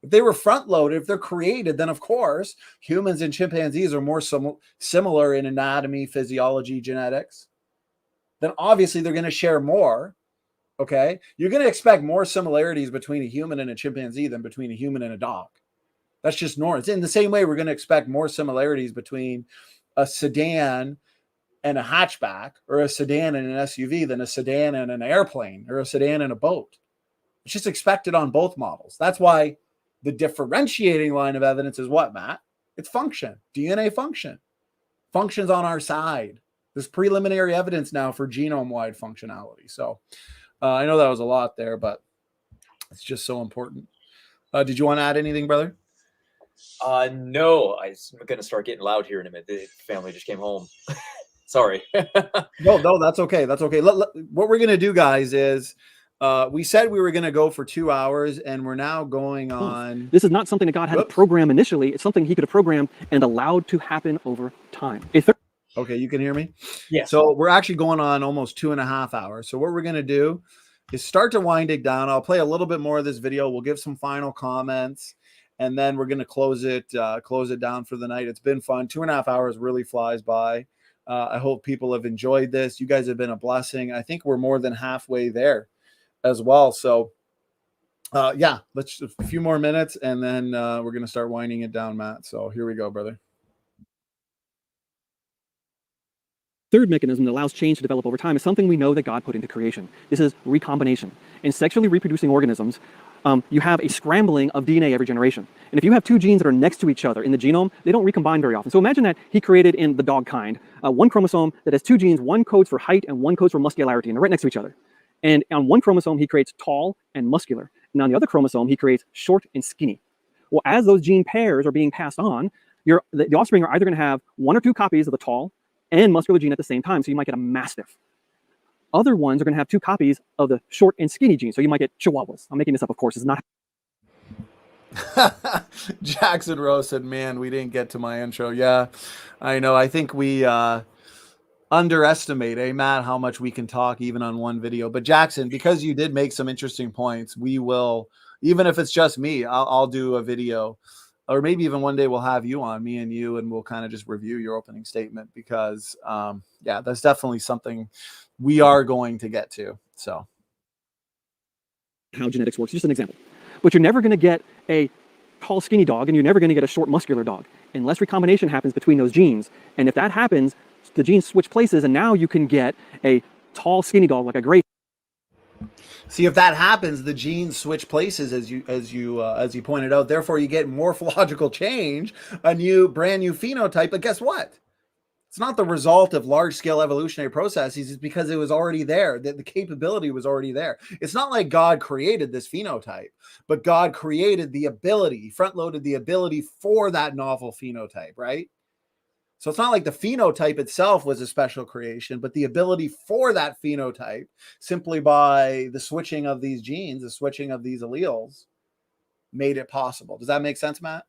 If they were front loaded, if they're created, then of course humans and chimpanzees are more similar in anatomy, physiology, genetics. Then obviously they're going to share more. Okay. You're going to expect more similarities between a human and a chimpanzee than between a human and a dog. That's just normal. It's in the same way we're going to expect more similarities between a sedan and a hatchback, or a sedan and an SUV, than a sedan and an airplane, or a sedan and a boat. It's just expected on both models. That's why the differentiating line of evidence is what, Matt? It's function, DNA function. Function's on our side. There's preliminary evidence now for genome-wide functionality. So I know that was a lot there, but it's just so important. Did you want to add anything, brother? No, I'm going to start getting loud here in a minute. The family just came home. Sorry. No, that's okay. That's okay. What we're going to do, guys, is we said we were going to go for 2 hours, and we're now going on. This is not something that God had to program initially. It's something he could have programmed and allowed to happen over time. Okay, you can hear me? Yeah. So we're actually going on almost 2.5 hours. So what we're going to do is start to wind it down. I'll play a little bit more of this video. We'll give some final comments, and then we're going to close it down for the night. It's been fun. 2.5 hours really flies by. I hope people have enjoyed this. You guys have been a blessing. I think we're more than halfway there as well. So yeah, let's a few more minutes, and then we're going to start winding it down, Matt. So here we go, brother. Third mechanism that allows change to develop over time is something we know that God put into creation. This is recombination. In sexually reproducing organisms, you have a scrambling of DNA every generation. And if you have 2 genes that are next to each other in the genome, they don't recombine very often. So imagine that he created in the dog kind one chromosome that has 2 genes, one codes for height and one codes for muscularity, and they're right next to each other. And on one chromosome, he creates tall and muscular. And on the other chromosome, he creates short and skinny. Well, as those gene pairs are being passed on, the offspring are either going to have 1 or 2 copies of the tall and muscular gene at the same time. So you might get a mastiff. Other ones are going to have 2 copies of the short and skinny gene. So you might get chihuahuas. I'm making this up, of course. It's not. Jackson Rose said, man, we didn't get to my intro. Yeah, I know. I think we underestimate, Matt, how much we can talk even on one video. But Jackson, because you did make some interesting points, we will, even if it's just me, I'll do a video, or maybe even one day we'll have you on, me and you, and we'll kind of just review your opening statement, because yeah, that's definitely something we are going to get to. So how genetics works, just an example. But you're never going to get a tall skinny dog, and you're never going to get a short muscular dog unless recombination happens between those genes. And if that happens, the genes switch places, and now you can get a tall skinny dog like a great. See, if that happens, the genes switch places, as you pointed out. Therefore, you get morphological change, brand new phenotype. But guess what? It's not the result of large-scale evolutionary processes. It's because it was already there. The capability was already there. It's not like God created this phenotype, but God created the ability, front-loaded the ability for that novel phenotype, right? So it's not like the phenotype itself was a special creation, but the ability for that phenotype, simply by the switching of these genes, the switching of these alleles, made it possible. Does that make sense, Matt?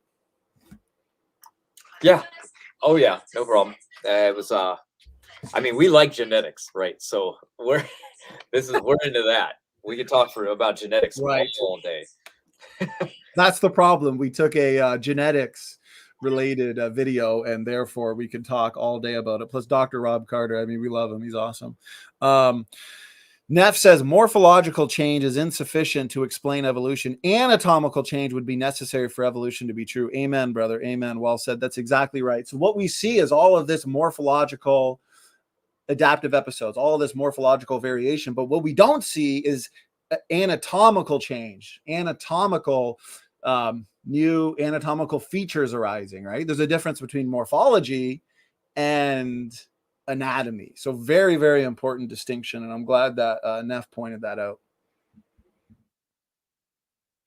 Yeah. Oh yeah, no problem. It was I mean, we like genetics, right? So we're into that. We could talk about genetics Right. all day. That's the problem. We took a genetics related video, and therefore we could talk all day about it. Plus Dr. Rob Carter, I mean, we love him. He's awesome. Neff says morphological change is insufficient to explain evolution. Anatomical change would be necessary for evolution to be true. Amen, brother. Amen. Well said. That's exactly right. So what we see is all of this morphological adaptive episodes, all of this morphological variation. But what we don't see is anatomical change, new anatomical features arising, right? There's a difference between morphology and anatomy. So very, very important distinction. And I'm glad that Neff pointed that out.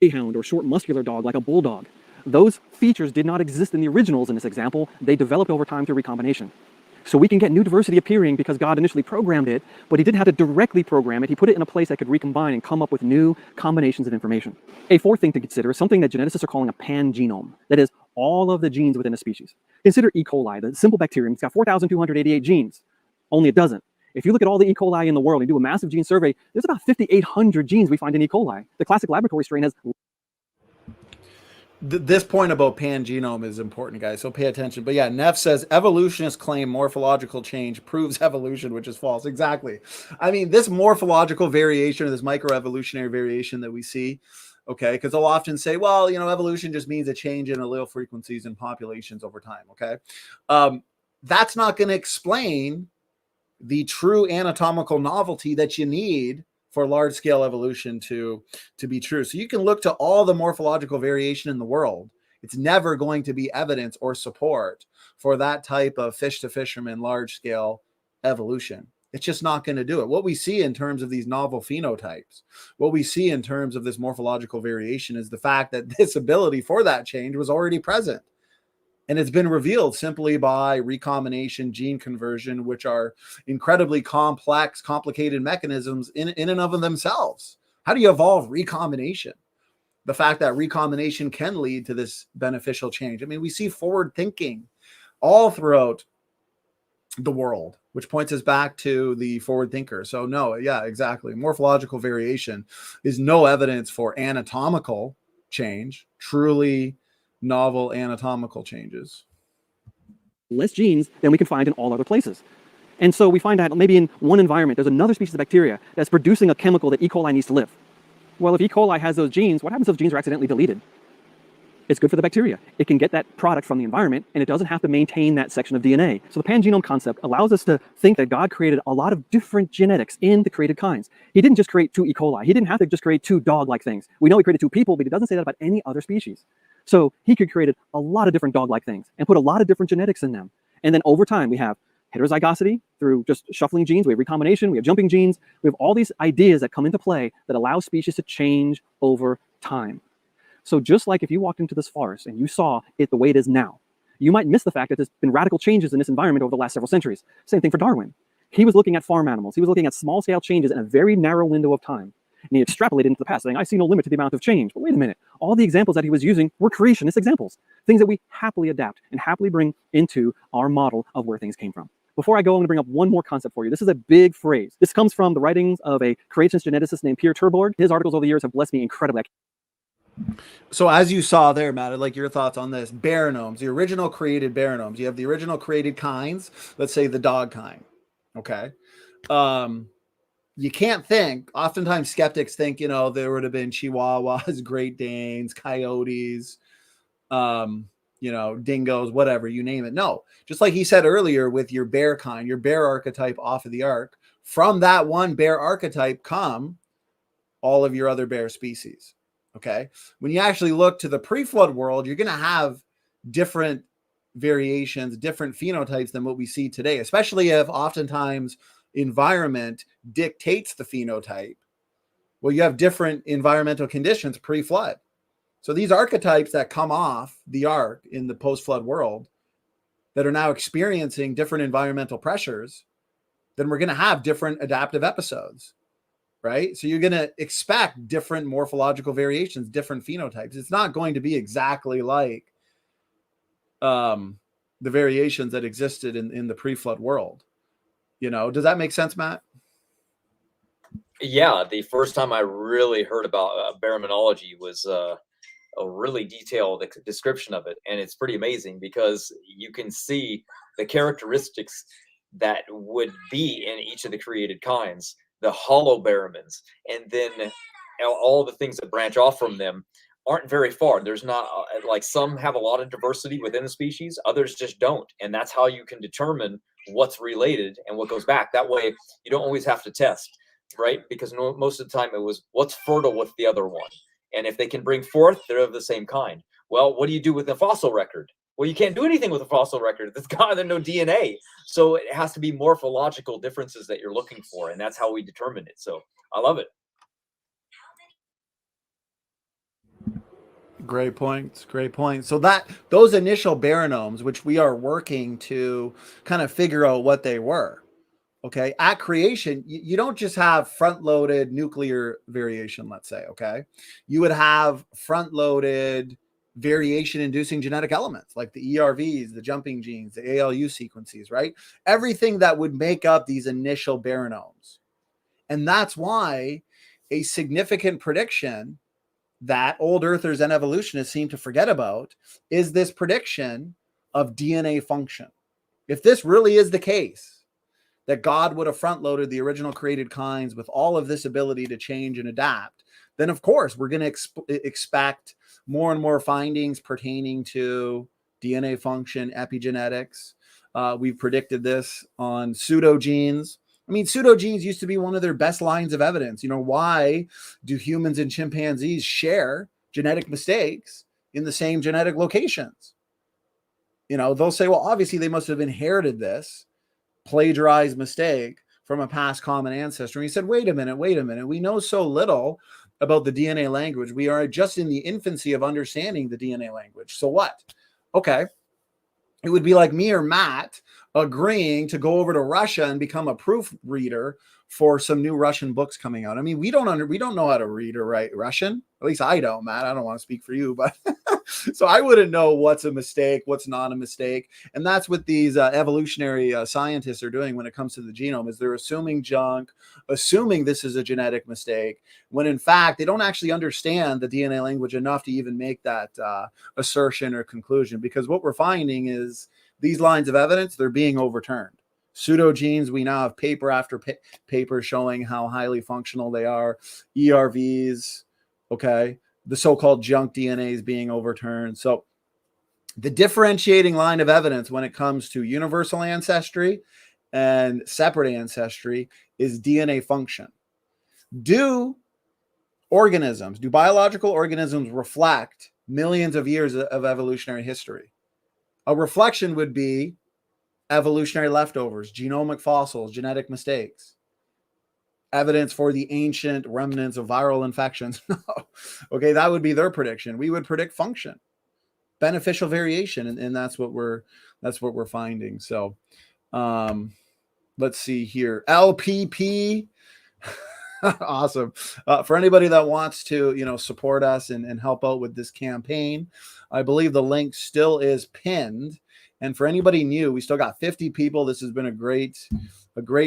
A hound or short muscular dog like a bulldog. Those features did not exist in the originals in this example. They developed over time through recombination. So we can get new diversity appearing because God initially programmed it, but he didn't have to directly program it. He put it in a place that could recombine and come up with new combinations of information. A fourth thing to consider is something that geneticists are calling a pangenome. That is, all of the genes within a species. Consider E. coli, the simple bacterium. It's got 4,288 genes. Only it doesn't. If you look at all the E. coli in the world and do a massive gene survey, there's about 5,800 genes we find in E. coli. The classic laboratory strain has... This point about pangenome is important, guys, so pay attention. But yeah, Neff says evolutionists claim morphological change proves evolution, which is false. Exactly. I mean, this morphological variation or this microevolutionary variation that we see, okay, because they'll often say, well, you know, evolution just means a change in allele frequencies and populations over time, okay? That's not going to explain the true anatomical novelty that you need for large-scale evolution to be true. So you can look to all the morphological variation in the world. It's never going to be evidence or support for that type of fish-to-fisherman large-scale evolution. It's just not going to do it. What we see in terms of these novel phenotypes, what we see in terms of this morphological variation is the fact that this ability for that change was already present. And it's been revealed simply by recombination, gene conversion, which are incredibly complex, complicated mechanisms in and of themselves. How do you evolve recombination? The fact that recombination can lead to this beneficial change. I mean, we see forward thinking all throughout the world, which points us back to the forward thinker. So no, yeah, exactly. Morphological variation is no evidence for anatomical change, truly novel anatomical changes. Less genes than we can find in all other places. And so we find that maybe in one environment, there's another species of bacteria that's producing a chemical that E. coli needs to live. Well, if E. coli has those genes, what happens if those genes are accidentally deleted? It's good for the bacteria. It can get that product from the environment, and it doesn't have to maintain that section of DNA. So the pangenome concept allows us to think that God created a lot of different genetics in the created kinds. He didn't just create 2 E. coli. He didn't have to just create 2 dog-like things. We know he created 2 people, but he doesn't say that about any other species. So he could created a lot of different dog-like things and put a lot of different genetics in them. And then over time, we have heterozygosity through just shuffling genes. We have recombination. We have jumping genes. We have all these ideas that come into play that allow species to change over time. So just like if you walked into this forest and you saw it the way it is now, you might miss the fact that there's been radical changes in this environment over the last several centuries. Same thing for Darwin. He was looking at farm animals. He was looking at small-scale changes in a very narrow window of time. And he extrapolated into the past, saying, I see no limit to the amount of change. But wait a minute. All the examples that he was using were creationist examples, things that we happily adapt and happily bring into our model of where things came from. Before I go, I'm going to bring up one more concept for you. This is a big phrase. This comes from the writings of a creationist geneticist named Pierre Terborg. His articles over the years have blessed me incredibly. So as you saw there, Matt, I'd like your thoughts on this. Baranomes, the original created baranomes. You have the original created kinds, let's say the dog kind, okay? You can't think, oftentimes skeptics think, you know, there would have been Chihuahuas, Great Danes, Coyotes, you know, dingoes, whatever, you name it. No, just like he said earlier with your bear kind, your bear archetype off of the ark, from that one bear archetype come all of your other bear species. Okay. When you actually look to the pre-flood world, you're going to have different variations, different phenotypes than what we see today, especially if oftentimes environment dictates the phenotype. Well, you have different environmental conditions pre-flood. So these archetypes that come off the ark in the post-flood world that are now experiencing different environmental pressures, then we're going to have different adaptive episodes, right? So you're going to expect different morphological variations, different phenotypes. It's not going to be exactly like the variations that existed in the pre-flood world. You know, does that make sense, Matt? Yeah, the first time I really heard about baraminology was a really detailed description of it, and it's pretty amazing because you can see the characteristics that would be in each of the created kinds, the hollow baramins, and then all the things that branch off from them aren't very far. There's not like some have a lot of diversity within the species, others just don't, and that's how you can determine what's related and what goes back. That way you don't always have to test, right? Because most of the time it was what's fertile with the other one, and if they can bring forth, they're of the same kind. Well, what do you do with the fossil record? Well, you can't do anything with a fossil record. There's no DNA. So it has to be morphological differences that you're looking for, and that's how we determine it. So I love it. Great points. Great points. So that those initial baranomes, which we are working to kind of figure out what they were. Okay. At creation, you don't just have front-loaded nuclear variation, let's say. Okay. You would have front-loaded variation-inducing genetic elements like the ERVs, the jumping genes, the ALU sequences, right? Everything that would make up these initial baranomes. And that's why a significant prediction that old earthers and evolutionists seem to forget about is this prediction of DNA function. If this really is the case, that God would have front-loaded the original created kinds with all of this ability to change and adapt, then of course we're going to expect more and more findings pertaining to DNA function, epigenetics. We've predicted this on pseudogenes. I mean, pseudogenes used to be one of their best lines of evidence. You know, why do humans and chimpanzees share genetic mistakes in the same genetic locations? You know, they'll say, well, obviously they must have inherited this plagiarized mistake from a past common ancestor. And he said, wait a minute. We know so little about the DNA language. We are just in the infancy of understanding the DNA language. So what? Okay. It would be like me or Matt agreeing to go over to Russia and become a proofreader for some new Russian books coming out. I mean, we don't know how to read or write Russian. At least I don't, Matt. I don't want to speak for you, but so I wouldn't know what's a mistake, what's not a mistake. And that's what these evolutionary scientists are doing when it comes to the genome, is they're assuming junk, assuming this is a genetic mistake, when in fact they don't actually understand the DNA language enough to even make that assertion or conclusion. Because what we're finding is these lines of evidence, they're being overturned. Pseudogenes, we now have paper after paper showing how highly functional they are. ERVs, okay, the so-called junk DNA is being overturned. So the differentiating line of evidence when it comes to universal ancestry and separate ancestry is DNA function. Do biological organisms reflect millions of years of evolutionary history? A reflection would be evolutionary leftovers, genomic fossils, genetic mistakes, evidence for the ancient remnants of viral infections. Okay, that would be their prediction. We would predict function, beneficial variation, and that's what we're finding. So let's see here. LPP. Awesome. For anybody that wants to, support us and help out with this campaign, I believe the link still is pinned. And for anybody new, we still got 50 people. This has been a great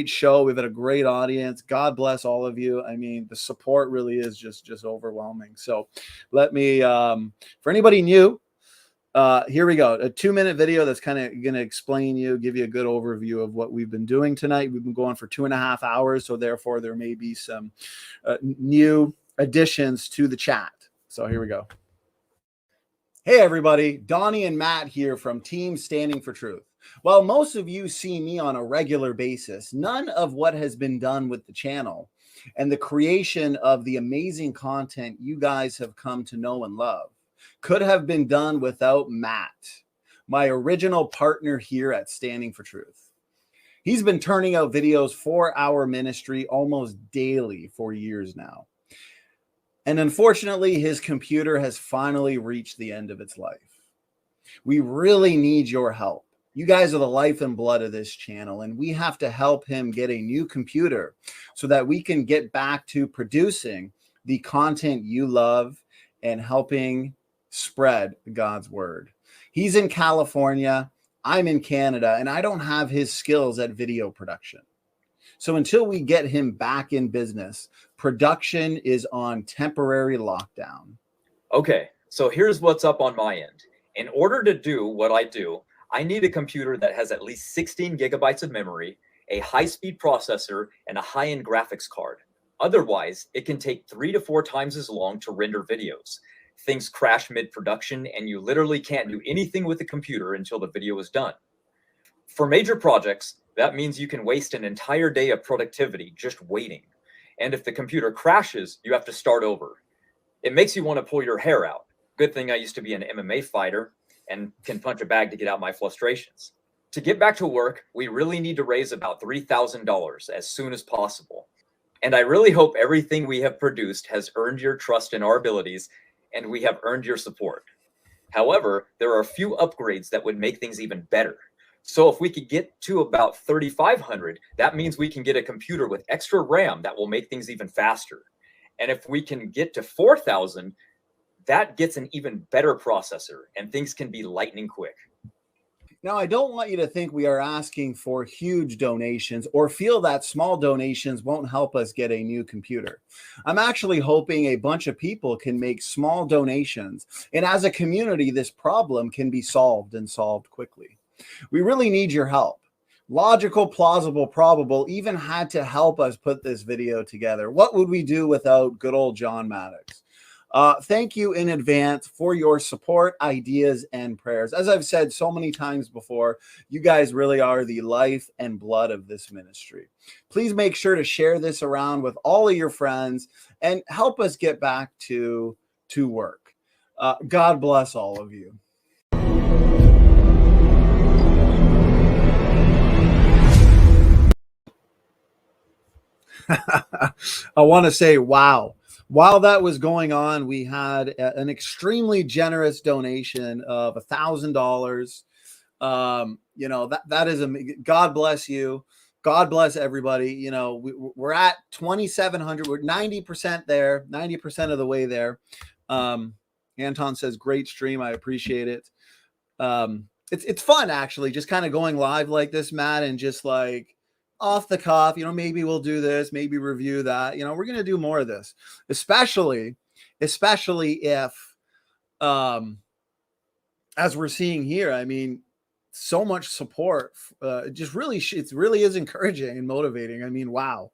show. We've had a great audience. God bless all of you. I mean, the support really is just overwhelming. So let me, for anybody new, here we go. A 2-minute video that's kind of going to give you a good overview of what we've been doing tonight. We've been going for 2.5 hours. So therefore there may be some new additions to the chat. So here we go. Hey everybody, Donnie and Matt here from Team Standing for Truth. While most of you see me on a regular basis, none of what has been done with the channel and the creation of the amazing content you guys have come to know and love could have been done without Matt, my original partner here at Standing for Truth. He's been turning out videos for our ministry almost daily for years now. And unfortunately, his computer has finally reached the end of its life. We really need your help. You guys are the life and blood of this channel, and we have to help him get a new computer so that we can get back to producing the content you love and helping spread God's word. He's in California, I'm in Canada, and I don't have his skills at video production. So until we get him back in business, production is on temporary lockdown. Okay, so here's what's up on my end. In order to do what I do, I need a computer that has at least 16 gigabytes of memory, a high-speed processor, and a high-end graphics card. Otherwise, it can take 3 to 4 times as long to render videos. Things crash mid-production, and you literally can't do anything with the computer until the video is done. For major projects, that means you can waste an entire day of productivity just waiting. And if the computer crashes, you have to start over. It makes you want to pull your hair out. Good thing I used to be an MMA fighter and can punch a bag to get out my frustrations. To get back to work, we really need to raise about $3,000 as soon as possible. And I really hope everything we have produced has earned your trust in our abilities and we have earned your support. However, there are a few upgrades that would make things even better. So if we could get to about 3,500, that means we can get a computer with extra RAM that will make things even faster. And if we can get to 4,000, that gets an even better processor and things can be lightning quick. Now, I don't want you to think we are asking for huge donations or feel that small donations won't help us get a new computer. I'm actually hoping a bunch of people can make small donations. And as a community, this problem can be solved and solved quickly. We really need your help. Logical, plausible, probable even had to help us put this video together. What would we do without good old John Maddox? Thank you in advance for your support, ideas, and prayers. As I've said so many times before, you guys really are the life and blood of this ministry. Please make sure to share this around with all of your friends and help us get back to work. God bless all of you. I want to say, wow. While that was going on, we had an extremely generous donation of $1,000. You know, that is God bless you. God bless everybody. You know, we're at 2,700. We're 90% there, 90% of the way there. Anton says, great stream. I appreciate it. It's fun, actually, just kind of going live like this, Matt, and just like, off the cuff, you know, maybe we'll do this, maybe review that. You know, we're going to do more of this, especially if, as we're seeing here, I mean, so much support, just really, it really is encouraging and motivating. I mean, wow.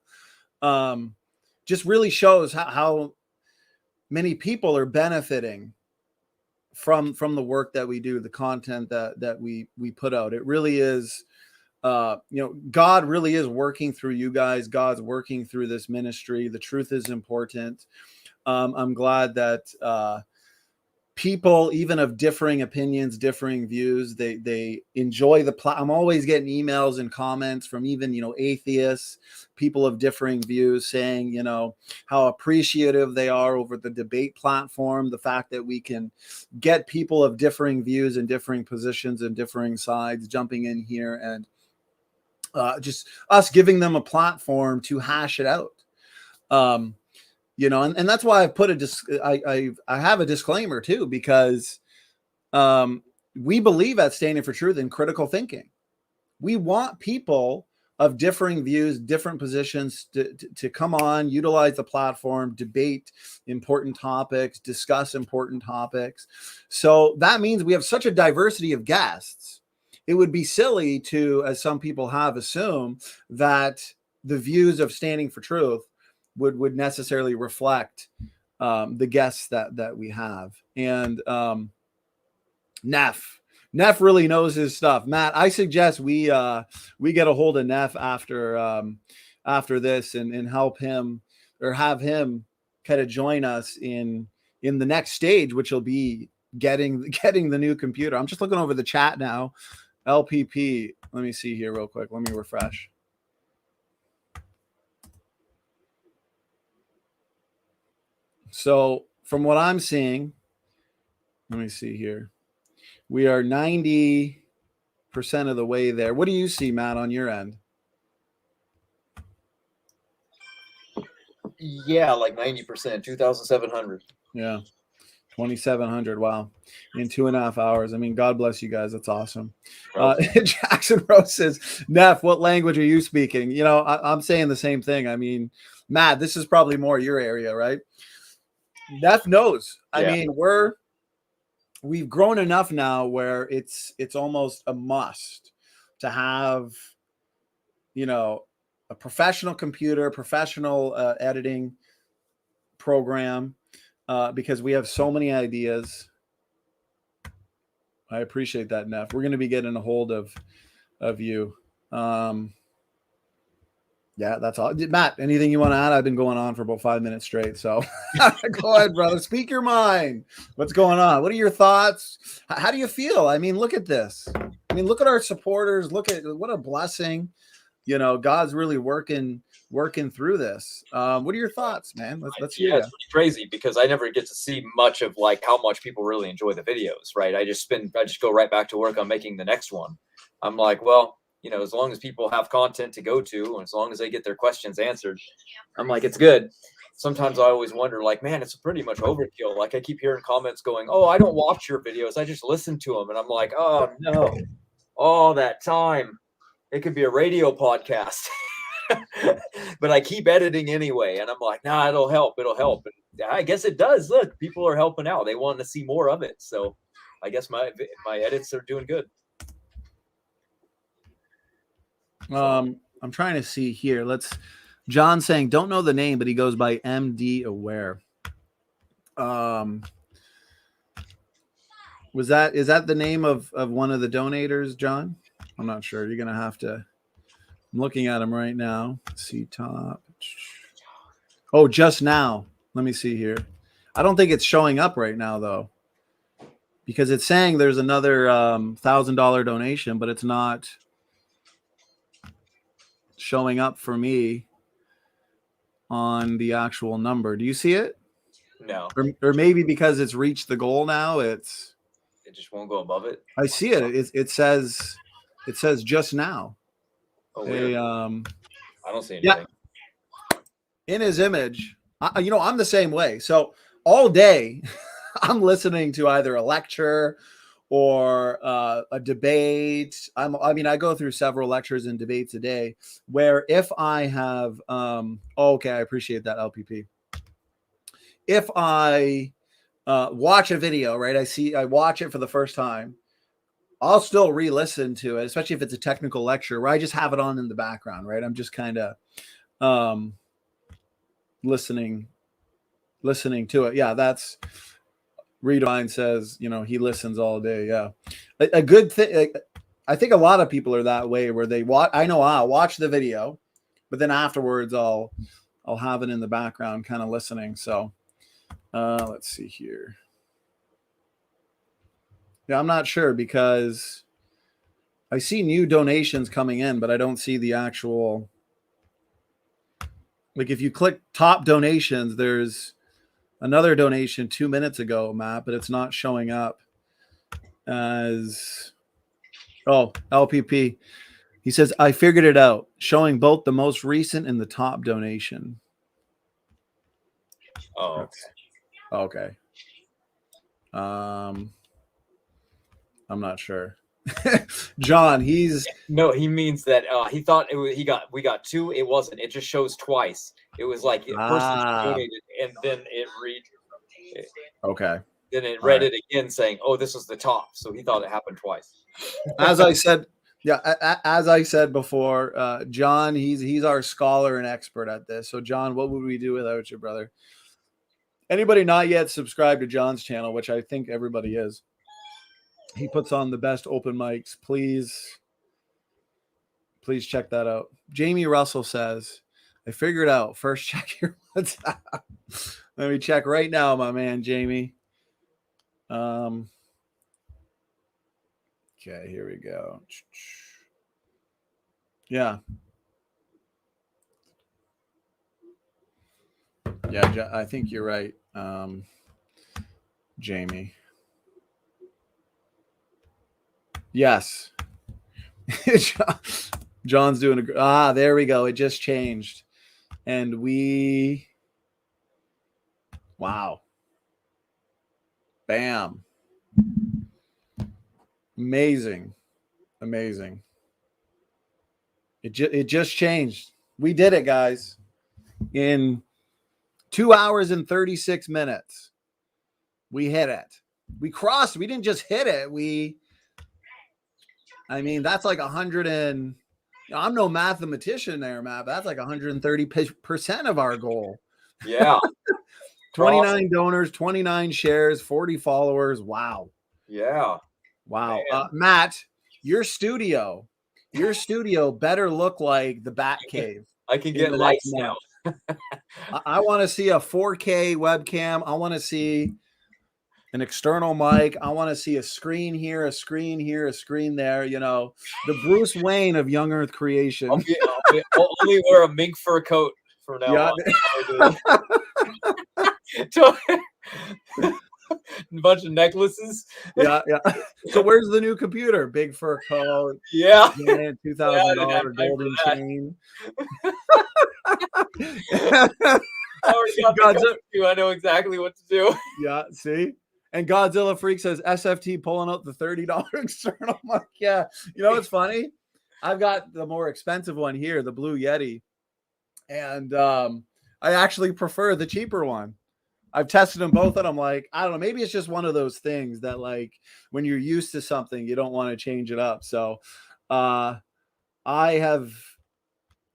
Just really shows how many people are benefiting from the work that we do, the content that we put out. It really is, you know, God really is working through you guys. God's working through this ministry. The truth is important. I'm glad that people, even of differing opinions, differing views, they enjoy I'm always getting emails and comments from even, you know, atheists, people of differing views saying, you know, how appreciative they are over the debate platform, the fact that we can get people of differing views and differing positions and differing sides jumping in here and just us giving them a platform to hash it out. You know, and that's why I put I have a disclaimer too, because we believe at Standing for Truth in critical thinking. We want people of differing views, different positions to come on, utilize the platform, debate important topics, discuss important topics. So that means we have such a diversity of guests. It would be silly to, as some people have assumed, that the views of Standing for Truth would necessarily reflect the guests that we have. And Neff really knows his stuff. Matt, I suggest we get a hold of Neff after this and help him or have him kind of join us in the next stage, which will be getting the new computer. I'm just looking over the chat now. LPP. Let me see here real quick. Let me refresh. So from what I'm seeing, let me see here. We are 90% of the way there. What do you see, Matt, on your end? Yeah, like 90%, 2,700. Yeah. 2,700. Wow. In 2.5 hours. I mean, God bless you guys. That's awesome. Jackson Rose says, Neff, what language are you speaking? You know, I'm saying the same thing. I mean, Matt, this is probably more your area, right? Neff knows. Yeah. I mean, we've grown enough now where it's almost a must to have, you know, a professional computer, professional editing program, because we have so many ideas. I appreciate that, Neff. We're going to be getting a hold of you. Yeah, that's all. Matt, anything you want to add? I've been going on for about 5 minutes straight. So go ahead, brother. Speak your mind. What's going on? What are your thoughts? How do you feel? I mean, look at this. I mean, look at our supporters. Look at what a blessing. You know, God's really working through this. What are your thoughts, man? Let's hear. Yeah, it's pretty crazy because I never get to see much of like how much people really enjoy the videos, right? I just go right back to work on making the next one. I'm like, well, you know, as long as people have content to go to and as long as they get their questions answered, I'm like, it's good. Sometimes I always wonder, like, man, it's pretty much overkill. Like I keep hearing comments going, oh, I don't watch your videos. I just listen to them. And I'm like, oh no, all that time. It could be a radio podcast, but I keep editing anyway. And I'm like, nah, it'll help. It'll help. And I guess it does. Look, people are helping out. They want to see more of it. So I guess my edits are doing good. I'm trying to see here. John saying, don't know the name, but he goes by MD Aware. Is that the name of one of the donators, John? I'm not sure. You're going to have to, I'm looking at him right now. See top. Oh, just now. Let me see here. I don't think it's showing up right now though, because it's saying there's another $1,000 donation, but it's not showing up for me on the actual number. Do you see it? No. Or maybe because it's reached the goal now, it just won't go above it. I see it. It says just now. Oh, weird. I don't see anything. Yeah. In his image, you know, I'm the same way. So all day I'm listening to either a lecture or a debate. I go through several lectures and debates a day where if I have, okay, I appreciate that, LPP. If I watch a video, right, I watch it for the first time, I'll still re-listen to it, especially if it's a technical lecture where I just have it on in the background, right? I'm just kind of listening to it. Yeah, that's Redline says, you know, he listens all day. Yeah. A good thing. I think a lot of people are that way where they watch. I know I'll watch the video, but then afterwards I'll have it in the background kind of listening. So let's see here. Yeah, I'm not sure because I see new donations coming in, but I don't see the actual. Like if you click top donations, there's another donation 2 minutes ago, Matt, but it's not showing up as. Oh, LPP. He says, I figured it out, showing both the most recent and the top donation. Oh, okay. I'm not sure. John, he means that he thought we got two. It wasn't. It just shows twice. It was like a person donated, and then it read. Okay. Then it read it again, saying, "Oh, this was the top." So he thought it happened twice. As I said, as I said before, John, he's our scholar and expert at this. So, John, what would we do without you, brother? Anybody not yet subscribed to John's channel, which I think everybody is. He puts on the best open mics. Please check that out. Jamie Russell says, I figured out. First, check your WhatsApp. Let me check right now, my man, Jamie. Okay, here we go. Yeah. Yeah, I think you're right, Jamie. Yes. John's doing there we go. It just changed. And wow. Bam. Amazing. It just changed. We did it, guys. In 2 hours and 36 minutes. We hit it. We crossed. We didn't just hit it. That's like 100 and I'm no mathematician there, Matt. That's like 130% of our goal. Yeah. 29 donors, 29 shares, 40 followers. Wow. Yeah. Wow. Matt, your studio better look like the Bat Cave. I can get lights now. I want to see a 4K webcam. I want to see an external mic. I want to see a screen here, a screen here, a screen there. The Bruce Wayne of Young Earth creation. I'll only wear a mink fur coat from now on. A bunch of necklaces. Yeah. So where's the new computer? Big fur coat. Yeah. $2,000 golden chain. I know exactly what to do. Yeah, see? And Godzilla Freak says SFT pulling out the $30 external mic. Yeah. It's funny. I've got the more expensive one here, the Blue Yeti. And I actually prefer the cheaper one. I've tested them both and I'm like, I don't know, maybe it's just one of those things that like when you're used to something, you don't want to change it up. So I have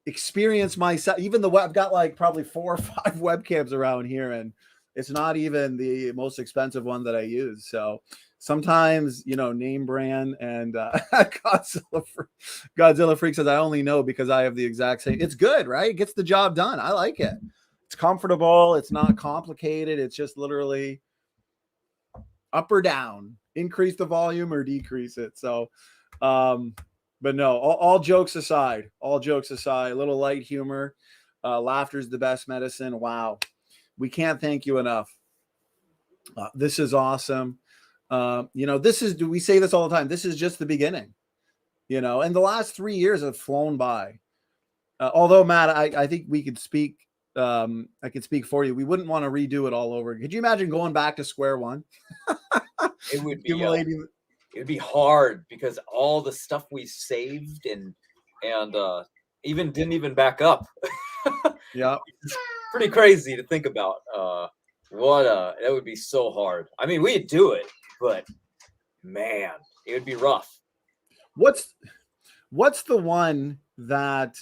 experienced myself, even I've got like probably 4 or 5 webcams around here and it's not even the most expensive one that I use. So sometimes, name brand and Godzilla Freak says, I only know because I have the exact same. It's good, right? It gets the job done. I like it. It's comfortable. It's not complicated. It's just literally up or down, increase the volume or decrease it. So, but no, all jokes aside, a little light humor, laughter is the best medicine. Wow. We can't thank you enough. This is awesome. We say this all the time. This is just the beginning, and the last 3 years have flown by. Although Matt, I think we could speak. I could speak for you. We wouldn't want to redo it all over. Could you imagine going back to square one? It would be it'd be hard because all the stuff we saved and even didn't even back up. Yeah. It's pretty crazy to think about. That would be so hard. I mean, we'd do it, but man, it would be rough. What's the one that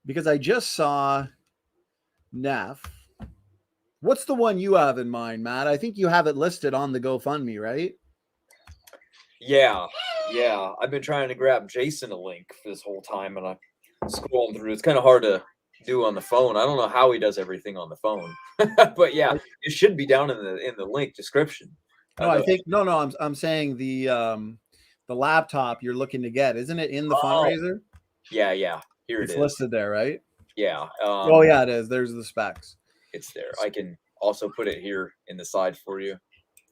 because I just saw Neff. What's the one you have in mind, Matt? I think you have it listed on the GoFundMe, right? Yeah. I've been trying to grab Jason a link for this whole time, and I'm scrolling through. It's kind of hard to do on the phone. I don't know how he does everything on the phone, but yeah, it should be down in the link description. No, I'm saying the laptop you're looking to get, isn't it in the fundraiser? Yeah. Here it's listed there, right? Yeah. Yeah, it is. There's the specs. It's there. I can also put it here in the side for you.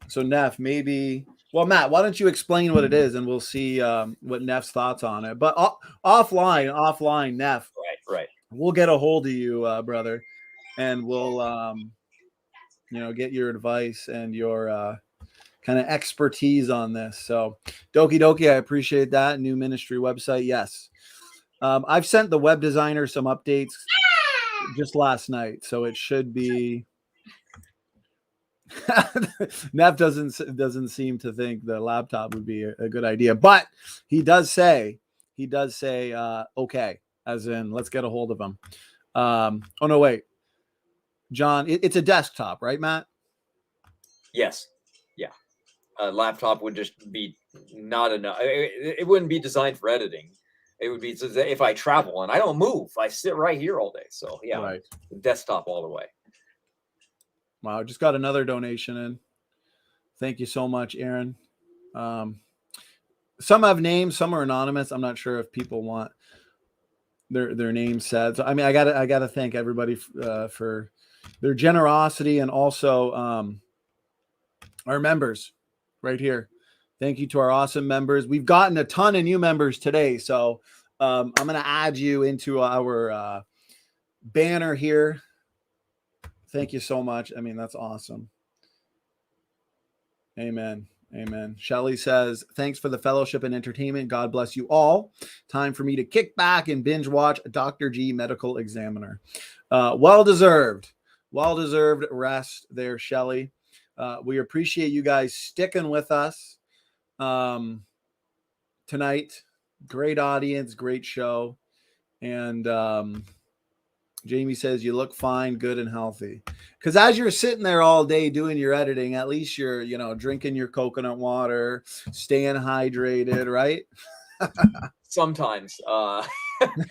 So Neff, maybe. Well, Matt, why don't you explain what it is, and we'll see what Neff's thoughts on it. But offline, Neff. Right. We'll get a hold of you, brother, and we'll get your advice and your kind of expertise on this. So Doki Doki, I appreciate that. New ministry website. Yes. I've sent the web designer some updates just last night, so it should be. Neff doesn't seem to think the laptop would be a good idea, but he does say okay, as in let's get a hold of him. Oh no, wait, John, it's a desktop, right, Matt? Yes. Yeah. A laptop would just be not enough. It wouldn't be designed for editing. It would be if I travel and I don't move, I sit right here all day. So yeah, Right. desktop all the way. Wow, just got another donation in. Thank you so much, Aaron. Some have names, some are anonymous. I'm not sure if people want their name said. So I mean, I gotta thank everybody for their generosity, and also our members right here. Thank you to our awesome members. We've gotten a ton of new members today, so I'm gonna add you into our banner here. Thank you so much. I mean, that's awesome. Amen. Amen. Shelley says, thanks for the fellowship and entertainment. God bless you all. Time for me to kick back and binge watch Dr. G Medical Examiner. Well-deserved rest there, Shelley. We appreciate you guys sticking with us tonight. Great audience, great show. And Jamie says, you look fine, good, and healthy. Because as you're sitting there all day doing your editing, at least you're, drinking your coconut water, staying hydrated, right? Sometimes.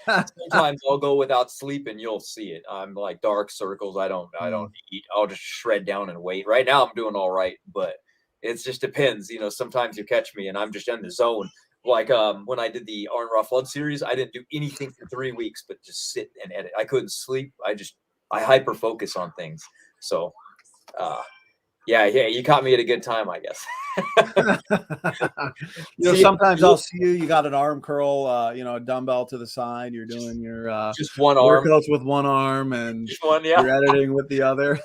Sometimes I'll go without sleep and you'll see it. I'm like dark circles. I don't eat. I'll just shred down and wait. Right now I'm doing all right, but it just depends. Sometimes you catch me and I'm just in the zone. Like when I did the Arn Raw Flood series, I didn't do anything for 3 weeks, but just sit and edit. I couldn't sleep. I hyper focus on things. So yeah, you caught me at a good time, I guess. Sometimes I'll see you got an arm curl, a dumbbell to the side. You're doing your just one arm workouts with one arm, and just one, yeah. You're editing with the other.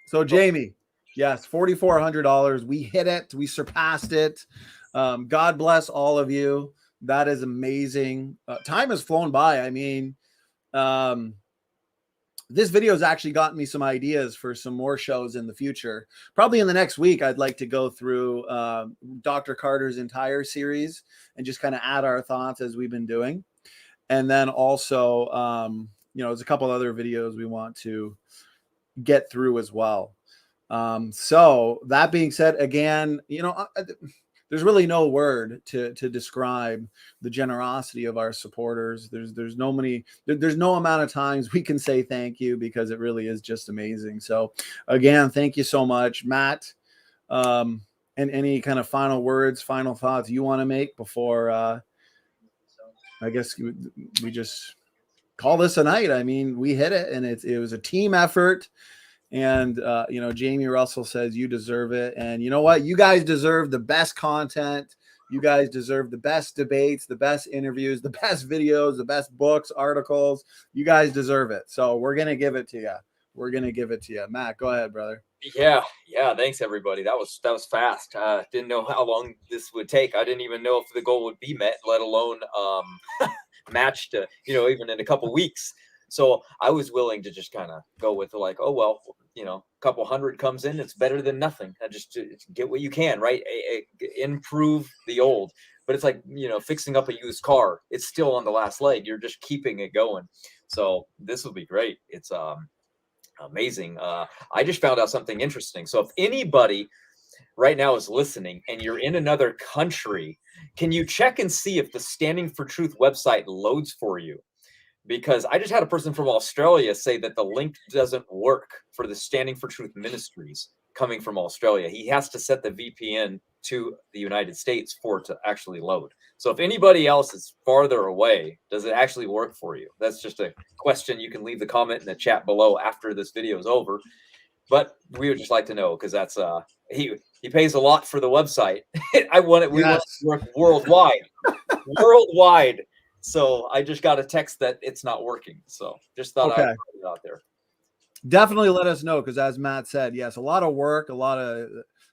So Jamie, yes, $4,400. We hit it. We surpassed it. God bless all of you. That is amazing. Time has flown by. I mean, this video has actually gotten me some ideas for some more shows in the future. Probably in the next week, I'd like to go through Dr. Carter's entire series and just kind of add our thoughts as we've been doing. And then also, there's a couple other videos we want to get through as well. So that being said, again, there's really no word to describe the generosity of our supporters. There's no amount of times we can say thank you, because it really is just amazing. So again, thank you so much, Matt. And any kind of final words, final thoughts you want to make before I guess we just call this a night. I mean, we hit it, and it was a team effort. And, Jamie Russell says you deserve it. And you know what? You guys deserve the best content. You guys deserve the best debates, the best interviews, the best videos, the best books, articles. You guys deserve it. So we're going to give it to you. Matt, go ahead, brother. Yeah. Thanks, everybody. That was fast. Didn't know how long this would take. I didn't even know if the goal would be met, let alone matched, even in a couple weeks. So I was willing to just kind of go with like, oh, well, a couple hundred comes in. It's better than nothing. I just get what you can, right? Improve the old. But it's like, fixing up a used car. It's still on the last leg. You're just keeping it going. So this will be great. It's amazing. I just found out something interesting. So if anybody right now is listening and you're in another country, can you check and see if the Standing for Truth website loads for you? Because I just had a person from Australia say that the link doesn't work for the Standing for Truth Ministries coming from Australia. He has to set the VPN to the United States for it to actually load. So if anybody else is farther away, does it actually work for you? That's just a question. You can leave the comment in the chat below after this video is over. But we would just like to know, because that's he pays a lot for the website. We want it to work worldwide. Worldwide. So I just got a text that it's not working. So just thought I'd put it out there. Definitely let us know, because as Matt said, yes, a lot of work, a lot of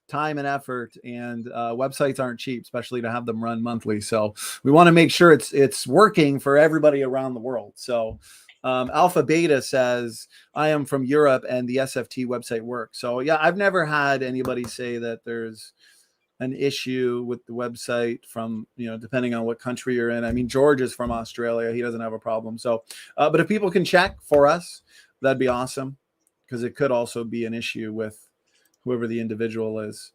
time and effort, and websites aren't cheap, especially to have them run monthly. So we want to make sure it's working for everybody around the world. So Alpha Beta says, I am from Europe and the SFT website works. So yeah, I've never had anybody say that there's an issue with the website from, depending on what country you're in. I mean, George is from Australia. He doesn't have a problem. So, but if people can check for us, that'd be awesome, because it could also be an issue with whoever the individual is.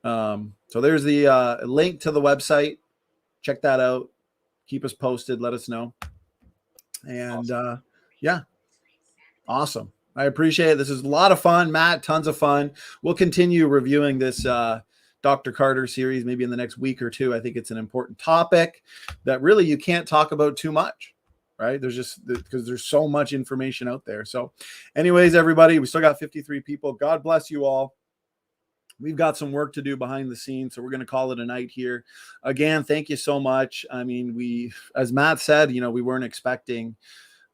So there's the link to the website. Check that out. Keep us posted. Let us know. And yeah, awesome. I appreciate it. This is a lot of fun, Matt. Tons of fun. We'll continue reviewing this Dr. Carter series maybe in the next week or two. I think it's an important topic that really you can't talk about too much, right? There's just because there's so much information out there. So anyways, everybody, we still got 53 people. God bless you all. We've got some work to do behind the scenes, so we're going to call it a night here. Again, thank you so much. I mean, we, as Matt said, you know, we weren't expecting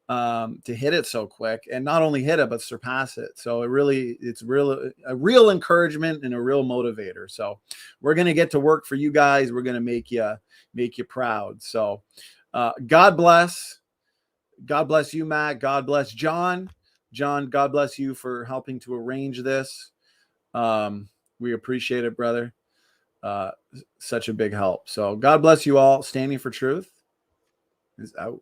to hit it so quick, and not only hit it, but surpass it. So it's a real encouragement and a real motivator. So we're going to get to work for you guys. We're going to make you proud. So God bless you, Matt. God bless John. God bless you for helping to arrange this. We appreciate it, brother. Such a big help. So God bless you all. Standing for Truth is out.